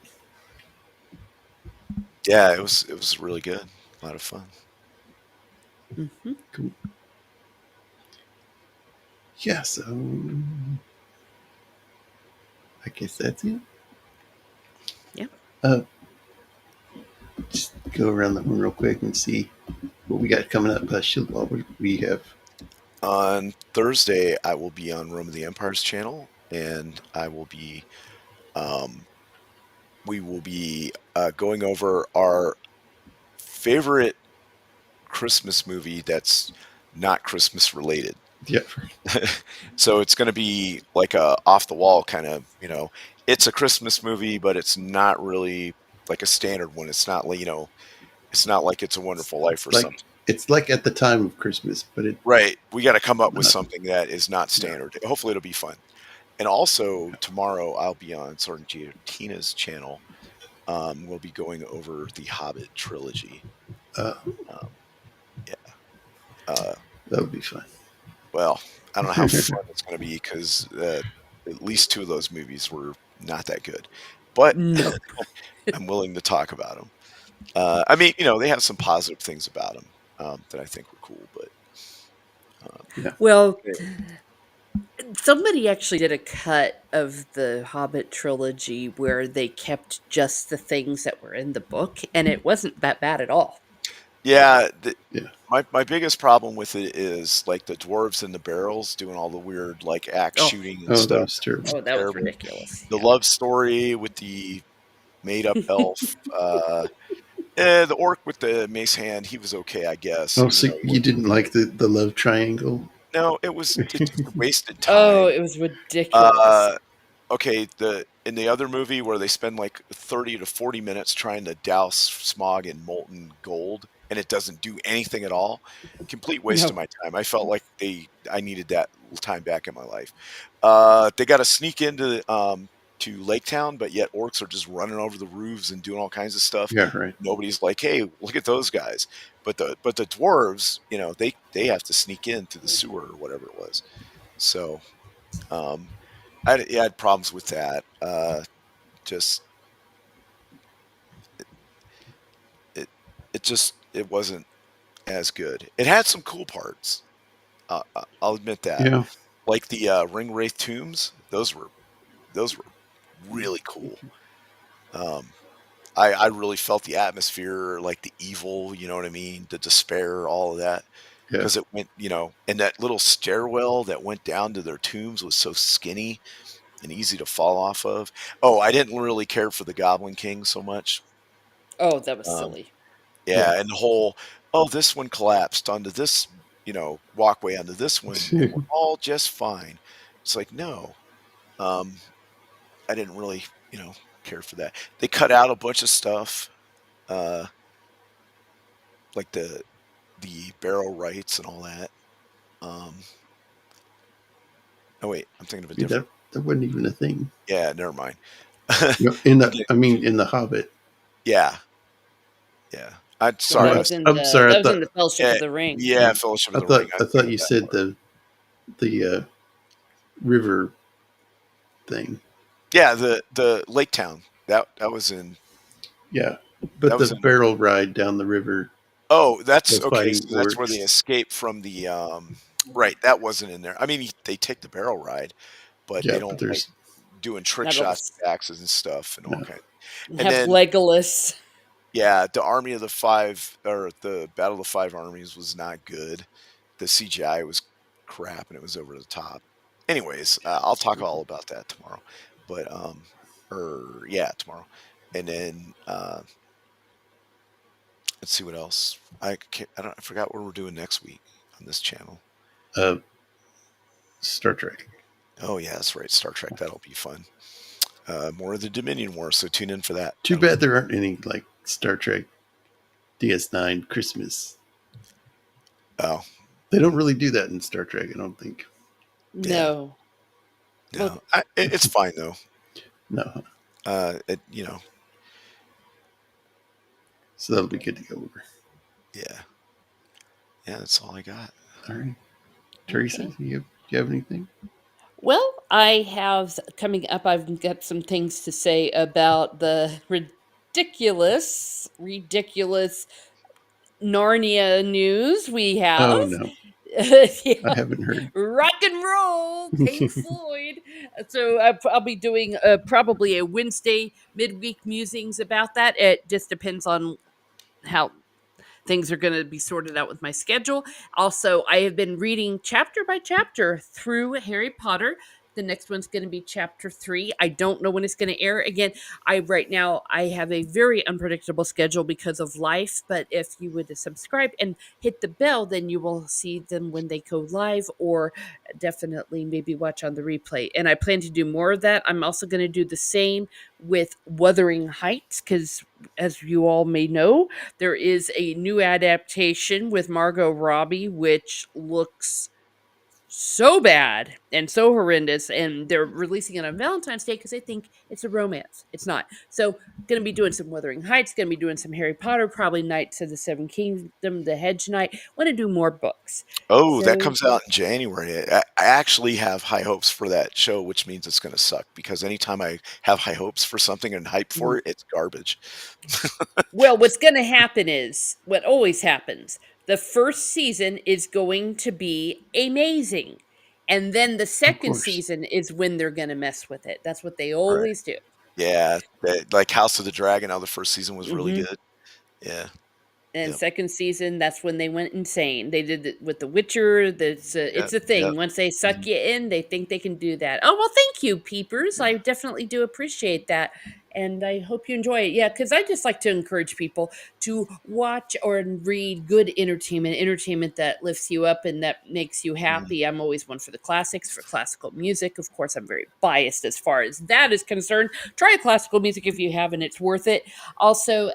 [SPEAKER 5] Yeah, it was really good. A lot of fun.
[SPEAKER 4] Mm-hmm.
[SPEAKER 3] Cool. Yeah, so I guess that's it.
[SPEAKER 4] Yeah.
[SPEAKER 3] Just go around that one real quick and see what we got coming up. Shieldwall, what we have.
[SPEAKER 5] On Thursday, I will be on Rome of the Empire's channel, and I will be, we will be going over our favorite Christmas movie that's not Christmas related.
[SPEAKER 3] Yeah.
[SPEAKER 5] So it's going to be like a off the wall kind of, it's a Christmas movie, but it's not really like a standard one. It's not, it's not like It's a Wonderful Life or something.
[SPEAKER 3] It's like at the time of Christmas, but it
[SPEAKER 5] Right. We got to come up with something that is not standard. Yeah. Hopefully it'll be fun. And also tomorrow I'll be on Sorrentina's channel. We'll be going over the Hobbit trilogy.
[SPEAKER 3] that would be fun.
[SPEAKER 5] Well, I don't know how fun it's going to be because at least two of those movies were not that good. But
[SPEAKER 4] No.
[SPEAKER 5] I'm willing to talk about them. I mean, they have some positive things about them that I think were cool. But
[SPEAKER 4] Well, somebody actually did a cut of the Hobbit trilogy where they kept just the things that were in the book, and it wasn't that bad at all.
[SPEAKER 5] yeah,
[SPEAKER 3] Yeah.
[SPEAKER 5] my biggest problem with it is like the dwarves in the barrels doing all the weird like axe shooting and
[SPEAKER 3] Oh,
[SPEAKER 5] stuff.
[SPEAKER 3] that was terrible.
[SPEAKER 4] Oh, that was
[SPEAKER 5] Terrible.
[SPEAKER 4] ridiculous.
[SPEAKER 5] The love story with the made up elf. The orc with the mace hand, he was okay, I guess.
[SPEAKER 3] Oh, so you didn't like the love triangle?
[SPEAKER 5] No, it's just wasted time.
[SPEAKER 4] Oh, it was ridiculous.
[SPEAKER 5] Okay, in the other movie where they spend like 30 to 40 minutes trying to douse Smog in molten gold and it doesn't do anything at all, complete waste of my time. I felt like I needed that time back in my life. They got to sneak into to Lake Town, but yet orcs are just running over the roofs and doing all kinds of stuff.
[SPEAKER 3] Yeah, right.
[SPEAKER 5] Nobody's like, hey, look at those guys. But the dwarves, they have to sneak in through the sewer or whatever it was. So I had problems with that. It wasn't as good. It had some cool parts. I'll admit that.
[SPEAKER 3] Yeah.
[SPEAKER 5] Like the Ringwraith tombs, those were really cool. I really felt the atmosphere, like the evil, you know what I mean, the despair, all of that. Because it went, and that little stairwell that went down to their tombs was so skinny and easy to fall off of. Oh, I didn't really care for the Goblin King so much.
[SPEAKER 4] Oh, that was silly.
[SPEAKER 5] Yeah, and the whole, this one collapsed onto this, walkway onto this one, and we're all just fine. It's like, no, I didn't really, care for that. They cut out a bunch of stuff, like the barrow rights and all that. Oh wait, I'm thinking of a different.
[SPEAKER 3] That wasn't even a thing.
[SPEAKER 5] Yeah, never mind.
[SPEAKER 3] In the Hobbit.
[SPEAKER 5] Yeah. I'm sorry.
[SPEAKER 4] That was in the Fellowship of the Ring.
[SPEAKER 5] Yeah, Fellowship of the Ring.
[SPEAKER 3] I thought you said the river thing.
[SPEAKER 5] Yeah, the Lake Town. That was in
[SPEAKER 3] Yeah, but
[SPEAKER 5] that
[SPEAKER 3] the
[SPEAKER 5] was in.
[SPEAKER 3] barrel ride down the river,
[SPEAKER 5] Oh, that's
[SPEAKER 3] the
[SPEAKER 5] okay.
[SPEAKER 3] fighting
[SPEAKER 5] So that's where they
[SPEAKER 3] orcs.
[SPEAKER 5] escape from the. Right, that wasn't in there. I mean, they take the barrel ride, but they
[SPEAKER 3] Yeah, but
[SPEAKER 5] don't like
[SPEAKER 3] there's
[SPEAKER 5] doing trick
[SPEAKER 4] Not all
[SPEAKER 5] shots
[SPEAKER 4] this.
[SPEAKER 5] with axes and stuff and all
[SPEAKER 3] no.
[SPEAKER 5] kind. And
[SPEAKER 4] Have
[SPEAKER 5] then
[SPEAKER 4] Legolas.
[SPEAKER 5] yeah, the Army of the Five or the Battle of the Five Armies was not good. The CGI was crap and it was over the top. Anyways, I'll talk all about that tomorrow. But or yeah, tomorrow. And then let's see what else. I forgot what we're doing next week on this channel.
[SPEAKER 3] Uh, Star Trek.
[SPEAKER 5] Oh yeah, that's right. Star Trek. That'll be fun. More of the Dominion War, so tune in for that.
[SPEAKER 3] Too bad there aren't any like Star Trek DS9 Christmas.
[SPEAKER 5] Oh
[SPEAKER 3] They don't really do that in Star Trek, I don't think.
[SPEAKER 5] yeah,
[SPEAKER 4] No.
[SPEAKER 5] no,
[SPEAKER 4] Well,
[SPEAKER 5] it's fine though.
[SPEAKER 3] No.
[SPEAKER 5] You know,
[SPEAKER 3] So that'll be good to go over.
[SPEAKER 5] yeah, yeah. That's all I got.
[SPEAKER 3] All right. Teresa,
[SPEAKER 4] okay.
[SPEAKER 3] you have anything?
[SPEAKER 4] Well, I have coming up, I've got some things to say about the ridiculous Narnia news we have.
[SPEAKER 3] Oh no,
[SPEAKER 4] Yeah,
[SPEAKER 3] I haven't heard.
[SPEAKER 4] rock and roll, Pink Floyd. So I'll be doing probably a Wednesday midweek musings about that. It just depends on how things are going to be sorted out with my schedule. Also, I have been reading chapter by chapter through Harry Potter. The next one's going to be chapter 3. I don't know when it's going to air. Again, right now I have a very unpredictable schedule because of life, but if you would subscribe and hit the bell, then you will see them when they go live, or definitely maybe watch on the replay. And I plan to do more of that. I'm also going to do the same with Wuthering Heights, because as you all may know, there is a new adaptation with Margot Robbie, which looks so bad and so horrendous, and they're releasing it on Valentine's Day because they think it's a romance. It's not. So, going to be doing some Wuthering Heights, going to be doing some Harry Potter, probably Knights of the Seven Kingdom, The Hedge Knight. Want to do more books.
[SPEAKER 5] Oh, that
[SPEAKER 4] So,
[SPEAKER 5] comes out in January. I actually have high hopes for that show, which means it's going to suck because anytime I have high hopes for something and hype for
[SPEAKER 4] mhm.
[SPEAKER 5] it, it's garbage.
[SPEAKER 4] Well, what's going to happen is what always happens. The first season is going to be amazing. And then the
[SPEAKER 3] Of
[SPEAKER 4] second
[SPEAKER 3] course.
[SPEAKER 4] season is when they're going to mess with it. That's what they
[SPEAKER 5] Right.
[SPEAKER 4] always do.
[SPEAKER 5] Yeah, like House of the Dragon, how the first season was really
[SPEAKER 4] Hmm.
[SPEAKER 5] good. Yeah.
[SPEAKER 4] And
[SPEAKER 5] Yep.
[SPEAKER 4] second season, that's when they went insane. They did it with The Witcher. That's
[SPEAKER 5] Yep.
[SPEAKER 4] it's a
[SPEAKER 5] Yep.
[SPEAKER 4] thing. Once they suck you in, they think they can do that. Oh well, thank you, peepers. I definitely do appreciate that, and I hope you enjoy it. Yeah, because I just like to encourage people to watch or read good entertainment that lifts you up and that makes you happy. I'm always one for the classics, for classical music. Of course, I'm very biased as far as that is concerned. Try classical music if you haven't; it's worth it. Also,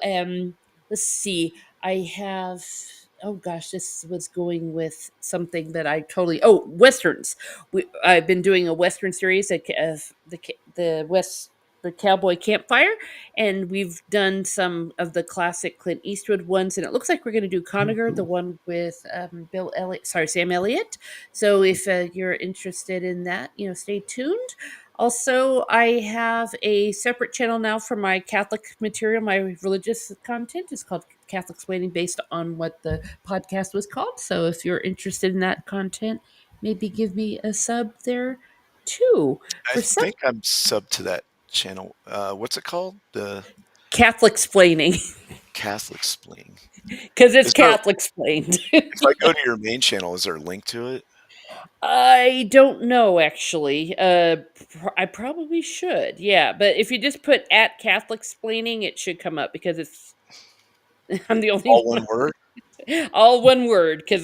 [SPEAKER 4] let's see. I have oh gosh, this was going with something that I totally westerns. I've been doing a western series of the Cowboy Campfire, and we've done some of the classic Clint Eastwood ones, and it looks like we're going to do
[SPEAKER 3] Oh,
[SPEAKER 4] Conager, the
[SPEAKER 3] cool.
[SPEAKER 4] one with Sam Elliott. So if you're interested in that, stay tuned. Also, I have a separate channel now for my Catholic material. My religious content is called Catholic Explaining, based on what the podcast was called. So if you're interested in that content, maybe give me a sub there too.
[SPEAKER 5] I
[SPEAKER 4] For some
[SPEAKER 5] think I'm sub to that channel. What's it called? The
[SPEAKER 4] Catholic Explaining,
[SPEAKER 5] Catholic Spling.
[SPEAKER 4] because it's
[SPEAKER 5] Is there?
[SPEAKER 4] Catholic explained.
[SPEAKER 5] If I go to your main channel, is there a link to it?
[SPEAKER 4] I don't know actually. I probably should. Yeah, but if you just put at Catholic Explaining, it should come up because it's I'm the only
[SPEAKER 5] All
[SPEAKER 4] one.
[SPEAKER 5] one word.
[SPEAKER 4] All one word, because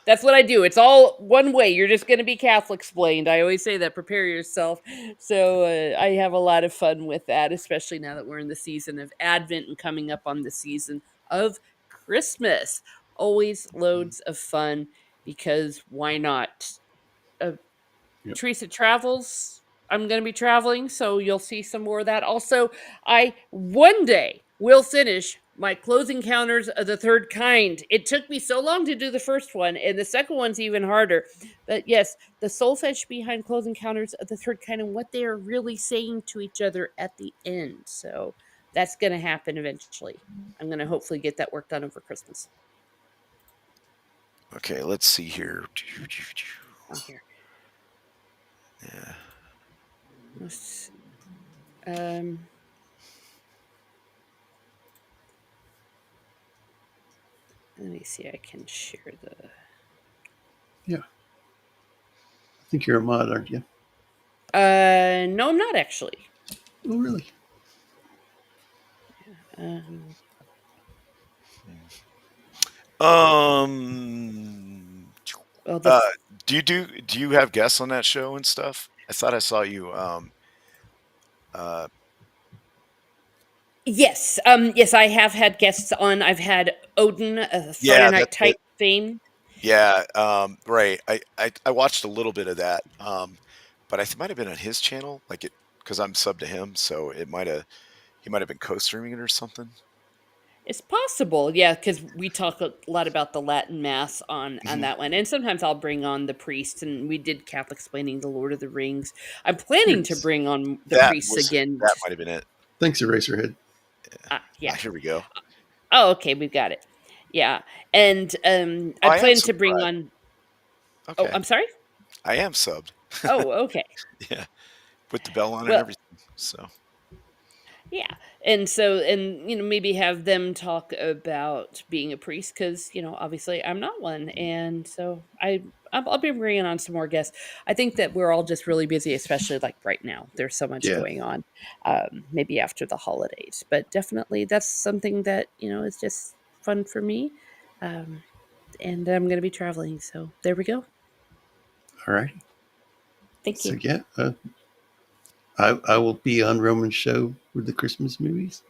[SPEAKER 4] that's what I do. It's all one way. You're just going to be Catholic explained. I always say that. Prepare yourself. So I have a lot of fun with that, especially now that we're in the season of Advent and coming up on the season of Christmas. Always loads of fun, because why not? Uh,
[SPEAKER 3] Yep.
[SPEAKER 4] Teresa travels. I'm going to be traveling, so you'll see some more of that. Also, I one day will finish my Close Encounters of the Third Kind. It took me so long to do the first one, and the second one's even harder. But yes, the soul fetch behind Close Encounters of the Third Kind and what they are really saying to each other at the end. So that's going to happen eventually. I'm going to hopefully get that work done over Christmas.
[SPEAKER 5] Okay, let's see here.
[SPEAKER 4] On here.
[SPEAKER 5] Yeah.
[SPEAKER 4] Let me see. I can share the.
[SPEAKER 3] Yeah. I think you're a mod, aren't you?
[SPEAKER 4] No, I'm not actually.
[SPEAKER 3] Oh, really?
[SPEAKER 5] Um.
[SPEAKER 4] Well,
[SPEAKER 5] do you have guests on that show and stuff? I thought I saw you.
[SPEAKER 4] Yes. Yes, I have had guests on. I've had Odin, Friday
[SPEAKER 5] Yeah,
[SPEAKER 4] Night
[SPEAKER 5] that's it.
[SPEAKER 4] Type fame.
[SPEAKER 5] Yeah. Right. I watched a little bit of that. But I might have been on his channel, like it, because I'm sub to him, so he might have been co-streaming it or something.
[SPEAKER 4] It's possible, yeah, because we talk a lot about the Latin Mass on that one, and sometimes I'll bring on the priest, and we did Catholic explaining the Lord of the Rings. I'm planning to bring on the priests again.
[SPEAKER 5] That might have been it.
[SPEAKER 3] Thanks, Eraserhead.
[SPEAKER 4] Yeah.
[SPEAKER 5] Here we go.
[SPEAKER 4] Oh, okay, we've got it. Yeah, and I plan to bring on.
[SPEAKER 5] Okay.
[SPEAKER 4] Oh, I'm sorry.
[SPEAKER 5] I am subbed.
[SPEAKER 4] Oh, okay.
[SPEAKER 5] Yeah, put the bell on and everything. So.
[SPEAKER 4] Yeah. And so, and, maybe have them talk about being a priest because, obviously I'm not one. And so I'll be bringing on some more guests. I think that we're all just really busy, especially like right now. There's so much going on, maybe after the holidays. But definitely that's something that, is just fun for me. And I'm going to be traveling. So there we go.
[SPEAKER 3] All right.
[SPEAKER 4] Thank you.
[SPEAKER 3] So, yeah, I will be on Roman's show with the Christmas movies.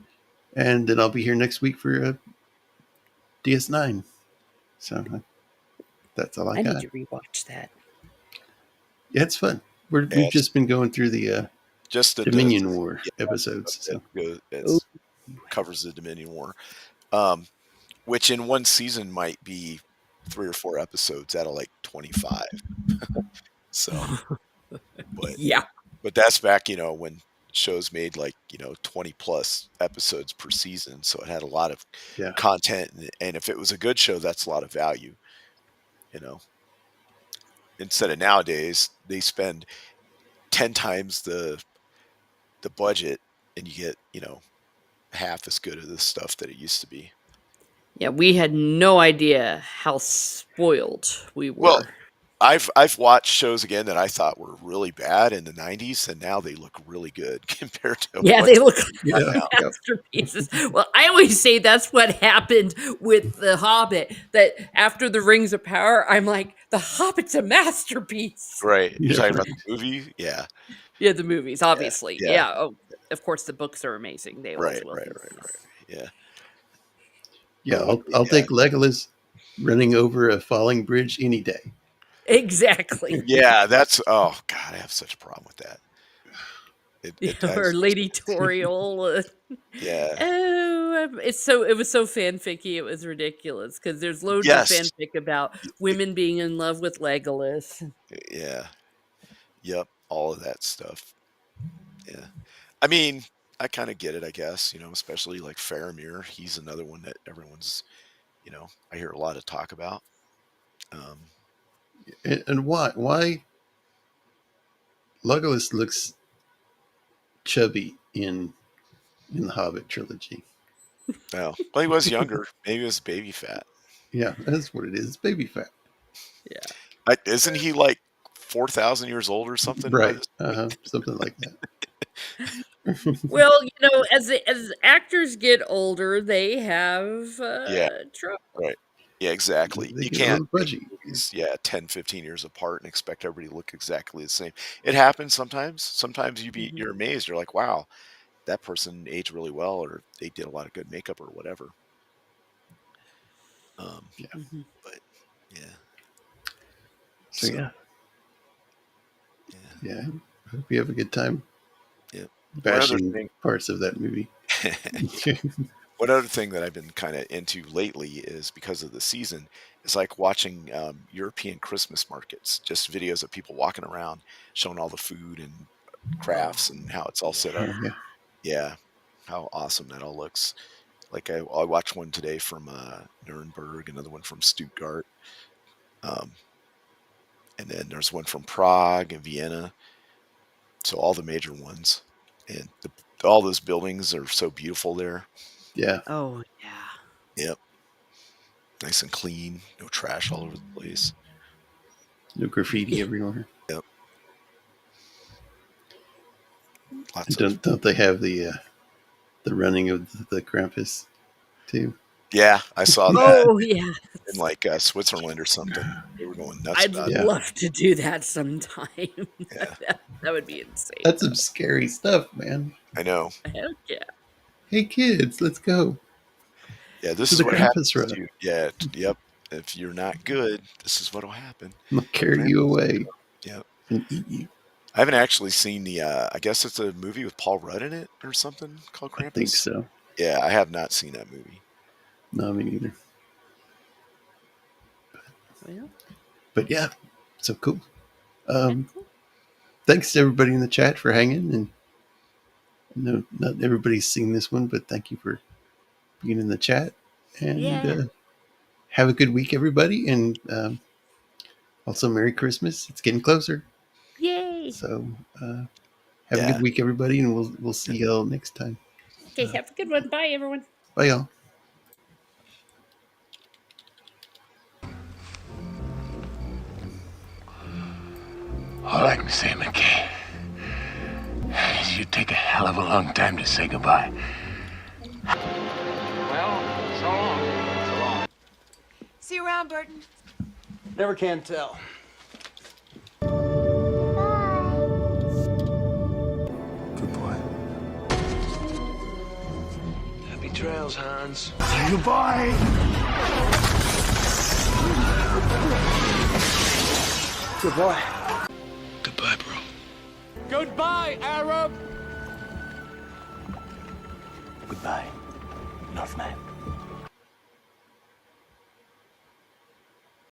[SPEAKER 3] And then I'll be here next week for DS9. So that's all I got.
[SPEAKER 4] Need to rewatch that.
[SPEAKER 3] Yeah, it's fun. We've just been going through the Dominion War episodes. So
[SPEAKER 5] it covers the Dominion War, which in one season might be 3 or 4 episodes out of like 25. So, but
[SPEAKER 4] yeah,
[SPEAKER 5] but that's back, when shows made like 20 plus episodes per season, so it had a lot of content, and if it was a good show, that's a lot of value. Instead of nowadays, they spend 10 times the budget, and you get half as good of the stuff that it used to be.
[SPEAKER 4] Yeah, we had no idea how spoiled we were.
[SPEAKER 5] Well, I've watched shows again that I thought were really bad in the 90s, and now they look really good compared to
[SPEAKER 4] they look like masterpieces. Well, I always say that's what happened with The Hobbit, that after The Rings of Power, I'm like, The Hobbit's a masterpiece.
[SPEAKER 5] Right. You're talking about the movie? Yeah.
[SPEAKER 4] Yeah, the movies, obviously. Yeah. Oh, of course, the books are amazing. They always will.
[SPEAKER 5] Right. Yeah.
[SPEAKER 3] Yeah, I'll take Legolas running over a falling bridge any day.
[SPEAKER 4] Exactly.
[SPEAKER 5] Yeah, that's God, I have such a problem with that.
[SPEAKER 4] Or Lady Toriel.
[SPEAKER 5] Yeah.
[SPEAKER 4] Oh, it was so fanficky. It was ridiculous because there's loads of fanfic about women being in love with Legolas.
[SPEAKER 5] Yeah. Yep. All of that stuff. Yeah. I mean, I kind of get it, I guess, especially like Faramir. He's another one that everyone's, I hear a lot of talk about.
[SPEAKER 3] And why Legolas looks chubby in the Hobbit trilogy?
[SPEAKER 5] Oh, well, he was younger. Maybe it was baby fat.
[SPEAKER 3] Yeah, that's what it is. It's baby fat.
[SPEAKER 4] Yeah.
[SPEAKER 5] Isn't he like 4,000 years old or something?
[SPEAKER 3] Right. Something like that.
[SPEAKER 4] Well, as actors get older, they have trouble.
[SPEAKER 5] Right. Yeah, exactly.
[SPEAKER 3] They
[SPEAKER 5] you can't
[SPEAKER 3] budget.
[SPEAKER 5] 10, 15 years apart and expect everybody to look exactly the same. It happens sometimes. Sometimes you're amazed. You're like, wow, that person aged really well, or they did a lot of good makeup or whatever. But yeah.
[SPEAKER 3] So yeah. I hope you have a good time.
[SPEAKER 5] Yeah.
[SPEAKER 3] Bashing parts of that movie.
[SPEAKER 5] One other thing that I've been kind of into lately is because of the season is like watching European Christmas markets, just videos of people walking around showing all the food and crafts and how it's all set up.
[SPEAKER 3] Oh, yeah.
[SPEAKER 5] Yeah, how awesome that all looks. Like I watched one today from Nuremberg, another one from Stuttgart, um, and then there's one from Prague and Vienna. So all the major ones, and all those buildings are so beautiful there.
[SPEAKER 3] Yeah.
[SPEAKER 4] Oh yeah.
[SPEAKER 5] Yep, nice and clean, no trash all over the place.
[SPEAKER 3] No graffiti everywhere.
[SPEAKER 5] Yep, lots
[SPEAKER 3] And
[SPEAKER 5] of
[SPEAKER 3] don't they have the running of the Krampus too?
[SPEAKER 5] yeah. I saw that
[SPEAKER 4] Oh yeah.
[SPEAKER 5] in like Switzerland or something. They were going nuts
[SPEAKER 4] I'd
[SPEAKER 5] about it.
[SPEAKER 3] Yeah.
[SPEAKER 4] love to do that sometime.
[SPEAKER 5] Yeah,
[SPEAKER 4] That would be insane.
[SPEAKER 3] That's some scary stuff, man.
[SPEAKER 5] I know.
[SPEAKER 4] Heck yeah.
[SPEAKER 3] Hey kids, let's go.
[SPEAKER 5] Yeah, this
[SPEAKER 3] To
[SPEAKER 5] is
[SPEAKER 3] the
[SPEAKER 5] what
[SPEAKER 3] Krampus
[SPEAKER 5] happens.
[SPEAKER 3] run.
[SPEAKER 5] To you. Yeah, yep. If you're not good, this is what'll happen.
[SPEAKER 3] I'm gonna carry you away
[SPEAKER 5] Yep.
[SPEAKER 3] and eat you.
[SPEAKER 5] I haven't actually seen the. I guess it's a movie with Paul Rudd in it or something called Krampus.
[SPEAKER 3] I think so.
[SPEAKER 5] Yeah, I have not seen that movie.
[SPEAKER 3] No, me neither.
[SPEAKER 4] Well,
[SPEAKER 3] But yeah, so cool.
[SPEAKER 4] cool.
[SPEAKER 3] Thanks to everybody in the chat for hanging. And no, not everybody's seen this one, but thank you for being in the chat. And
[SPEAKER 4] Yeah.
[SPEAKER 3] have a good week, everybody. And also, Merry Christmas. It's getting closer.
[SPEAKER 4] Yay.
[SPEAKER 3] So have a
[SPEAKER 5] Yeah.
[SPEAKER 3] good week, everybody, and we'll see y'all next time.
[SPEAKER 4] Okay, have a good one. Bye, everyone.
[SPEAKER 3] Bye, y'all.
[SPEAKER 11] All I can say, McKay, is you take a hell of a long time to say goodbye.
[SPEAKER 6] Well, so long. So long.
[SPEAKER 8] See you around, Burton.
[SPEAKER 6] Never can tell.
[SPEAKER 11] Good boy.
[SPEAKER 6] Happy trails, Hans.
[SPEAKER 11] Goodbye.
[SPEAKER 6] Good boy.
[SPEAKER 11] Goodbye, bro.
[SPEAKER 6] Goodbye, Arab.
[SPEAKER 11] Goodbye, Northman.